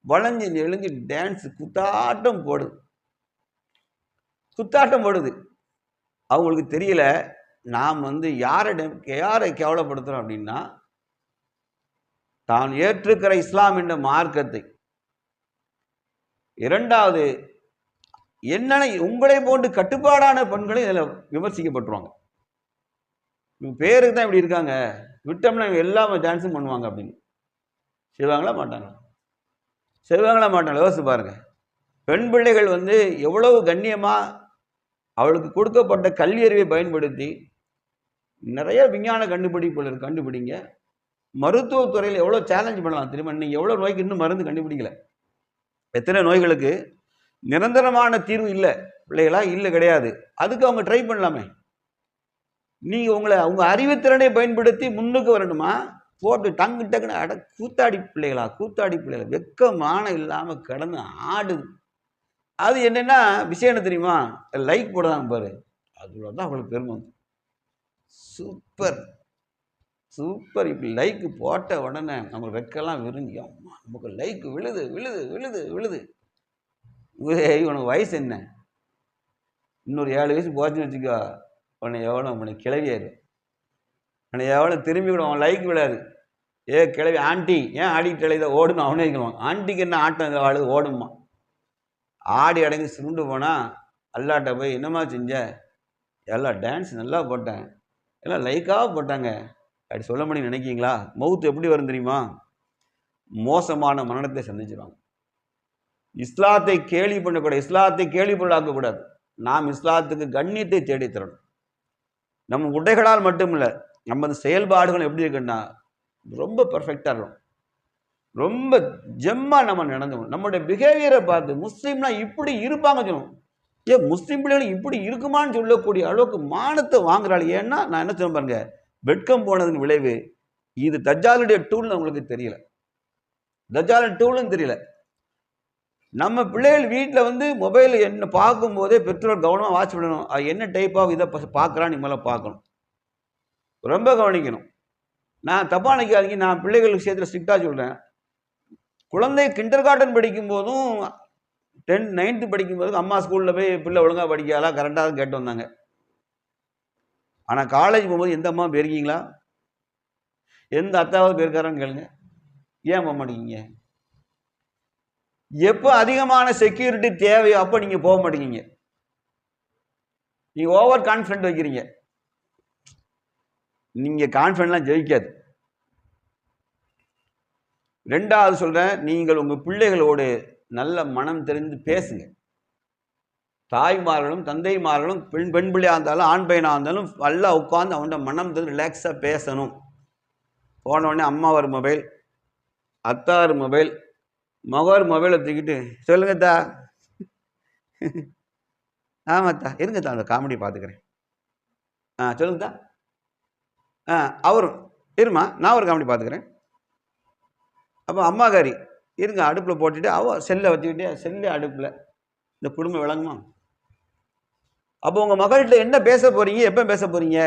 வளைஞ்சி எழுஞ்சி டான்ஸ் குத்தாட்டம் போடுது, குத்தாட்டம் போடுது. அவங்களுக்கு தெரியல நாம் யாரை கேவலப்படுத்துகிறோம் அப்படின்னா, தான் ஏற்றுக்கிற இஸ்லாம் என்ற மார்க்கத்தை. இரண்டாவது, என்னென்ன உங்களை போன்று கட்டுப்பாடான பெண்களை இதில் விமர்சிக்கப்பட்டுருவாங்க. பேருக்கு தான் இப்படி இருக்காங்க, விட்டோம்னா எல்லா டான்ஸும் பண்ணுவாங்க அப்படின்னு. செய்வாங்களா மாட்டாங்களா? செய்வாங்களா மாட்டாங்களா? யோசிச்சு பாருங்க. பெண் பிள்ளைகள் எவ்வளவு கண்ணியமாக அவளுக்கு கொடுக்கப்பட்ட கல்வி அறிவை பயன்படுத்தி நிறைய விஞ்ஞான கண்டுபிடிப்புகள் கண்டுபிடிங்க. மருத்துவத்துறையில் எவ்வளோ சேலஞ்ச் பண்ணலாம் தெரியுமா? இன்னைக்கு எவ்வளோ நோய்க்கு இன்னும் மருந்து கண்டுபிடிக்கல. எத்தனை நோய்களுக்கு நிரந்தரமான தீர்வு இல்லை பிள்ளைகளா? இல்லை, கிடையாது. அதுக்கு அவங்க ட்ரை பண்ணலாமே. நீங்கள் உங்கள் அறிவுத்திறனை பயன்படுத்தி முன்னுக்கு வரணுமா? போட்டு டக்குன்னு கூத்தாடி பிள்ளைகளா, கூத்தாடி பிள்ளைகளா, வெக்கமான இல்லாமல் கடந்து ஆடுது. அது என்னென்னா விஷயம் என்ன தெரியுமா? லைக் போடுறாங்க பாரு, அதுல தான் அவங்களுக்கு பெருமை. Super super. இப்படி லைக்கு போட்ட உடனே நம்ம வெக்கெல்லாம் விரும்பி நமக்கு லைக் விழுது விழுது விழுது விழுது. உனக்கு வயசு என்ன? இன்னொரு 7 வயசு போச்சுன்னு வச்சுக்கோ, உன்னை கிளவியாரு. உன்னை எவ்வளோ திரும்பி விடும், அவன் லைக் விடாது. கிளவி ஆண்டி ஏன் ஆடிட்டு இலையில ஓடுன்னு அவனே வைக்கணும். ஆண்டிக்கு என்ன ஆட்டம் இந்த வாழு ஓடுமா? ஆடி அடங்கி சுருண்டு போனால் அல்லாட்ட போய் என்னம்மா செஞ்ச? எல்லாம் டான்ஸ் நல்லா போட்டேன், எல்லாம் லைக்காக போட்டாங்க அப்படி சொல்ல முடியும் நினைக்கிங்களா? மவுத்து எப்படி வரும் தெரியுமா? மோசமான மரணத்தை சந்திச்சிருவாங்க. இஸ்லாத்தை கேலி பண்ணக்கூடாது, இஸ்லாத்தை கேலி பொருளாக்கக்கூடாது. நாம் இஸ்லாத்துக்கு கண்ணியத்தை தேடி தரணும். நம்ம உடைகளால் மட்டுமில்லை, நமது செயல்பாடுகள் எப்படி இருக்குன்னா ரொம்ப பர்ஃபெக்டாக இருக்கும், ரொம்ப ஜெம்மாக நம்ம நடந்துக்கணும். நம்மளுடைய பிஹேவியரை பார்த்து முஸ்லீம்னா இப்படி இருப்பாங்க சொல்லணும். முஸ்லீம் பிள்ளைகள் இப்படி இருக்குமான்னு சொல்லக்கூடிய அளவுக்கு மானத்தை வாங்குறாள். ஏன்னா நான் என்ன சொல்ல பாருங்க, வெட்கம் போனதன் விளைவு இது. தஜ்ஜாலுடைய டூல்னு அவங்களுக்கு தெரியல, தஜ்ஜாலுடைய டூல்னு தெரியல. நம்ம பிள்ளைகள் வீட்டில் மொபைல் என்ன பார்க்கும்போதே பெற்றோர் கவனமாக வாட்ச் பண்ணணும். அது என்ன டைப் ஆஃப் இதை பார்க்குறான்னு இனிமேல் பார்க்கணும், ரொம்ப கவனிக்கணும். நான் தப்பாக நினைக்காதீங்க, நான் பிள்ளைகள் விஷயத்தில் ஸ்ட்ரிக்டாக சொல்கிறேன். குழந்தை கிண்டர் கார்டன் படிக்கும் போதும் 10th 9th படிக்கும்போது அம்மா ஸ்கூலில் போய் பிள்ளை ஒழுங்காக படிக்காதா கரெக்டாக கேட்டு வந்தாங்க. ஆனால் காலேஜ் போகும்போது எந்த அம்மா போயிருக்கீங்களா? எந்த அத்தாவது போயிருக்காரான்னு கேளுங்க. ஏன் போக மாட்டேங்கிங்க? எப்போ அதிகமான செக்யூரிட்டி தேவையோ அப்போ நீங்கள் போக மாட்டேங்கிங்க. நீங்கள் ஓவர் கான்ஃபிடென்ட் வைக்கிறீங்க. நீங்கள் கான்ஃபிடென்ட்லாம் ஜெயிக்காது. ரெண்டாவது சொல்கிறேன், நீங்கள் உங்கள் பிள்ளைகளோடு நல்ல மனம் தெரிந்து பேசுங்க. தாய்மார்களும் தந்தைமார்களும் பெண் பிள்ளையாக இருந்தாலும் ஆண் பையனாக இருந்தாலும் நல்லா உட்காந்து அவன்கிட்ட மனம் தெரிந்து ரிலாக்ஸாக பேசணும். போனோடனே அம்மா ஒரு மொபைல், அத்தா ஒரு மொபைல், மகர் மொபைலை தூக்கிட்டு சொல்லுங்கத்தா, ஆமாத்தா இருங்கத்தா அந்த காமெடி பார்த்துக்கிறேன், சொல்லுங்கத்தா, அவரும் இருமா நான் ஒரு காமெடி பார்த்துக்கிறேன். அப்போ அம்மாக்காரி இருங்க அடுப்பில் போட்டுட்டு செல்லை வச்சுக்கிட்டே செல்லே அடுப்பில், இந்த குடும்பம் விளங்குமா? அப்போ உங்கள் மகள்கிட்ட என்ன பேச போகிறீங்க, எப்போ பேச போகிறீங்க?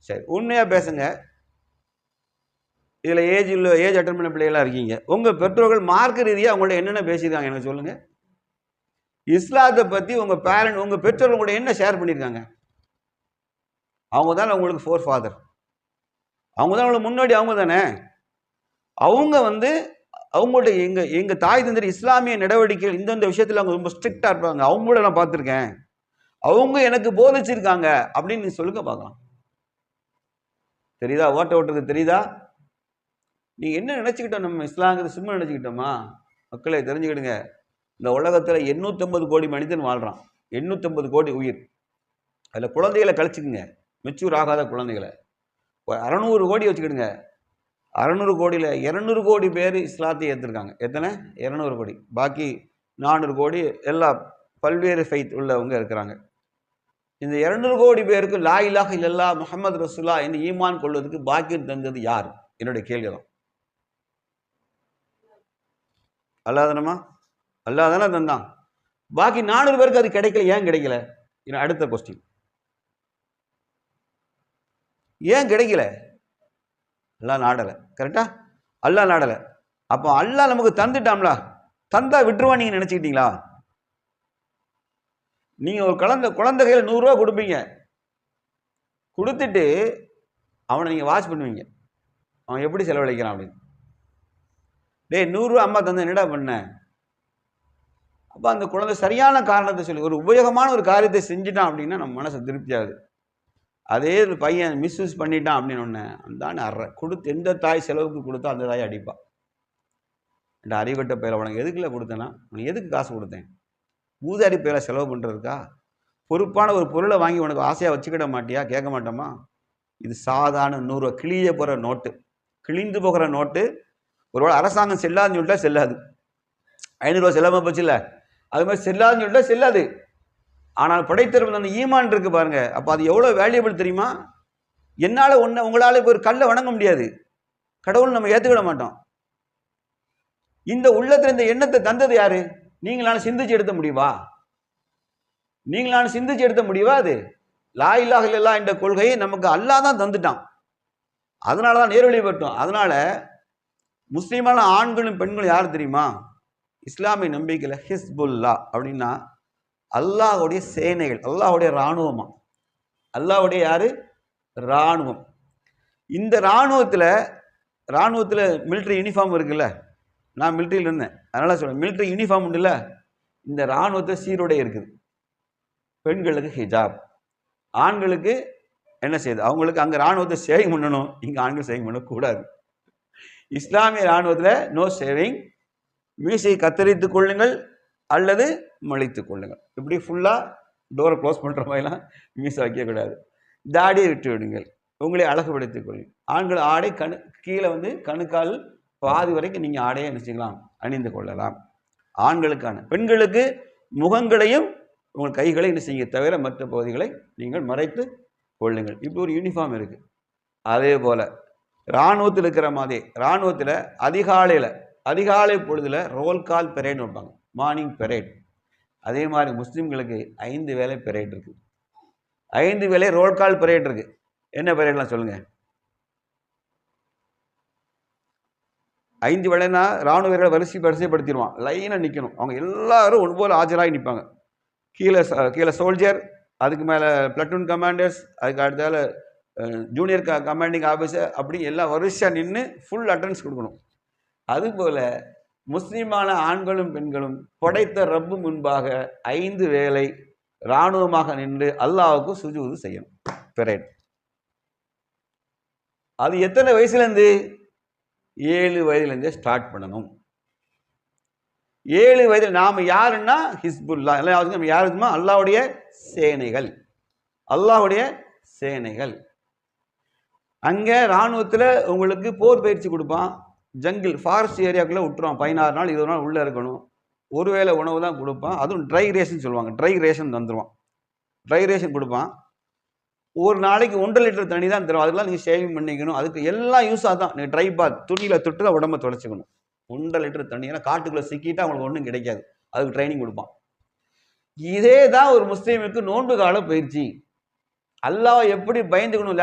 சரி உண்மையாக பேசுங்க. இதில் ஏஜ் அட்டன் பண்ண பிள்ளைகளாக இருக்கீங்க. உங்கள் பெற்றோர்கள் மார்க்க ரீதியாக அவங்கள்ட்ட என்னென்ன பேசியிருக்காங்க எனக்கு சொல்லுங்கள். இஸ்லாத்தை பற்றி உங்கள் பேரண்ட் உங்கள் பெற்றோர்கள் கூட என்ன ஷேர் பண்ணியிருக்காங்க? அவங்க தான் உங்களுக்கு ஃபோர் ஃபாதர், அவங்க தான் உங்களுக்கு முன்னாடி, அவங்க தானே. அவங்க அவங்கள்ட்ட எங்கள் தாய் தந்தர் இஸ்லாமிய நடவடிக்கைகள் இந்தந்த விஷயத்தில் அவங்க ரொம்ப ஸ்ட்ரிக்டாக இருப்பாங்க, அவங்களோட நான் பார்த்துருக்கேன், அவங்க எனக்கு போதிச்சிருக்காங்க அப்படின்னு நீ சொல்லுங்க பார்க்கலாம். தெரியுதா? ஓட்டுறது தெரியுதா? நீங்கள் என்ன நினச்சிக்கிட்டோம், நம்ம இஸ்லாங்கிறது சும்மா நினச்சிக்கிட்டோமா? மக்களை தெரிஞ்சுக்கிடுங்க, இந்த உலகத்தில் 850 கோடி மனிதன் வாழ்கிறான், 850 கோடி உயிர். அதில் குழந்தைகளை கழிச்சுக்குங்க, மெச்சூர் ஆகாத குழந்தைகளை 600 கோடி வச்சுக்கிடுங்க. 600 கோடியில் 200 கோடி பேர் இஸ்லாத்தை ஏற்றிருக்காங்க. எத்தனை? 200 கோடி. பாக்கி 400 கோடி எல்லா பல்வேறு ஃபைத் உள்ளவங்க இருக்கிறாங்க. இந்த 200 கோடி பேருக்கு லா இலாஹ இல்லல்லாஹ் முஹம்மது ரசூலுல்லாஹ் என்று ஈமான் கொள்வதற்கு பாக்கியம் தந்தது யார்? என்னுடைய கேள்வி தான். அல்லாஹ் தானமா? அல்லாஹ் தானே தந்தான். பாக்கி 400 பேருக்கு அது கிடைக்கல. ஏன் கிடைக்கல? அடுத்த கொஸ்டின், ஏன் கிடைக்கல? அல்லாஹ் நாடலை. கரெக்டா? அல்லாஹ் நாடலை. அப்போ அல்லாஹ் நமக்கு தந்துட்டாம்ல, தந்தா விட்டுருவா நீங்கள் நினச்சிக்கிட்டீங்களா? நீங்கள் ஒரு குழந்தை கையில் 100 ரூபா கொடுப்பீங்க, கொடுத்துட்டு அவனை நீங்கள் வாட்ச் பண்ணுவீங்க, அவன் எப்படி செலவழிக்கிறான் அப்படின்னு. டேய் 100 ரூபா அம்மா தந்த என்னடா பண்ண? அப்போ அந்த குழந்தை சரியான காரணத்தை சொல்லி ஒரு உபயோகமான ஒரு காரியத்தை செஞ்சுட்டான் அப்படின்னா நம்ம மனசு திருப்தி ஆகுது. அதே பையன் மிஸ்யூஸ் பண்ணிட்டான் அப்படின்னு ஒன்று அந்த கொடுத்து எந்த தாய் செலவுக்கு கொடுத்தா அந்த தாயை அடிப்பான். என்ற அறிவட்ட பயில உனக்கு எதுக்குள்ள கொடுத்தேன்னா, உனக்கு எதுக்கு காசு கொடுத்தேன்? ஊதாரி பயில செலவு பண்ணுறதுக்கா? பொறுப்பான ஒரு பொருளை வாங்கி உனக்கு ஆசையாக வச்சுக்கிட மாட்டியா? கேட்க மாட்டோமா? இது சாதாரண 100 ரூபா கிழிய போகிற நோட்டு, கிழிந்து போகிற நோட்டு. ஒருவேளை அரசாங்கம் செல்லாதுன்னு சொல்லிட்டா செல்லாது. 500 ரூபா செல்லாமல் போச்சு இல்லை, அது மாதிரி செல்லாதுன்னு சொல்லிட்டா செல்லாது. ஆனால் படைத்தரப்பு அந்த ஈமான் இருக்கு பாருங்க, அப்போ அது எவ்வளோ வேல்யூபிள் தெரியுமா? என்னால் உங்களால் இப்போ ஒரு கல்லை வணங்க முடியாது, கடவுள் நம்ம ஏற்றுக்கிட மாட்டோம். இந்த உள்ளத்தில் இந்த எண்ணத்தை தந்தது யாரு? நீங்களான சிந்திச்சு எடுத்த முடிவா? நீங்களான சிந்திச்சு எடுத்த முடிவா? அது லா இலாஹ இல்லல்லாஹ் என்ற கொள்கையை நமக்கு அல்லாஹ் தான் தந்துட்டான். அதனால தான் நேர்வழி பெற்றோம். அதனால முஸ்லீமான ஆண்களும் பெண்களும் யார் தெரியுமா? இஸ்லாமிய நம்பிக்கையில் ஹிஸ்புல்லா அப்படின்னா அல்லாஹ்வுடைய சேனைகள், அல்லாஹ்வுடைய இராணுவமா. அல்லாஹ்வுடைய யாரு? இராணுவம். இந்த இராணுவத்தில் மிலிட்ரி யூனிஃபார்ம் இருக்குல்ல, நான் மிலிட்ரியில் இருந்தேன் அதனால சொல்றேன், மிலிட்ரி யூனிஃபார்ம் உண்டுல்ல, இந்த இராணுவத்தில் சீருடை இருக்குது. பெண்களுக்கு ஹிஜாப், ஆண்களுக்கு என்ன செய்யுது? அவங்களுக்கு அங்கே இராணுவத்தை சேவிங் பண்ணணும், இங்கே ஆண்கள் சேவிங் பண்ணக்கூடாது. இஸ்லாமிய இராணுவத்தில் நோ சேவிங், மீசை கத்தரித்துக் கொள்ளுங்கள் அல்லது மலித்துக் கொள்ளுங்கள். இப்படி ஃபுல்லாக டோரை க்ளோஸ் பண்ணுற மாதிரிலாம் மீசை வைக்கக்கூடாது. தாடியை விட்டு விடுங்கள், உங்களை அழகுபடுத்திக் கொள்ளுங்கள். ஆண்கள் ஆடை கீழே கணுக்கால் பாதி வரைக்கும் நீங்கள் ஆடையை நினச்சிக்கலாம் அணிந்து கொள்ளலாம், ஆண்களுக்கான. பெண்களுக்கு முகங்களையும் உங்கள் கைகளை என்ன செய்ய தவிர மற்ற பகுதிகளை நீங்கள் மறைத்து கொள்ளுங்கள். இப்படி ஒரு யூனிஃபார்ம் இருக்குது. அதே போல் இராணுவத்தில் இருக்கிற மாதிரி, இராணுவத்தில் அதிகாலை பொழுதில் ரோல் கால் பெரேட் வைப்பாங்க, மார்னிங் பெரேட். அதே மாதிரி முஸ்லீம்களுக்கு 5 வேளை பெரேட் இருக்குது. 5 வேளை ரோல் கால் பெரேட் இருக்குது. என்ன பெரேட்லாம் சொல்லுங்கள்? 5 வேளைனா இராணுவ வீரர்களை வரிசைப்படுத்திடுவான், லைனாக நிற்கணும். அவங்க எல்லாரும் ஒன்போல் ஆஜராகி நிற்பாங்க. கீழே சோல்ஜர், அதுக்கு மேலே பிளட்டூன் கமாண்டர்ஸ், அதுக்கு அடுத்தால ஜூனியர் கமாண்டிங் ஆஃபீஸர், அப்படி எல்லாம் வரிசையாக நின்று ஃபுல் அட்டெண்டன்ஸ் கொடுக்கணும். அதுபோல் முஸ்லீமான ஆண்களும் பெண்களும் படைத்த ரப்பு முன்பாக 5 வேளை இராணுவமாக நின்று அல்லாஹ்வுக்கு சுஜூது செய்யணும். பெரேட் அது எத்தனை வயசுலேருந்து? 7 வயதுலேருந்தே ஸ்டார்ட் பண்ணணும். 7 வயதில் நாம் யாருன்னா ஹிஸ்புல்லா. எல்லாம் நம்ம யாருமா? அல்லாஹ்வுடைய சேனைகள். அல்லாஹ்வுடைய சேனைகள். அங்கே இராணுவத்தில் உங்களுக்கு போர் பயிற்சி கொடுப்பான். ஜங்கிள் ஃபாரஸ்ட் ஏரியாக்குள்ளே விட்டுருவான். 16 நாள் 20 நாள் உள்ளே இருக்கணும். ஒருவேளை உணவு தான் கொடுப்பான். அதுவும் ட்ரை ரேஷன் சொல்லுவாங்க. ட்ரை ரேஷன் வந்துடுவான். ட்ரை ரேஷன் கொடுப்பான். ஒரு நாளைக்கு 1.5 லிட்டர் தண்ணி தான் தரும். அதுக்கெல்லாம் நீங்கள் சேவிங் பண்ணிக்கணும். அதுக்கு எல்லாம் யூஸாக தான். நீங்கள் ட்ரை பாத் துணியில் தொட்டு தான் உடம்பை தொலைச்சிக்கணும். 1.5 லிட்டர் தண்ணி. ஏன்னா காட்டுக்குள்ளே சிக்கிட்டா அவங்களுக்கு ஒன்றும் கிடைக்காது. அதுக்கு ட்ரைனிங் கொடுப்பான். இதே தான் ஒரு முஸ்லீமுக்கு நோன்பு கால பயிற்சி. அல்லாஹ் எப்படி பயந்துக்கணும்,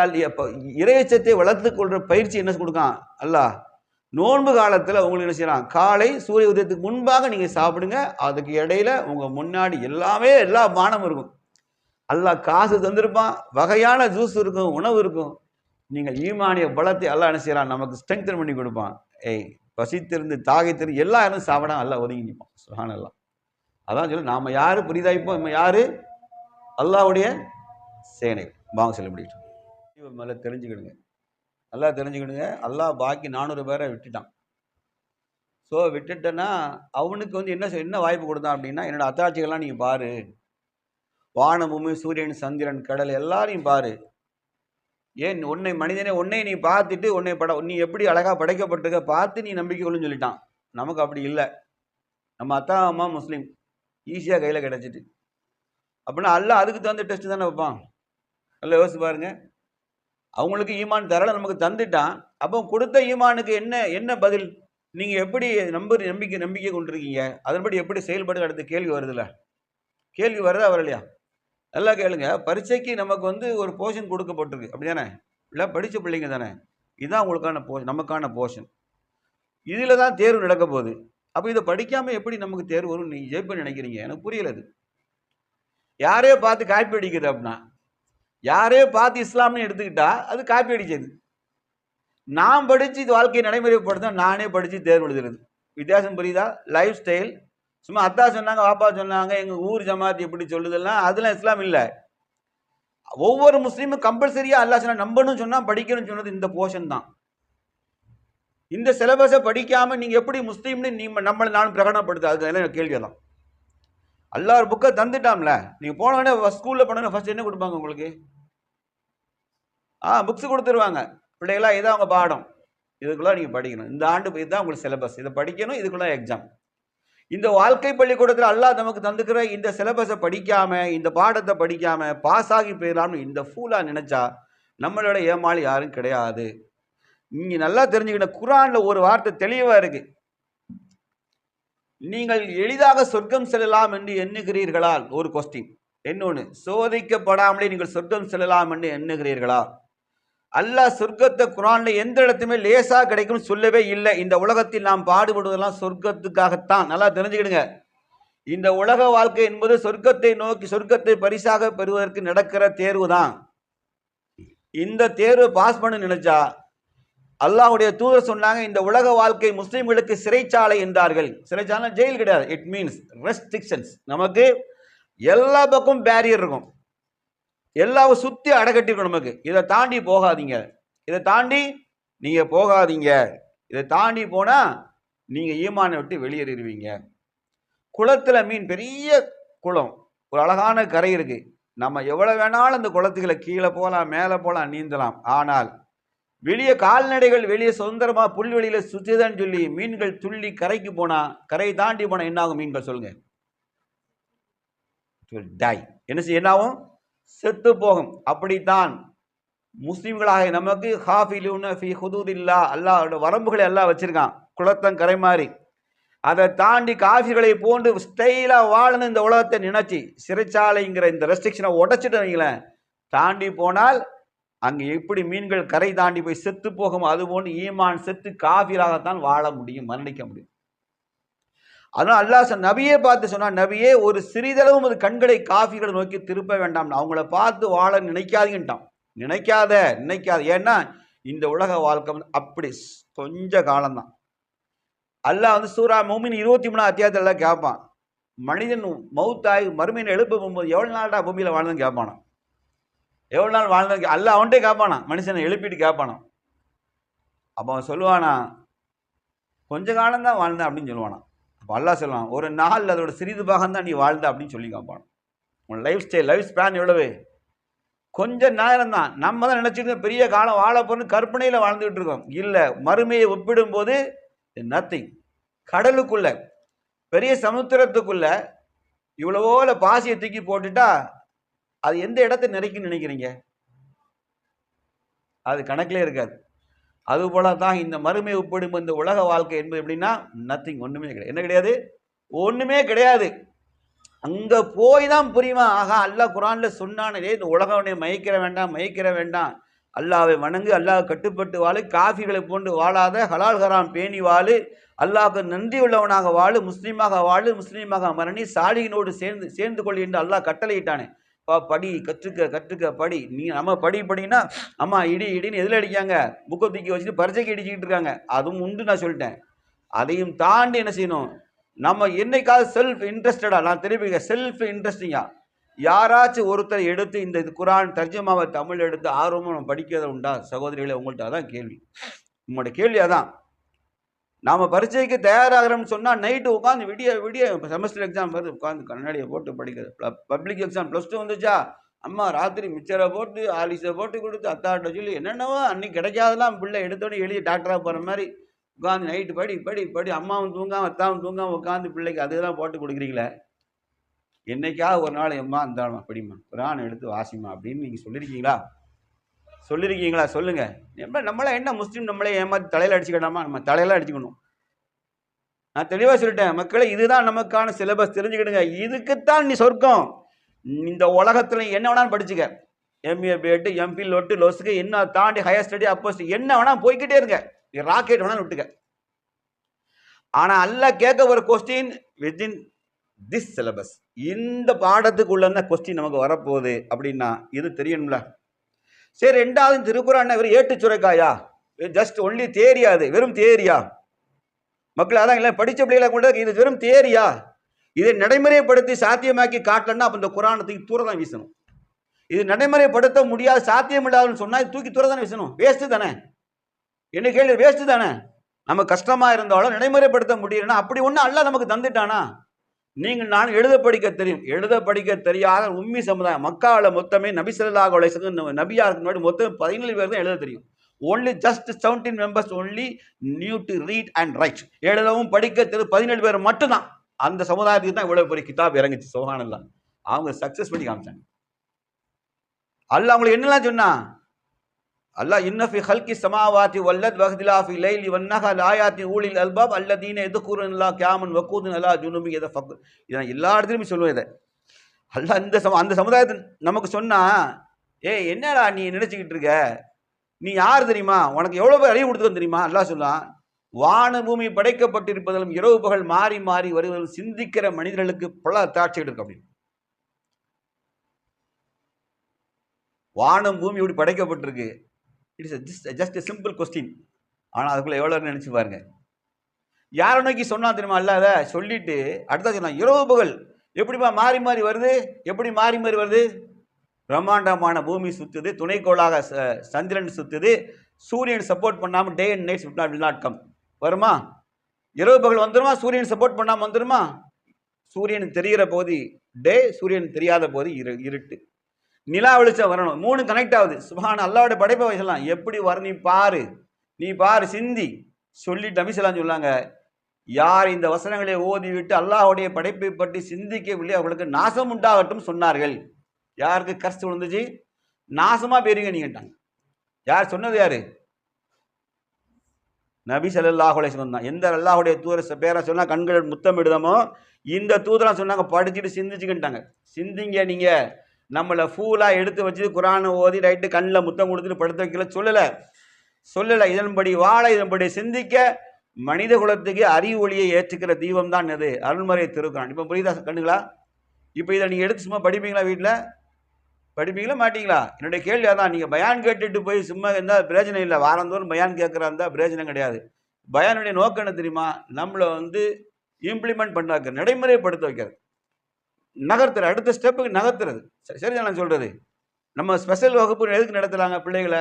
இறையச்சத்தை வளர்த்து கொள்கிற பயிற்சி என்ன கொடுக்கான் அல்லாஹ்? நோன்பு காலத்தில் உங்களுக்கு என்ன செய்யலாம்? காலை சூரிய உதயத்துக்கு முன்பாக நீங்கள் சாப்பிடுங்க. அதுக்கு இடையில உங்கள் முன்னாடி எல்லா பானமும் இருக்கும். அல்லாஹ் காசு தந்திருப்பான், வகையான ஜூஸ் இருக்கும், உணவு இருக்கும். நீங்கள் ஈமானிய பலத்தை அல்லாஹ் என்ன செய்யறான்? நமக்கு ஸ்ட்ரெங்தன் பண்ணி கொடுப்பான். பசித்திருந்து தாகைத்திருந்து எல்லா இடமும் சாப்பிட அல்லாஹ் ஒதுங்கி நிற்பான். சுப்ஹானல்லாஹ். அதான் சொல்லி நாம் யாரு புரிதாய்ப்போம்? நம்ம யாரு? அல்லாஹ்வுடைய சேனை. வாங்க சொல்ல முடியும். மேலே தெரிஞ்சுக்கிடுங்க, நல்லா தெரிஞ்சுக்கிடுங்க. அல்லாஹ் பாக்கி 400 பேரை விட்டுட்டான். ஸோ விட்டுட்டேன்னா அவனுக்கு வந்து என்ன வாய்ப்பு கொடுத்தான் அப்படின்னா, என்னோட அத்தாட்சிகள்லாம் நீங்கள் பாரு, வானம் பூமி சூரியன் சந்திரன் கடல் எல்லாரையும் பாரு. ஏன் உன்னை மனிதனே உன்னை நீ பார்த்துட்டு நீ எப்படி அழகா படைக்கப்பட்டிருக்க பார்த்து நீ நம்பிக்கை கொள்ளுன்னு சொல்லிட்டான். நமக்கு அப்படி இல்லை. நம்ம அத்தா அம்மா முஸ்லீம் ஈஸியாக கையில் கிடச்சிட்டு அப்படின்னா அல்லாஹ் அதுக்கு தகுந்த டெஸ்ட் தானே வைப்பான். நல்லா யோசிச்சு பாருங்க. அவங்களுக்கு ஈமான் தரல, நமக்கு தந்துட்டான். அப்போ கொடுத்த ஈமானுக்கு என்ன பதில்? நீங்கள் எப்படி நம்பிக்கை கொண்டிருக்கீங்க? அதன்படி எப்படி செயல்படுங்க? அடுத்த கேள்வி வருதுல்ல. கேள்வி வருதா வரலையா? நல்லா கேளுங்க. பரீட்சைக்கு நமக்கு வந்து ஒரு போர்ஷன் கொடுக்கப்பட்டிருக்கு, அப்படி தானே? இல்லை படித்த பிள்ளைங்க தானே? இதுதான் உங்களுக்கான நமக்கான போர்ஷன். இதில் தான் தேர்வு நடக்க போகுது. அப்போ இதை படிக்காமல் எப்படி நமக்கு தேர்வு வரும் நீங்கள் ஜெயிப்பேன்னு நினைக்கிறீங்க? எனக்கு புரியல. அது யாரையோ பார்த்து காப்பி அடிக்குது அப்படின்னா, யாரையோ பார்த்து இஸ்லாம்னு எடுத்துக்கிட்டா அது காப்பி அடிச்சது. நான் படித்து இது வாழ்க்கையை நடைமுறைப்படுத்த நானே படித்து தேர்வு எழுதுறது. வித்தியாசம் புரியுதா? லைஃப் ஸ்டைல் சும்மா அத்தா சொன்னாங்க, வாப்பா சொன்னாங்க, எங்கள் ஊர் ஜமாத் எப்படி சொல்லுதெல்லாம் அதெல்லாம் இஸ்லாம் இல்லை. ஒவ்வொரு முஸ்லீமும் கம்பல்சரியாக அல்லாஹ் சொன்னா நம்பணும்னு சொன்னால் படிக்கணும்னு சொன்னது இந்த போர்ஷன் தான். இந்த சிலபஸை படிக்காமல் நீங்கள் எப்படி முஸ்லீம்னு நம்மளை நானும் பிரகடனப்படுத்து? அதுக்கு கேள்வியெல்லாம் அல்லாஹ் ஒரு புக்கை தந்துட்டாம்ல. நீங்கள் போனோடனே ஸ்கூலில் போனோடனே ஃபர்ஸ்ட் என்ன கொடுப்பாங்க உங்களுக்கு? புக்ஸ் கொடுத்துருவாங்க. பிள்ளைகளா இதான் அவங்க பாடம், இதுக்குள்ள நீங்கள் படிக்கணும். இந்த ஆண்டு இதுதான் உங்களுக்கு சிலபஸ், இதை படிக்கணும், இதுக்குள்ள எக்ஸாம். இந்த வாழ்க்கை பள்ளிக்கூடத்தில் அல்லாஹ் நமக்கு தந்துக்கிற இந்த சிலபஸை படிக்காமல், இந்த பாடத்தை படிக்காமல் பாஸ் ஆகி போயிடலாம்னு இந்த ஃபூலாக நினச்சா நம்மளோட ஏமாளி யாரும் கிடையாது. நீங்கள் நல்லா தெரிஞ்சுக்கிட்ட குர்ஆனில் ஒரு வார்த்தை தெளிவாக இருக்கு. நீங்கள் எளிதாக சொர்க்கம் செல்லலாம் என்று எண்ணுகிறீர்களா? ஒரு கொஸ்டின். இன்னொன்று, சோதிக்கப்படாமலே நீங்கள் சொர்க்கம் செல்லலாம் என்று எண்ணுகிறீர்களா? அல்லாஹ் சொர்க்கத்தை குர்ஆன்ல எந்த இடத்துமே லேசா கிடைக்கும் சொல்லவே இல்லை. இந்த உலகத்தில் நாம் பாடுபடுவதெல்லாம் சொர்க்கத்துக்காகத்தான். நல்லா தெரிஞ்சுக்கிடுங்க. இந்த உலக வாழ்க்கை என்பது சொர்க்கத்தை நோக்கி, சொர்க்கத்தை பரிசாக பெறுவதற்கு நடக்கிற தேர்வு தான். இந்த தேர்வு பாஸ் பண்ண நினைச்சா அல்லாஹ்வுடைய தூதர் சொன்னாங்க, இந்த உலக வாழ்க்கை முஸ்லிம்களுக்கு சிறைச்சாலை என்றார்கள். சிறைச்சாலை ஜெயில் கிடையாது. It means restrictions. நமக்கு எல்லா பக்கம் பேரியர் இருக்கும், எல்லாவும் சுற்றி அடக்கட்டிருக்கும். நமக்கு இதை தாண்டி போகாதீங்க, இதை தாண்டி நீங்கள் போகாதீங்க, இதை தாண்டி போனால் நீங்கள் ஈமானை விட்டு வெளியேறிடுவீங்க. குளத்தில் மீன், பெரிய குளம், ஒரு அழகான கரை இருக்குது. நம்ம எவ்வளோ வேணாலும் அந்த குளத்துக்களை கீழே போகலாம், மேலே போகலாம், நீந்தலாம். ஆனால் வெளியே கால்நடைகள் வெளியே சுதந்திரமாக புல்வெளியில் சுற்றிதான் சொல்லி மீன்கள் துள்ளி கரைக்கு போனால், கரை தாண்டி போனால் என்ன ஆகும்? மீன்கள் சொல்லுங்க, டாய். என்னாகும்? செத்து போகும். அப்படித்தான் முஸ்லிம்களாக நமக்கு ஹாஃபிலூன ஃபீ ஹுதூதில்லா, அல்லாஹ்வோட வரம்புகளை எல்லாம் வச்சிருக்கான் குளத்தங்கரை மாதிரி. அதை தாண்டி காஃபிர்களை போன்று ஸ்டைலாக வாழணும் இந்த உலகத்தை நினைச்சி சிறைச்சாலைங்கிற இந்த ரெஸ்ட்ரிக்ஷனை உடைச்சிட்டு வைங்களேன், தாண்டி போனால் அங்கே எப்படி மீன்கள் கரை தாண்டி போய் செத்து போகும், அதுபோன்று ஈமான் செத்து காஃபிராகத்தான் வாழ முடியும், மரணிக்க முடியும். அதனால் அல்லாஹ் நபியே பார்த்து சொன்னா, நபியே ஒரு சிறிதளவும் அது கண்களை காஃபிகளை நோக்கி திருப்ப வேண்டாம், அவங்கள பார்த்து வாழ நினைக்காதீங்கட்டான். நினைக்காத. ஏன்னா இந்த உலக வாழ்க்கை அப்படி கொஞ்ச காலம்தான். அல்லாஹ் வந்து சூரா மூமின் 23 அத்தியாயத்தில் எல்லாம் கேட்பான், மனிதன் மௌத்தாய் மறுமையை எழுப்ப போகும்போது எவ்வளோ நாள்டா பூமியில் வாழ்ந்தன்னு கேட்பானா? எவ்வளோ நாள் வாழ்ந்தது? அல்லாஹ் அவன்கிட்டே கேட்பானா, மனுஷனை எழுப்பிட்டு கேட்பானா? அப்போ அவன் சொல்லுவானா, கொஞ்ச காலம்தான் வாழ்ந்தேன் அப்படின்னு சொல்லுவானா. அப்போ அல்லாஹ் சொல்லுவான், ஒரு நாள் அதோட சிறிது பாகம் தான் நீ வாழ்ந்த அப்படின்னு சொல்லி காப்பான். உன் லைஃப் ஸ்பேன் எவ்வளவு? கொஞ்ச நேரம் தான். நம்ம தான் நினைச்சிட்டு பெரிய காலம் வாழ போறோம்னு கற்பனையில் வாழ்ந்துகிட்டு இருக்கோம். இல்லை, மறுமையை ஒப்பிடும் போது நத்திங். கடலுக்குள்ள, பெரிய சமுத்திரத்துக்குள்ள இவ்வளவோல பாசியை தூக்கி போட்டுட்டா அது எந்த இடத்தை நிறைக்குன்னு நினைக்கிறீங்க? அது கணக்கிலே இருக்காது. அதுபோல தான் இந்த மறுமை ஒப்பிடும் இந்த உலக வாழ்க்கை என்பது எப்படின்னா நத்திங், ஒன்றுமே கிடையாது. என்ன கிடையாது? ஒன்றுமே கிடையாது. அங்கே போய் தான் புரியுமா, ஆகா அல்லாஹ் குரான்ல சொன்னானே, இந்த உலகவனை மயக்கிற வேண்டாம், அல்லாவை வணங்கு, அல்லாஹ் கட்டுப்பட்டு வாழு, காஃபிகளை போன்று வாழாத, ஹலால் ஹராம் பேணி வாழு, அல்லாஹ்க்கு நன்றி உள்ளவனாக வாழு, முஸ்லீமாக மரணி, சாலிகினோடு சேர்ந்து கொள் என்று அல்லாஹ் கட்டளையிட்டானே. படி, கற்றுக்க படி. நீ நம்ம படினா அம்மா இடின்னு எதில் அடிக்காங்க? புக்கை தூக்கி வச்சுட்டு பரிசைக்கு அடிச்சுக்கிட்டு இருக்காங்க. அதுவும் உண்டு, நான் சொல்லிட்டேன். அதையும் தாண்டி என்ன செய்யணும்? நம்ம என்னைக்காவது செல்ஃப் இன்ட்ரெஸ்டடா, நான் தெரிவிக்க செல்ஃப் இன்ட்ரெஸ்டிங்கா யாராச்சும் ஒருத்தர் எடுத்து இந்த குரான் தர்ஜமாவை தமிழ் எடுத்து ஆர்வமாக நம்ம படிக்கிறத உண்டா? சகோதரிகளை, உங்கள்கிட்ட அதான் கேள்வி. உங்களோட கேள்வி அதான். நாம் பரீட்சைக்கு தயாராகிறோம்னு சொன்னால் நைட்டு உட்காந்து விடிய செமஸ்டர் எக்ஸாம் வருது, உட்காந்து கண்ணாடியை போட்டு படிக்கிறது. பப்ளிக் எக்ஸாம் +2 வந்துச்சா, அம்மா ராத்திரி மிச்சரை போட்டு ஆலிஸை போட்டு கொடுத்து அத்தாட்ட சொல்லி என்னென்னவோ அன்னைக்கு கிடைக்காதெல்லாம் பிள்ளை எடுத்தோடனே எழுதி டாக்டராக போகிற மாதிரி உட்காந்து நைட்டு படி அம்மாவும் தூங்காம அத்தாவும் தூங்காம உட்காந்து பிள்ளைக்கு அதுதான் போட்டு கொடுக்குறீங்களே. என்னைக்காவது ஒரு நாள் எம்மா இருந்தாலும் படிமா, குரான் எடுத்து வாசிமா அப்படின்னு நீங்கள் சொல்லியிருக்கீங்களா? சொல்லுங்க. நம்மளா என்ன முஸ்லீம் நம்மளே ஏமாற்றி தலையில் அடிச்சுக்கிட்டாமா? நம்ம தலையெல்லாம் அடிச்சுக்கணும். நான் தெளிவாக சொல்லிட்டேன் மக்களை, இதுதான் நமக்கான சிலபஸ், தெரிஞ்சுக்கிடுங்க. இதுக்குத்தான் நீ சொர்க்கம். இந்த உலகத்துல என்ன வேணாலும் படிச்சுக்க, MA BEd MPhil லொசுக்கு என்ன தாண்டி ஹையர் ஸ்டடி அப்போஸ்ட் என்ன வேணா போய்கிட்டே இருங்க, நீ ராக்கெட் வேணாலும் விட்டுக்க. ஆனா அல்லாஹ் கேட்க ஒரு கொஸ்டின் வித்தின் திஸ் சிலபஸ், இந்த பாடத்துக்குள்ள கொஸ்டின் நமக்கு வரப்போகுது அப்படின்னா இது தெரியணும்ல. சரி, ரெண்டாவது திருக்குறான் வெறும் ஏட்டு சுரைக்காயா? Just only தேரியா? அது வெறும் தேரியா? மக்கள் அதான் இல்லை, படித்த பிள்ளைகளை கூட இது வெறும் தேரியா? இதை நடைமுறைப்படுத்தி சாத்தியமாக்கி காட்டலன்னா அப்போ இந்த குரானத்துக்கு தூர தான் வீசணும். இது நடைமுறைப்படுத்த முடியாது, சாத்தியம் இல்லாதுன்னு சொன்னா தூக்கி தூர தானே வீசணும். வேஸ்ட்டு தானே? என்ன கேள்வி, வேஸ்ட்டு தானே? நம்ம கஷ்டமா இருந்தாலும் நடைமுறைப்படுத்த முடியலன்னா அப்படி ஒன்று அல்லாஹ் நமக்கு தந்துட்டானா? நீங்கள் நான் எழுத படிக்க தெரியாத உம்மி சமுதாயம் மக்காவில் மொத்தமே நபி ஸல்லல்லாஹு அலைஹி வஸல்லம் நபியாருக்கு முன்னாடி மொத்தம் 17 பேர் தான் எழுத தெரியும். only just 17 members only knew to read and write. எழுதவும் படிக்க தெரியும் 17 பேர் மட்டும்தான். அந்த சமுதாயத்துக்கு தான் இவ்வளவு பெரிய கிதாப் இறங்குச்சு. சுப்ஹானல்லாஹ். அவங்க சக்சஸ் பண்ணி காமிச்சாங்க. அல்லாஹ் அவங்களுக்கு என்னெல்லாம் சொன்னா? அல்லாஹ் இன்ன ஃபி ஹல்கி ஸமாவாதி வல்லத் வஹ்திலாஃபி லைலி வன்னஹாரி ஆயாத்தி ஊலில் அல்பாப் அல்லதீன யذ்குருனல்லாஹ கியாமன் வகூதன் அலா ஜுனூபி யதஃபக்கர். இதை எல்லா இடத்துலையும் சொல்லுவேன். இதை அல்லாஹ் அந்த சமுதாயத்தை நமக்கு சொன்னா, என்னடா நீ நினைச்சுக்கிட்டு இருக்க, நீ யார் தெரியுமா, உனக்கு எவ்வளவு பேர் அறிவு கொடுத்துருக்க தெரியுமா? அல்லாஹ் சொன்னான், வான பூமி படைக்கப்பட்டிருப்பதிலும் இரவு பகல் மாறி மாறி வருவதிலும் சிந்திக்கிற மனிதர்களுக்கு பல தாட்சிகள் இருக்கு அப்படின்னு. வானம் பூமி இப்படி படைக்கப்பட்டிருக்கு. It's just a simple question. ஆனால் அதுக்குள்ள எவ்வளோ நினைச்சு பாருங்க. யாரை நோக்கி சொன்னா தெரியுமா? அல்லாத சொல்லிட்டு அடுத்த சொன்னா, இரவு பகல் எப்படிப்பா மாறி மாறி வருது? எப்படி மாறி மாறி வருது? பிரம்மாண்டமான பூமி சுத்துது, துணைக்கோளாக சந்திரன் சுத்துது, சூரியன் சப்போர்ட் பண்ணாமல் day and nights will not come. வருமா? இரவு பகல் வந்துருமா? சூரியன் சப்போர்ட் பண்ணாமல் வந்துருமா? சூரியன் தெரிகிற போது டே, சூரியன் தெரியாத போது இருட்டு. நிலா வெளிச்சம் வரணும், 3 கனெக்ட் ஆகுது. சுப்ஹான் அல்லாஹ்வுடைய படைப்பை வயசலாம் எப்படி வர நீ பாரு சிந்தி சொல்லிட்டு நபி ஸல்லல்லாஹு சொல்லாங்க, யார் இந்த வசனங்களை ஓதி விட்டு அல்லாஹ்வுடைய படைப்பை பற்றி சிந்திக்கவில்லை அவர்களுக்கு நாசம் உண்டாகட்டும் சொன்னார்கள். யாருக்கு கஷ்டம் விழுந்துச்சு? நாசமா போயிருங்க நீங்கட்டாங்க. யார் சொன்னது? யாரு? நபி ஸல்லல்லாஹு அலைஹி வஸல்லம் தான். எந்த அல்லாஹ்வுடைய தூதர் பேரை சொன்னா கண்கள் முத்தமிடுதமோ இந்த தூதரெல்லாம் சொன்னாங்க படிச்சுட்டு சிந்திச்சுக்கிட்டாங்க. சிந்திங்க, நீங்க நம்மளை ஃபூலாக எடுத்து வச்சு குரானை ஓதி ரைட்டு கண்ணில் முத்தம் கொடுத்துட்டு படுத்து வைக்கல சொல்லலை. இதன்படி வாழ, இதன்படி சிந்திக்க, மனித குலத்துக்கு அறிவு ஒளியை ஏற்றுக்கிற தீபம் தான் எது? அருள்முறை திருக்குறான். இப்போ புரியுதா கண்ணுங்களா? இப்போ இதை நீங்கள் எடுத்து சும்மா படிப்பீங்களா? வீட்டில் படிப்பீங்களா மாட்டீங்களா? என்னுடைய கேள்வி அதான். நீங்கள் பயான் கேட்டுட்டு போய் சும்மா இருந்தால் பிரயோஜனம் இல்லை. வாரந்தோறும் பயான் கேட்குறா இருந்தால் பிரயோஜனம் கிடையாது. பயானுடைய நோக்கம் என்ன தெரியுமா? நம்மளை இம்ப்ளிமெண்ட் பண்ண வைக்க, நடைமுறைப்படுத்த வைக்கிறது, நகர்த்துற, அடுத்த ஸ்டெப்புக்கு நகர்த்துறது. சரி நான் சொல்றது. நம்ம ஸ்பெஷல் வகுப்பு எதுக்கு நடத்துறாங்க? பிள்ளைகளை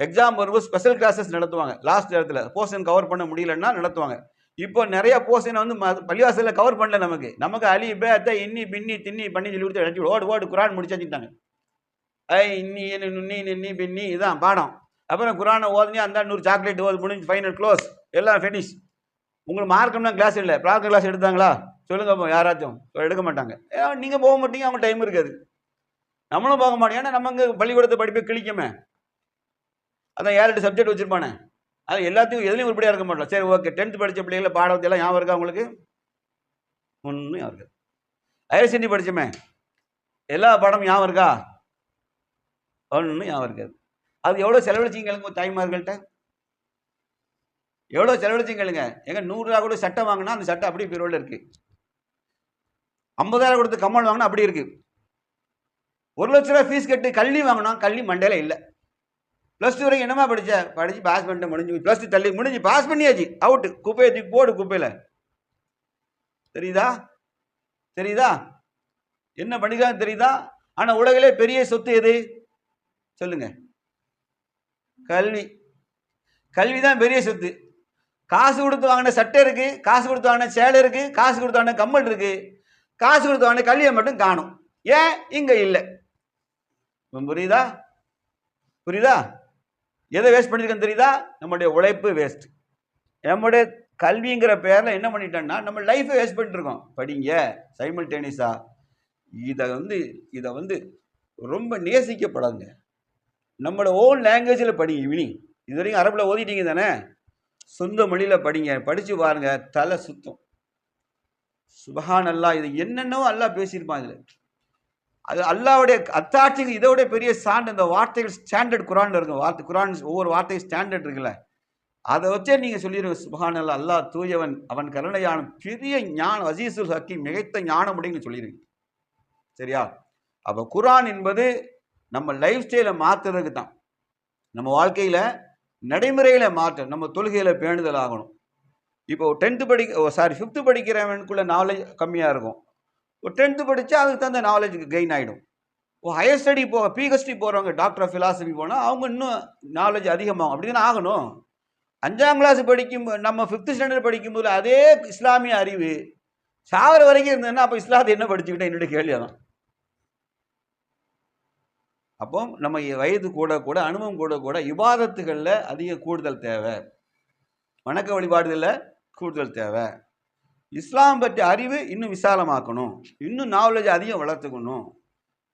எக்ஸாம் வரும்போது ஸ்பெஷல் கிளாஸஸ் நடத்துவாங்க. லாஸ்ட் இடத்துல போர்ஷன் கவர் பண்ண முடியலன்னா நடத்துவாங்க. இப்போ நிறைய போர்ஷனை வந்து பள்ளிவாசலில் கவர் பண்ணல. நமக்கு அலி பே அத்தை இன்னி பின்னி தின்னி பண்ணி சொல்லி கொடுத்து அடிச்சு ஓடு குரான் முடிச்சாச்சுட்டாங்க. இன்னி நின்னி பின்னி இதுதான் பாடம். அப்புறம் குரானை ஓதுனி அந்த 100 சாக்லேட் ஓது முடிஞ்சு ஃபைனல் க்ளோஸ் எல்லாம் ஃபினிஷ். உங்களுக்கு மார்க்கம்னா கிளாஸ் இல்லை. ப்ராக்டிகல் கிளாஸ் எடுத்தாங்களா சொல்லுங்க, யாராச்சும் எடுக்க மாட்டாங்க. நீங்கள் போக மாட்டீங்க, அவங்க டைம் இருக்காது, நம்மளும் போக மாட்டோம். ஏன்னா நம்ம இங்கே பள்ளிக்கூடத்தை படிப்பை கிழிக்குமே. அதான் 7-8 சப்ஜெக்ட் வச்சுருப்பானே, அது எல்லாத்தையும் எதுலையும் உருப்படியாக இருக்க மாட்டோம். சரி ஓகே, 10th படித்த பிள்ளைகளை பாடத்தையெல்லாம் ஞாபகம் இருக்கா உங்களுக்கு? ஒன்றும் ஞாபகம் இருக்காது. ஹையர் செகண்டரி படித்தோமே, எல்லா பாடமும் ஞாபகம் இருக்கா? ஒன்றும் ஞாபகம் இருக்காது. அது எவ்வளோ செலவழிச்சிங்க தாய்மார்கள்ட்ட, எவ்வளோ செலவழிச்சிங்களுங்க. எங்க 100 ரூபா கூட சட்டை வாங்கினா அந்த சட்டை அப்படியே பீரோல இருக்கு. 50,000 கொடுத்து கம்மல் வாங்கினா அப்படி இருக்கு. 1 லட்ச ரூபா ஃபீஸ் கட்டு கல்வி வாங்கினா கல்வி மண்டையில இல்லை. +2 வரைக்கும் என்னமா படிச்சு பாஸ் பண்ணிட்டு முடிஞ்சு, +2 தள்ளி முடிஞ்சு பாஸ் பண்ணியாச்சு, அவுட்டு, குப்பையை தூக்கி போடு குப்பையில. தெரியுதா என்ன பண்ணிக்கலாம் தெரியுதா? ஆனா உலகிலே பெரிய சொத்து எது சொல்லுங்க? கல்விதான் பெரிய சொத்து. காசு கொடுத்து வாங்கின சட்டை இருக்கு, காசு கொடுத்து வாங்கின சேலை இருக்கு, காசு கொடுத்து வாங்கின கம்மல் இருக்கு, காசு கொடுத்து வாங்கின கல்வியை மட்டும் காணும். ஏன் இங்க இல்லை? புரியுதா? எதை வேஸ்ட் பண்ணிருக்கேன்னு தெரியுதா? நம்முடைய உழைப்பு வேஸ்ட். நம்முடைய கல்விங்கிற பேர்ல என்ன பண்ணிட்டோம்னா நம்ம லைஃபை வேஸ்ட் பண்ணிட்டு இருக்கோம். படிங்க சைமல்டேனியஸா. இதை வந்து ரொம்ப நேசிக்கப்படாதுங்க. நம்மளோட ஓன் லாங்குவேஜில் படிங்க. இது வரைக்கும் அரபில் ஓதிட்டீங்க தானே, சொந்த மொழியில் படிங்க. படித்து பாருங்க, தலை சுத்தம். சுபஹான் அல்லாஹ். இது என்னென்னவோ அல்லாஹ் பேசியிருப்பான். இதில் அது அல்லாவுடைய அத்தாட்சிக்கு இதோட பெரிய சான்று. இந்த வார்த்தைகள் ஸ்டாண்டர்ட் குரான் இருக்கும். குரான் ஒவ்வொரு வார்த்தையும் ஸ்டாண்டர்ட் இருக்குல்ல, அதை வச்சே நீங்கள் சொல்லிடுங்க சுபஹான் அல்லாஹ், அல்லாஹ் தூயவன், அவன் கருணையான பெரிய ஞானம், அசீசுல் ஹக்கீம், மிகைத்த ஞானம் அப்படின்னு சொல்லிடுங்க. சரியா? அப்போ குரான் என்பது நம்ம லைஃப் ஸ்டைலை மாற்றுறதுக்கு தான். நம்ம வாழ்க்கையில் நடைமுறையில் மாற்ற, நம்ம தொழுகையில் பேணுதல் ஆகணும். இப்போ 5th படிக்கிறவனுக்குள்ள நாலேஜ் கம்மியாக இருக்கும். ஒரு 10th படித்தா அதுக்கு தகுந்த நாலேஜுக்கு கெயின் ஆகிடும். ஹையர் ஸ்டடி பிஹெச்டி போகிறவங்க, டாக்டர் ஆஃப் ஃபிலாசபி போனால் அவங்க இன்னும் நாலேஜ் அதிகமாகும். அப்படி தானே ஆகணும். 5ஆம் கிளாஸ் நம்ம 5th ஸ்டாண்டர்ட் படிக்கும்போது அதே இஸ்லாமிய அறிவு சாகிற வரைக்கும் இருந்ததுன்னா அப்போ இஸ்லாத்தை என்ன படிச்சுக்கிட்டேன் என்னுடைய கேள்வி தான். அப்போ நம்ம வயது கூட அனுபவம் கூட இபாதத்துகளில் அதிக கூடுதல் தேவை, வணக்க வழிபாடுகளில் கூடுதல் தேவை. இஸ்லாம் பற்றிய அறிவு இன்னும் விசாலமாக்கணும், இன்னும் நாலேஜ் அதிகம் வளர்த்துக்கணும்.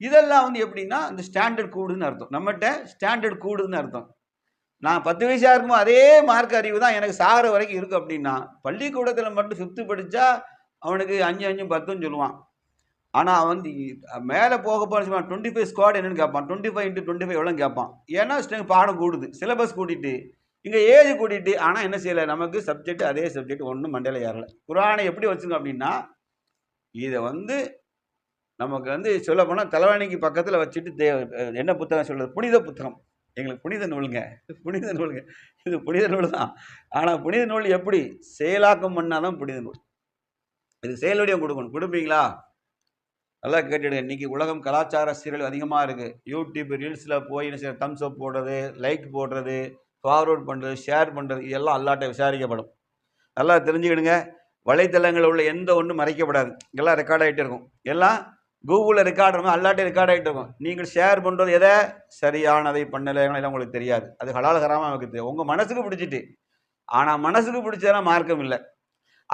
இதெல்லாம் எப்படின்னா இந்த ஸ்டாண்டர்ட் கூடுதுன்னு அர்த்தம். நம்மகிட்ட ஸ்டாண்டர்ட் கூடுதுன்னு அர்த்தம். நான் 10 வயசாக இருக்கும்போது அதே மார்க் அறிவு தான் எனக்கு சாகிற வரைக்கும் இருக்குது அப்படின்னா, பள்ளிக்கூடத்தில் மட்டும் 5th படித்தா அவனுக்கு 5 5 10ன்னு சொல்லுவான். ஆனால் அவன் மேலே போக போன 25 ஸ்குவாட் என்னன்னு கேட்பான், 25 × 25 எவ்வளோன்னு கேட்பான். ஏன்னா பாடம் கூடுது, சிலபஸ் கூட்டிட்டு, இங்கே ஏஜ் கூட்டிட்டு. ஆனால் என்ன செய்யலை, நமக்கு சப்ஜெக்ட் அதே சப்ஜெக்ட் ஒன்றும் மண்டையில் ஏறலை. குரானை எப்படி வச்சுங்க அப்படின்னா, இதை நமக்கு சொல்ல போனால் தலைவாணிக்கு பக்கத்தில் வச்சுட்டு என்ன புத்தகம் சொல்கிறது, புனித புத்தகம். எங்களுக்கு புனித நூலுங்க, இது புனித நூல் தான். ஆனால் புனித நூல் எப்படி செயலாக்கம் பண்ணால் தான் புனித நூல். இது செயலுடைய கொடுப்பீங்களா? நல்லா கேட்டுடுங்க. இன்றைக்கி உலகம் கலாச்சார சீரழிவு அதிகமாக இருக்குது. யூடியூப் ரீல்ஸில் போய் தம்ஸ் அப் போடுறது, லைக் போடுறது, ஃபார்வர்ட் பண்ணுறது, ஷேர் பண்ணுறது, இதெல்லாம் அல்லாட்ட விசாரிக்கப்படும். நல்லா தெரிஞ்சுக்கிடுங்க. வலைத்தளங்களில் உள்ள எந்த ஒன்றும் மறைக்கப்படாது. எல்லாம் ரெக்கார்ட் ஆகிட்டே இருக்கும். எல்லாம் கூகுளில் ரெக்கார்ட் இருக்கும், அல்லாட்டே ரெக்கார்ட் ஆகிட்டு இருக்கும். நீங்கள் ஷேர் பண்ணுறது எதை சரியானதை பண்ணலைங்களா உங்களுக்கு தெரியாது. அது ஹலால் ஹராமாக நமக்கு தெரியும். உங்கள் மனசுக்கு பிடிச்சிட்டு. ஆனால் மனசுக்கு பிடிச்சதெல்லாம் மார்க்கம் இல்லை,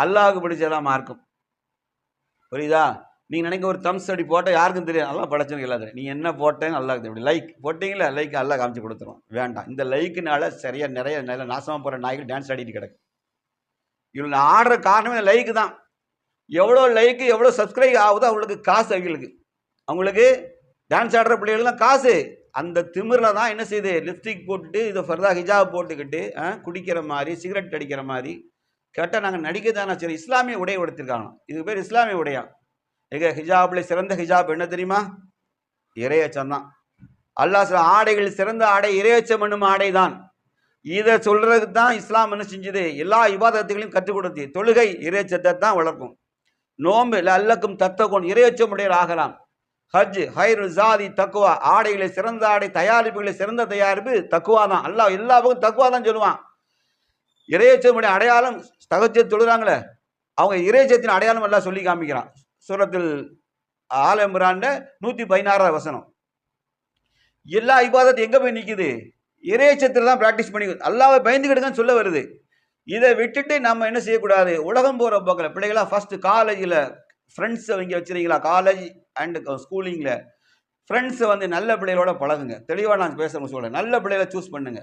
அல்லாஹுக்கு பிடிச்சதெல்லாம் மார்க்கம். புரியுதா? நீங்கள் நினைக்க ஒரு தம்ஸ் அடி போட்டால் யாருக்கும் தெரியாது, நல்லா படைச்சவங்க எல்லாத்தையும். நீங்கள் என்ன போட்டேன்னு நல்லா இப்படி லைக் போட்டிங்களா, லைக் நல்லா காமிச்சு கொடுத்துரும். வேண்டாம், இந்த லைக்குனால சரியாக நிறைய நாசமாக போகிற நாய்கள் டான்ஸ் ஆடிட்டு கிடக்கு. இவங்க ஆடுற காரணமே இந்த லைக்கு தான். எவ்வளோ லைக்கு எவ்வளோ சப்ஸ்கிரைப் ஆகுதோ அவங்களுக்கு காசு. அவங்களுக்கு டான்ஸ் ஆடுற பிள்ளைகளுக்குலாம் காசு. அந்த திமிரில் தான் என்ன செய்யுது, லிப்ஸ்டிக் போட்டுட்டு இதை ஃபர்தா ஹிஜாப் போட்டுக்கிட்டு குடிக்கிற மாதிரி, சிகரெட் அடிக்கிற மாதிரி கேட்டால் நாங்கள் நடிக்க தானே. சரி, இஸ்லாமிய உடை எடுத்திருக்காங்க, இதுக்கு பேர் இஸ்லாமிய உடையா? ஹிஜாபில் சிறந்த ஹிஜாப் என்ன தெரியுமா? இறையச்சம் தான். அல்லாஹ் சில ஆடைகள் சிறந்த ஆடை இறையச்சம் என்னும் ஆடை தான். இதை சொல்றதுக்கு தான் இஸ்லாம் என்ன செஞ்சது, எல்லா இபாதத்துகளையும் கற்றுக் கொடுத்து. தொழுகை இறையச்சத்தை தான் வளர்க்கும். நோம்பு அல்லக்கும் தத்தகோன் இறையச்சமுடையர் ஆகலாம். ஹஜ் ஹைரு ஜாதி தக்குவா, ஆடைகளை சிறந்த ஆடை, தயாரிப்புகளை சிறந்த தயாரிப்பு தக்குவா தான். அல்லாஹ் எல்லா பக்கம் தக்குவா தான் சொல்லுவான். இறையச்சத்தினுடைய அடையாளம் தகச்ச தொழுறாங்களே அவங்க இறையச்சத்தின் அடையாளம் எல்லாம் சொல்லி காமிக்கிறான். சூரத்தில் ஆல் இம்ரான்ல 116 வசனம். எல்லா இபாதத்து எங்க போய் நிக்குது? இறையச்சத்தில் தான் பிராக்டிஸ் பண்ணி அல்லாஹ்வை பயந்துக்கிட்டுதான் சொல்ல வருது. இதை விட்டுட்டு நம்ம என்ன செய்யக்கூடாது? உலகம் போற போக்கில் பிள்ளைகளா ஃபர்ஸ்ட் காலேஜில் ஃப்ரெண்ட்ஸை இங்கே வச்சுருக்கீங்களா? காலேஜ் அண்ட் ஸ்கூலிங்கில் ஃப்ரெண்ட்ஸை வந்து நல்ல பிள்ளைகளோட பழகுங்க. தெளிவாக நான் பேசுகிறேன் சொல்கிறேன். நல்ல பிள்ளைகளை சூஸ் பண்ணுங்க.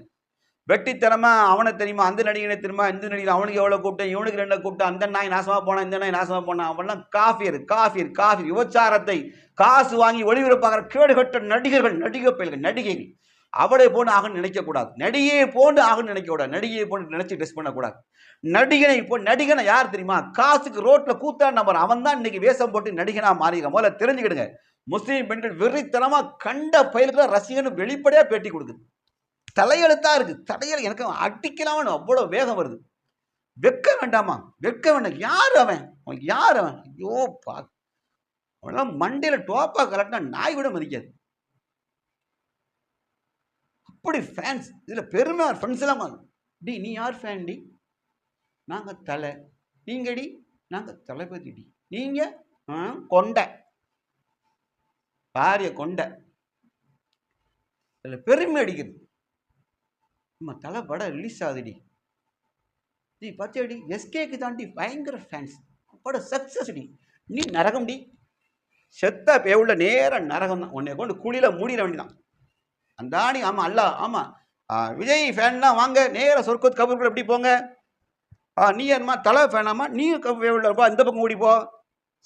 வெட்டித்தனமா அவனை தெரியுமா, அந்த நடிகனை தெரியுமா, இந்த நடிகை அவனுக்கு எவ்வளோ கூட்டம், இவனுக்கு 2 கூட்டம், அந்த நாய் நாசமாக போனான், இந்த நாய் நாசமாக போனான், அவன்லாம் காஃபியர் காஃபியர் காஃபியர். விபச்சாரத்தை காசு வாங்கி ஒளிபரப்பாகிற கேடுகட்ட நடிகர்கள், நடிகை பயல்கள், நடிகைகள். அவளை போன்று ஆகணும்னு நினைக்கக்கூடாது. நடிகையை போன்று ஆகணும்னு நினைக்கக்கூடாது. நடிகையை போன்று நினைச்சு ட்ரெஸ் பண்ணக்கூடாது. நடிகனை இப்போ நடிகனை யார் தெரியுமா? காசுக்கு ரோட்ல கூத்தா நம்பர் அவன் தான் இன்னைக்கு வேஷம் போட்டு நடிகனா மாறிக்க. முதல்ல தெரிஞ்சுக்கிடுங்க. முஸ்லீம் பெண்கள் வெறித்தனமா கண்ட பயல்களை ரசிகன்னு வெளிப்படையா பேட்டி கொடுக்குது. தலையெழுத்தா இருக்கு. தலையில எனக்கு அடிக்கலாம்னு அவ்வளவு வேகம் வருது. வெக்க வேண்டாமா? வெக்க வேண்டாம். யார் அவன்? யார் அவன்? ஐயோ பா, அவெல்லாம் மண்டையில டோப்பா கலட்டினா நாய் விட மதிக்காது. அப்படி ஃபேன்ஸ். இதுல பெருமை ஃப்ரெண்ட்ஸ் எல்லாம் டி நீ யார் ஃபேன் டி? நாங்க தலை. நீங்கடி? நாங்க தளபதி டி. நீங்க கொண்ட பாரிய கொண்ட. இதுல பெருமை அடிக்குது. நம்ம தலை படம் ரிலீஸ் ஆகுதுடி. நீ பார்த்தியாடி எஸ்கேக்கு தாண்டி பயங்கர ஃபேன்ஸ். படம் சக்சஸ் டி. நீ நரகம் டி. செத்தா பேவுள்ள நேரம் நரகம் தான். உன்னை கொண்டு குழியில மூடிட வேண்டிதான். அந்தாணி. ஆமா அல்ல. ஆமா விஜய் ஃபேன்லாம் வாங்க நேர சொர்க்கத்து கபூர்குள்ள எப்படி போங்க. நீ என்னமா தலை ஃபேனாமா? நீ பேவுள்ள இருப்பா, இந்த பக்கம் ஓடிப்போ.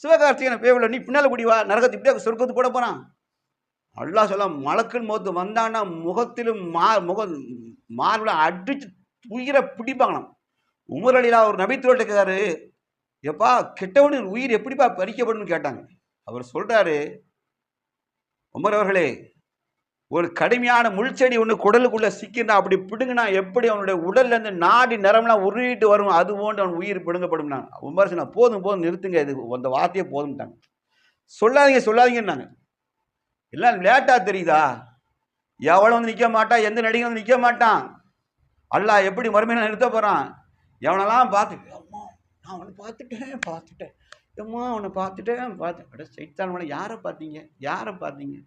சிவகார்த்திகேயன் பேவுள்ள நீ பின்னால குடிவா. நரகத்து இப்படியே சொர்க்கத்து போட போறான். அல்லாஹ் சொல்ல மலக்குள் மோத்து வந்தான்னா முகத்திலும் மார்பில் அடிச்சு உயிரை பிடிப்பாங்களாம். உமர் அலிலா ஒரு நபித்துவட்ட கேட்டாரு, எப்பா கெட்டவனு உயிர் எப்படிப்பா பறிக்கப்படும் கேட்டாங்க. அவர் சொல்றாரு, உமர் அவர்களே, ஒரு கடுமையான முள்செடி ஒன்று குடலுக்குள்ள சிக்கினா அப்படி பிடுங்கினா எப்படி அவனுடைய உடல்ல இருந்து நாடி நரம்லாம் உருவிட்டு வரும், அது போன்று அவன் உயிர் பிடுங்கப்படும். உமர் சொன்னா போதும் போதும் நிறுத்துங்க, இது அந்த வார்த்தையே போதும்ட்டாங்க. சொல்லாதீங்கன்னாங்க. எல்லாம் லேட்டா தெரியுதா? எவளும் வந்து நிற்க மாட்டான், எந்த நடிகை வந்து நிற்க மாட்டான். அல்லாஹ் எப்படி மறுமையில நிறுத்த போறான்? எவனெல்லாம் பார்த்து நான் அவனை பார்த்துட்டேன் எம்மா அவனை பார்த்தேன். சைத்தான் யாரை பார்த்தீங்க?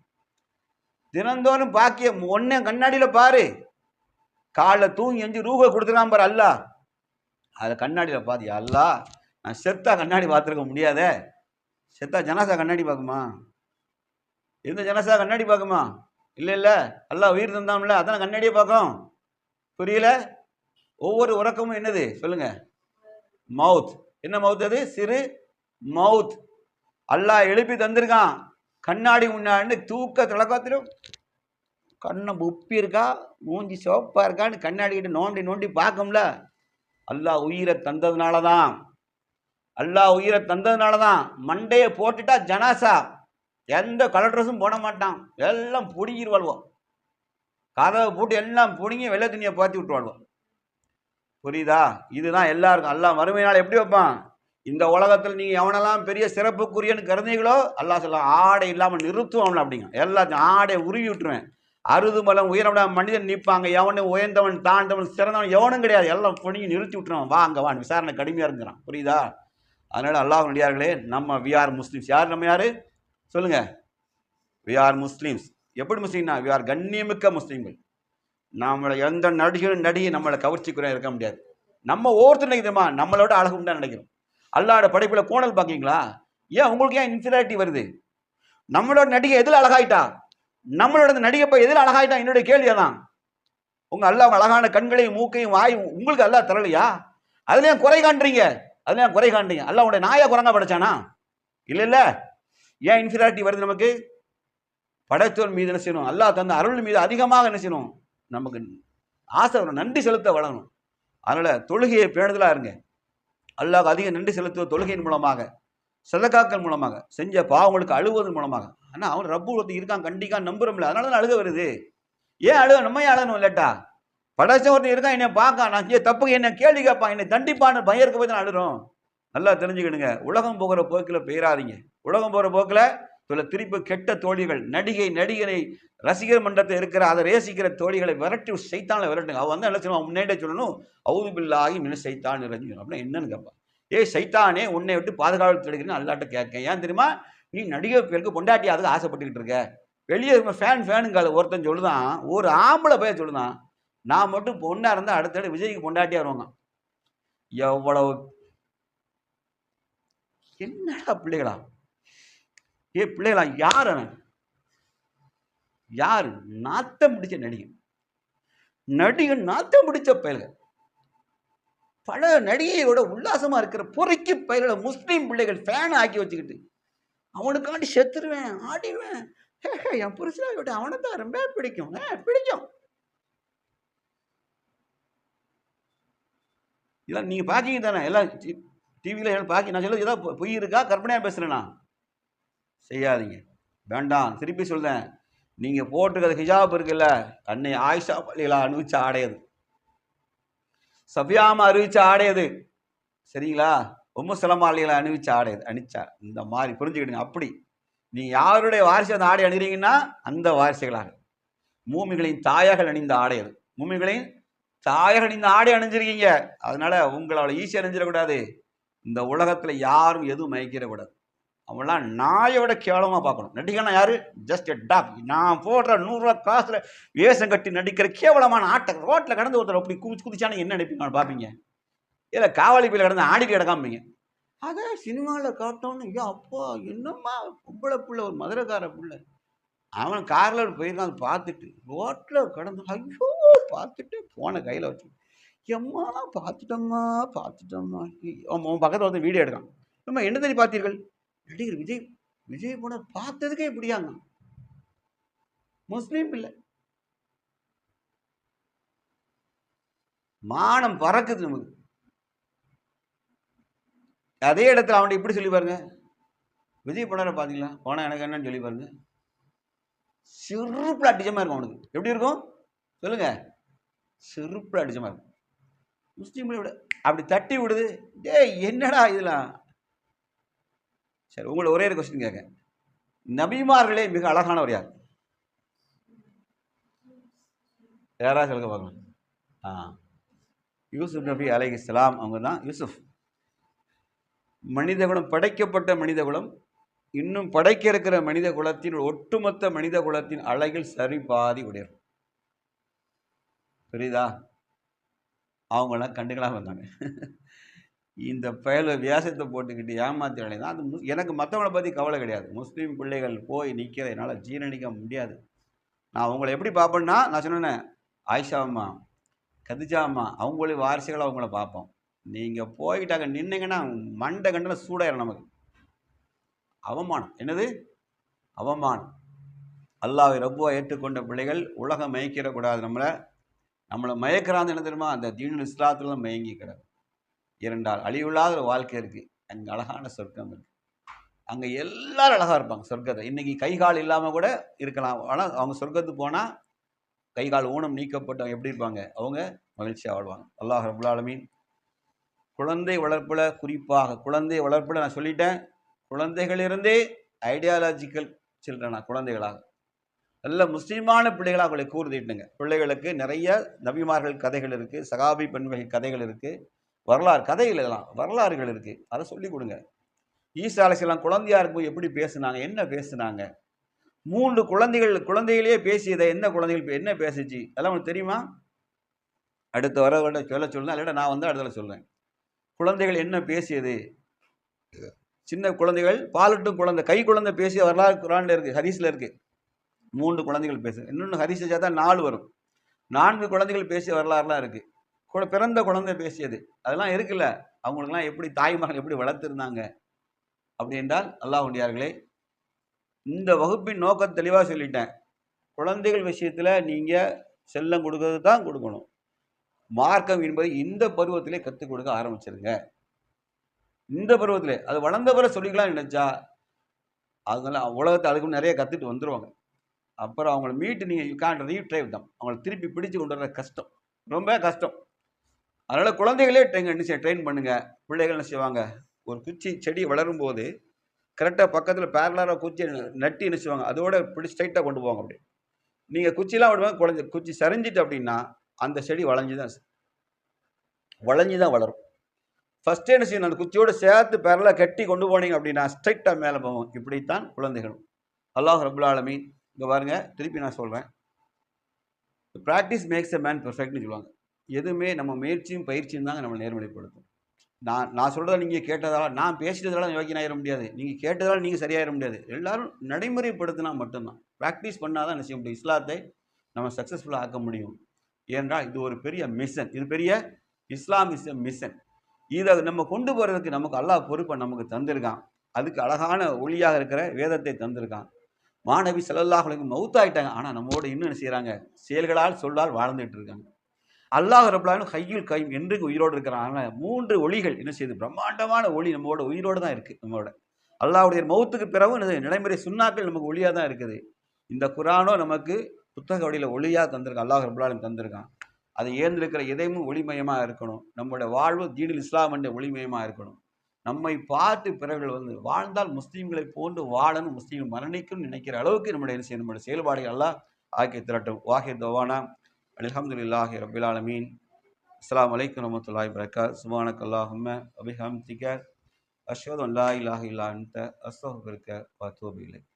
தினந்தோறும் பாக்கிய ஒன்னே கண்ணாடியில பாரு. காலைல தூங்கி எஞ்சி ரூபா கொடுத்துலாம் பாரு அல்லாஹ். அதை கண்ணாடியில பாரு. அல்லாஹ் நான் செத்தா கண்ணாடி பார்த்துருக்க முடியாதே. செத்தா ஜனாசா கண்ணாடி பார்க்குமா? இந்த ஜனாசா கண்ணாடி பார்க்குமா? இல்ல அல்லாஹ் உயிர் தந்தாம்ல, அதான் கண்ணாடியே பார்க்கும். புரியல? ஒவ்வொரு உறக்கமும் என்னது சொல்லுங்க? மவுத். என்ன மவுத்? அது சிறு மவுத். அல்லாஹ் எழுப்பி தந்திருக்கான். கண்ணாடி முன்னாடி தூக்க திளக்கத்திலும் கண்ணை உப்பி இருக்கா, மூஞ்சி சோப்பா இருக்கான்னு கண்ணாடி கிட்ட நோண்டி பார்க்கும்ல. அல்லாஹ் உயிரை தந்ததுனாலதான். மண்டையை போட்டுட்டா ஜனாசா எந்த கலர் ட்ரெஸ்ஸும் போட மாட்டான். எல்லாம் பிடுங்கிட்டு வாழ்வோம். கதவை போட்டு எல்லாம் பிடுங்கி வெள்ளை துணியை பாத்தி விட்டு வாழ்வோம். புரியுதா? இதுதான் எல்லாருக்கும். அல்லாஹ் மறுமை நாள் எப்படி வைப்பான்? இந்த உலகத்தில் நீங்க எவனெல்லாம் பெரிய சிறப்புக்குரியன்னு கருந்தீங்களோ அல்லாஹ் சொல்ல ஆடை இல்லாமல் நிறுத்துவோம்ல அப்படிங்க. எல்லாத்தையும் ஆடை உருவி விட்டுருவேன். அறுதுமலம் உயரவிட மனிதன் நிற்பாங்க. எவனும் உயர்ந்தவன் தாழ்ந்தவன் சிறந்தவன் எவனும் கிடையாது. எல்லாம் பிடிங்கி நிறுத்தி விட்டுருவான். வான் விசாரணை கடுமையா இருக்கிறான். புரியுதா? அதனால அல்லாஹ் நடிகார்களே, நம்ம வி ஆர் முஸ்லிம்ஸ். யார் நம்ம? யாரு சொல்லுங்க? We are Muslims. எப்படி முஸ்லீம்னா வி ஆர் கண்ணியமிக்க முஸ்லீம்கள். நம்மளை எந்த நடிகை நம்மளை கவர்ச்சிக்குறையா இருக்க முடியாது. நம்ம ஒவ்வொருத்தர் நினைக்கிறோமா நம்மளோட அழகு உண்டா நினைக்கிறோம். அல்லாஹ்வோட படைப்புல கோணல் பாக்கீங்களா? ஏன் உங்களுக்கு ஏன் இன்ஃபீரியாரிட்டி வருது? நம்மளோட நடிகை எதில் அழகாயிட்டா? நம்மளோட நடிகை போய் எதில் அழகாயிட்டா? என்னுடைய கேள்வியதான். உங்க அல்லாஹ் அழகான கண்களையும் மூக்கையும் வாய் உங்களுக்கு அல்லாஹ் தரலையா? அதுலயும் குறை காண்றீங்க. அல்லாஹ் உடைய நாயா குரங்கா படைச்சானா? இல்ல. ஏன் இன்ஃபீரியாரிட்டி வருது நமக்கு? படைத்தோர் மீது என்ன செய்யணும்? அல்லாஹ் தந்த அருள் மீது அதிகமாக என்ன செய்யணும்? நமக்கு ஆசை வரும். நன்றி செலுத்த வளரணும். அதனால தொழுகையை பேணுதலா இருங்க. அல்லாஹ் அதிக நன்றி செலுத்துவ தொழுகையின் மூலமாக, சதகாக்கள் மூலமாக, செஞ்ச பாவங்களுக்கு அழுவதன் மூலமாக. ஆனா அவன் ரப்பு ஒருத்தர் இருக்கான், கண்டிக்கான், நம்புறோம்ல. அதனாலதான் அழுக வருது. ஏன் அழுக? நம்ம ஏன் அழகணும் இல்லட்டா? படைச்ச ஒருத்தர் இருக்கான், என்னை பார்க்க நான் தப்புக்கு என்ன கேள்வி கேட்பான், என்னை தண்டிப்பான்னு பயருக்கு போய் தான் அழுறோம். நல்லா தெரிஞ்சுக்கிடுங்க. உலகம் போகிற போக்கில் பெயராதீங்க. உலகம் போகிற போக்கில் திருப்பி கெட்ட தோழிகள், நடிகனை ரசிகர் மன்றத்தில் இருக்கிற அதை ரேசிக்கிற தோழிகளை விரட்டி சைத்தானை விரட்டுங்க. அவன் வந்து என்ன சொல்லணும், முன்னேற்ற சொல்லணும், அவுது பில்லாகி மின சைத்தான் இறங்கி அப்படின்னா என்னன்னு கேட்பான். சைத்தானே உன்னை விட்டு பாதுகாப்பு எடுக்கிறேன்னு அல்லாட்ட கேட்க. ஏன் தெரியுமா, நீ நடிகை பேருக்கு பொண்டாட்டி அதுக்கு ஆசைப்பட்டுக்கிட்டு இருக்க. வெளியே ஃபேனுங்க ஒருத்தன் சொல்லுதான், ஒரு ஆம்பளை போய் சொல்லுதான், நான் மட்டும் பொண்ணா இருந்தால் அடுத்த விஜய்க்கு பொண்டாட்டியா வருவாங்க. எவ்வளவு என்னடா பிள்ளைகளா, பிள்ளைகளா, யார் அவன்? யாரு? நாத்தம் பிடிச்ச நடிகன் நாத்தம் பிடிச்ச பயல்கள். பல நடிகையோட உல்லாசமா இருக்கிற பொறைக்கு பயல்களை முஸ்லீம் பிள்ளைகள் ஃபேன் ஆக்கி வச்சுக்கிட்டு அவனுக்காண்டி செத்துருவேன், ஆடிடுவேன், என் புருஷனா விட்டு அவனை தான் ரொம்ப பிடிக்கும். இதெல்லாம் நீங்க பாக்கீங்க தானே, எல்லாம் டிவியில பாக்கி. நான் சொல்ல ஏதாவது பொய் இருக்கா, கற்பனையா பேசுறேனா? செய்யாதீங்க, வேண்டாம். திருப்பி சொல்றேன், நீங்க போட்டுக்கிறது ஹிஜாப் இருக்குல்ல, அன்னை ஆயிஷா பள்ளிகளா அணிவிச்ச ஆடையது, சஃபியாமா அறிவிச்ச ஆடையது, சரிங்களா? உம்மு சலமா அலிகளா அணிவிச்ச ஆடையது, அணிச்சா. இந்த மாதிரி புரிஞ்சுக்கிடுங்க. அப்படி நீ யாருடைய வாரிசு அந்த ஆடை அணிகிறீங்கன்னா அந்த வாரிசுகளாக மூமிகளின் தாயாக அணிந்த ஆடையது, மூமிகளின் தாயாக அணிந்த ஆடை அணிஞ்சிருக்கீங்க. அதனால உங்களால் ஈஸியாக அணிஞ்சிடக்கூடாது. இந்த உலகத்துல யாரும் எதுவும் மயக்கிடக்கூடாது. அவங்களாம் நாயோட கேவலமாக பார்க்கணும். நடிகனா யாரு? Just a talk. நான் போடுற 100 ரூபா காசுல வேஷம் கட்டி நடிக்கிற கேவலமான ஆட்டை ரோட்டில் கடந்து ஒருத்தர் அப்படி குதிச்சானு என்ன நினைப்பீங்க பார்ப்பீங்க? இல்லை காவலி பையில கடந்து ஆடிட்டு கிடக்காமீங்க. அதை சினிமாவில் காட்டோன்னு, ஐயோ அப்பா என்னம்மா பொம்பளை பிள்ளை, ஒரு மதுரைக்கார பிள்ளை, அவன் காரில் போயிருக்கான், பார்த்துட்டு ரோட்டில் கடந்து ஐயோ பார்த்துட்டு போன கையில் வச்சு, எம்மா பார்த்துட்டோம்மா அவன் பக்கத்தில் வந்து வீடியோ எடுக்கான். அம்மா என்ன தெரியும் பார்த்தீர்கள், நடிகர் விஜய் போன பார்த்ததுக்கே இப்படியாங்க. முஸ்லீம் இல்லை, மானம் பறக்குது நமக்கு. அதே இடத்துல அவன்கிட்ட இப்படி சொல்லி பாருங்க, விஜய் படம் பார்த்தீங்களா, போனா எனக்கு என்னன்னு சொல்லி பாருங்க, சிறுப்புல அடிச்சமா இருக்கும் அவனுக்கு. எப்படி இருக்கும் சொல்லுங்க? சிறுப்புல அடிச்சமா இருக்கும். முஸ்லீம்களை விட அப்படி தட்டி விடுது. என்னடா இதெல்லாம்? சரி, உங்களை ஒரே ஒரு கொஸ்டின் கேட்க, நபிமார்களே மிக அழகானவர் யார்? யாராவது சொல்லுங்க பார்க்கலாம். யூசுப் நபி அலைஹிஸ்ஸலாம் அவங்க தான். யூசுப் மனிதகுலம், படைக்கப்பட்ட மனிதகுலம், இன்னும் படைக்க இருக்கிற மனித குலத்தின் ஒட்டுமொத்த மனித குலத்தின் அழகில் சரி பாதி உடையர். புரியுதா? அவங்களாம் கண்டுக்கலாம் வந்தாங்க. இந்த பயல வியாசத்தை போட்டுக்கிட்டு ஏமாத்தி அடைதான். அது எனக்கு மற்றவங்களை பற்றி கவலை கிடையாது. முஸ்லீம் பிள்ளைகள் போய் நிற்கிற என்னால் ஜீரணிக்க முடியாது. நான் அவங்கள எப்படி பார்ப்பேன்னா, நான் சொன்னேன், ஆயிஷா அம்மா, கதிஜா அம்மா, அவங்களே வாரிசுகளை அவங்கள பார்ப்போம். நீங்கள் போய்கிட்டாங்க நின்னீங்கன்னா மண்டை கண்டன சூடாயிரும் நமக்கு. அவமானம். என்னது அவமானம்? அல்லாஹ்வை ரப்புவா ஏற்றுக்கொண்ட பிள்ளைகள் உலகம் மயக்கிடக்கூடாது. நம்மளை மயக்கிறான்னு என்ன தெரியுமா? அந்த தீனுல் இஸ்லாத்துல தான் மயங்கி கிடாது. இரண்டால் அழிவில்லாத ஒரு வாழ்க்கை இருக்குது. அங்கே அழகான சொர்க்கம் இருக்குது. அங்கே எல்லாரும் அழகாக இருப்பாங்க சொர்க்கத்தை. இன்றைக்கி கை கால் இல்லாமல் கூட இருக்கலாம். ஆனால் அவங்க சொர்க்கத்துக்கு போனால் கை கால் ஊனம் நீக்கப்பட்டவங்க எப்படி இருப்பாங்க? அவங்க மகிழ்ச்சியாக வாழ்வாங்க. அல்லாஹ் ரப்புல் ஆலமீன் குழந்தை வளர்ப்பில், குறிப்பாக குழந்தை வளர்ப்பில் நான் சொல்லிட்டேன், குழந்தைகளிலிருந்தே ஐடியாலஜிக்கல் சில்ட்ரனா, குழந்தைகளாக நல்ல முஸ்லீமான பிள்ளைகளாக அவங்களை கூர்திட்டுங்க. பிள்ளைகளுக்கு நிறைய நபிமார்கள் கதைகள் இருக்குது, சகாபி பெண்கள் கதைகள் இருக்குது, வரலாறு கதைகள் எல்லாம் வரலாறுகள் இருக்குது. அதை சொல்லிக் கொடுங்க. ஈசா அலைஹிஸ்ஸலாம் குழந்தையா இருக்கும்போது எப்படி பேசுனாங்க, என்ன பேசுனாங்க? 3 குழந்தைகளே பேசியதை என்ன குழந்தைகள் என்ன பேசிச்சு அதெல்லாம் உங்களுக்கு தெரியுமா? அடுத்த வர சொல்லுங்க. இல்லைடா நான் வந்து அடுத்த சொல்கிறேன். குழந்தைகள் என்ன பேசியது? சின்ன குழந்தைகள், பாலட்டும் குழந்தை, கை குழந்தை பேசிய வரலாறு குர்ஆன்ல இருக்குது, ஹதீஸில் இருக்குது. 3 குழந்தைகள் பேசு, இன்னொன்று ஹதீஸ் சேர்த்தா 4 வரும். 4 குழந்தைகள் பேசிய வரலாறுலாம் இருக்குது. கூட பிறந்த குழந்தை பேசியது அதெல்லாம் இருக்குல்ல. அவங்களுக்கெல்லாம் எப்படி தாய்மகள் எப்படி வளர்த்துருந்தாங்க அப்படி என்றால், அல்லாஹ்வுடையார்களே, இந்த வகுப்பின் நோக்கம் தெளிவாக சொல்லிட்டேன். குழந்தைகள் விஷயத்தில் நீங்கள் செல்லம் கொடுக்கறது தான் கொடுக்கணும். மார்க்கம் என்பது இந்த பருவத்திலே கற்றுக் கொடுக்க ஆரம்பிச்சிருங்க. இந்த பருவத்திலே, அது வளர்ந்த பிறகு சொல்லிக்கலாம் நினைச்சா அதெல்லாம் உலகத்தை அதுக்கு நிறைய கற்றுட்டு வந்துடுவாங்க. அப்புறம் அவங்கள மீட்டு நீங்கள் யூ கான்ட் ரீட்ரைவ் தம், அவங்கள திருப்பி பிடிச்சு கொண்டு வர கஷ்டம், ரொம்ப கஷ்டம். அதனால் குழந்தைகளே ட்ரெயின் பண்ணுங்க. பிள்ளைகள் என்ன செய்வாங்க, ஒரு குச்சி செடி வளரும் போது கரெக்டாக பக்கத்தில் பேரலாக குச்சி நட்டி என்ன செய்வாங்க, அதோட இப்படி ஸ்ட்ரைட்டாக கொண்டு போவாங்க. அப்படி நீங்கள் குச்சிலாம் விடுவாங்க, குச்சி சரிஞ்சிட்டு அப்படின்னா அந்த செடி வளைஞ்சு தான் வளரும். ஃபர்ஸ்ட் என்ன செய்யணும், அந்த குச்சியோடு சேர்த்து பேரலாக கட்டி கொண்டு போனீங்க அப்படின்னா ஸ்ட்ரைட்டாக மேலே போவோம். இப்படித்தான் குழந்தைகளும். அல்லாஹ் ரப்புல் ஆலமீன் இங்கே பாருங்க, திருப்பி நான் சொல்கிறேன், ப்ராக்டிஸ் மேக்ஸ் எ மேன் பெர்ஃபெக்ட்னு சொல்லுவாங்க. எதுவுமே நம்ம முயற்சியும் பயிற்சியும் தாங்க நம்ம நேர்மறைப்படுத்தும். நான் சொல்கிறத நீங்கள் கேட்டதால, நான் பேசுகிறதால யோக்கியனாயிட முடியாது, நீங்கள் கேட்டதால் நீங்கள் சரியாயிட முடியாது. எல்லாரும் நடைமுறைப்படுத்தினா மட்டும்தான், ப்ராக்டிஸ் பண்ணால் தான் என்ன செய்ய முடியும், இஸ்லாத்தை நம்ம சக்ஸஸ்ஃபுல்லாக ஆக்க முடியும். ஏனென்றால் இது ஒரு பெரிய மிஷன், இது பெரிய இஸ்லாமிய மிஷன். இதை நம்ம கொண்டு போகிறதுக்கு நமக்கு அல்லாஹ் பொறுப்பை நமக்கு தந்திருக்கான். அதுக்கு அழகான ஒளியாக இருக்கிற வேதத்தை தந்திருக்கான். மாணவி ஸல்லல்லாஹு அலைஹி மௌத்தாயிட்டாங்க, ஆனால் நம்மோடு இன்னும் என்ன செய்கிறாங்க, செயல்களால் சொல்லால் வாழ்ந்துட்டு இருக்காங்க. அல்லாஹ் ரப்புல் ஆலமீன் ஹய்யுல் கய்யூம் என்று உயிரோடு இருக்கிறாங்க. 3 ஒளிகள் என்ன செய்யுது, பிரம்மாண்டமான ஒளி நம்மோட உயிரோடு தான் இருக்குது. நம்மளோட அல்லாஹ்வுடைய மௌத்துக்கு பிறகு நடைமுறை சுன்னாக்கள் நமக்கு ஒளியாக தான் இருக்குது. இந்த குர்ஆனோ நமக்கு புத்தக வடிவில் ஒளியாக தந்திருக்கான், அல்லாஹ் ரப்புல் ஆலமீன் தந்திருக்கான். அதை ஏந்திருக்கிற இதயமும் ஒளிமயமாக இருக்கணும். நம்மளோட வாழ்வு தீனுல் இஸ்லாம் என்ற ஒளிமயமாக இருக்கணும். நம்மை பார்த்து பிறர்கள் வாழ்ந்தால் முஸ்லீம்களை போன்று வாழணும், முஸ்லீம் மரணிக்கும் நினைக்கிற அளவுக்கு நம்முடைய நம்முடைய செயல்பாடுகள் எல்லாம் ஆக்கி திரட்டும். வாஹிர் தவானா அல்ஹம்துலில்லாஹி ரப்பில் ஆலமீன். அஸ்ஸலாமு அலைக்கும் வரஹ்மத்துல்லாஹி வபரகாத்துஹு. சுப்ஹானக அல்லாஹும்ம வ பிஹம்திக அஷ்ஹது அன் லா இலாஹா இல்லா அன்த அஸ்தக்ஃபிருக வ அத்தூபு இலைக்.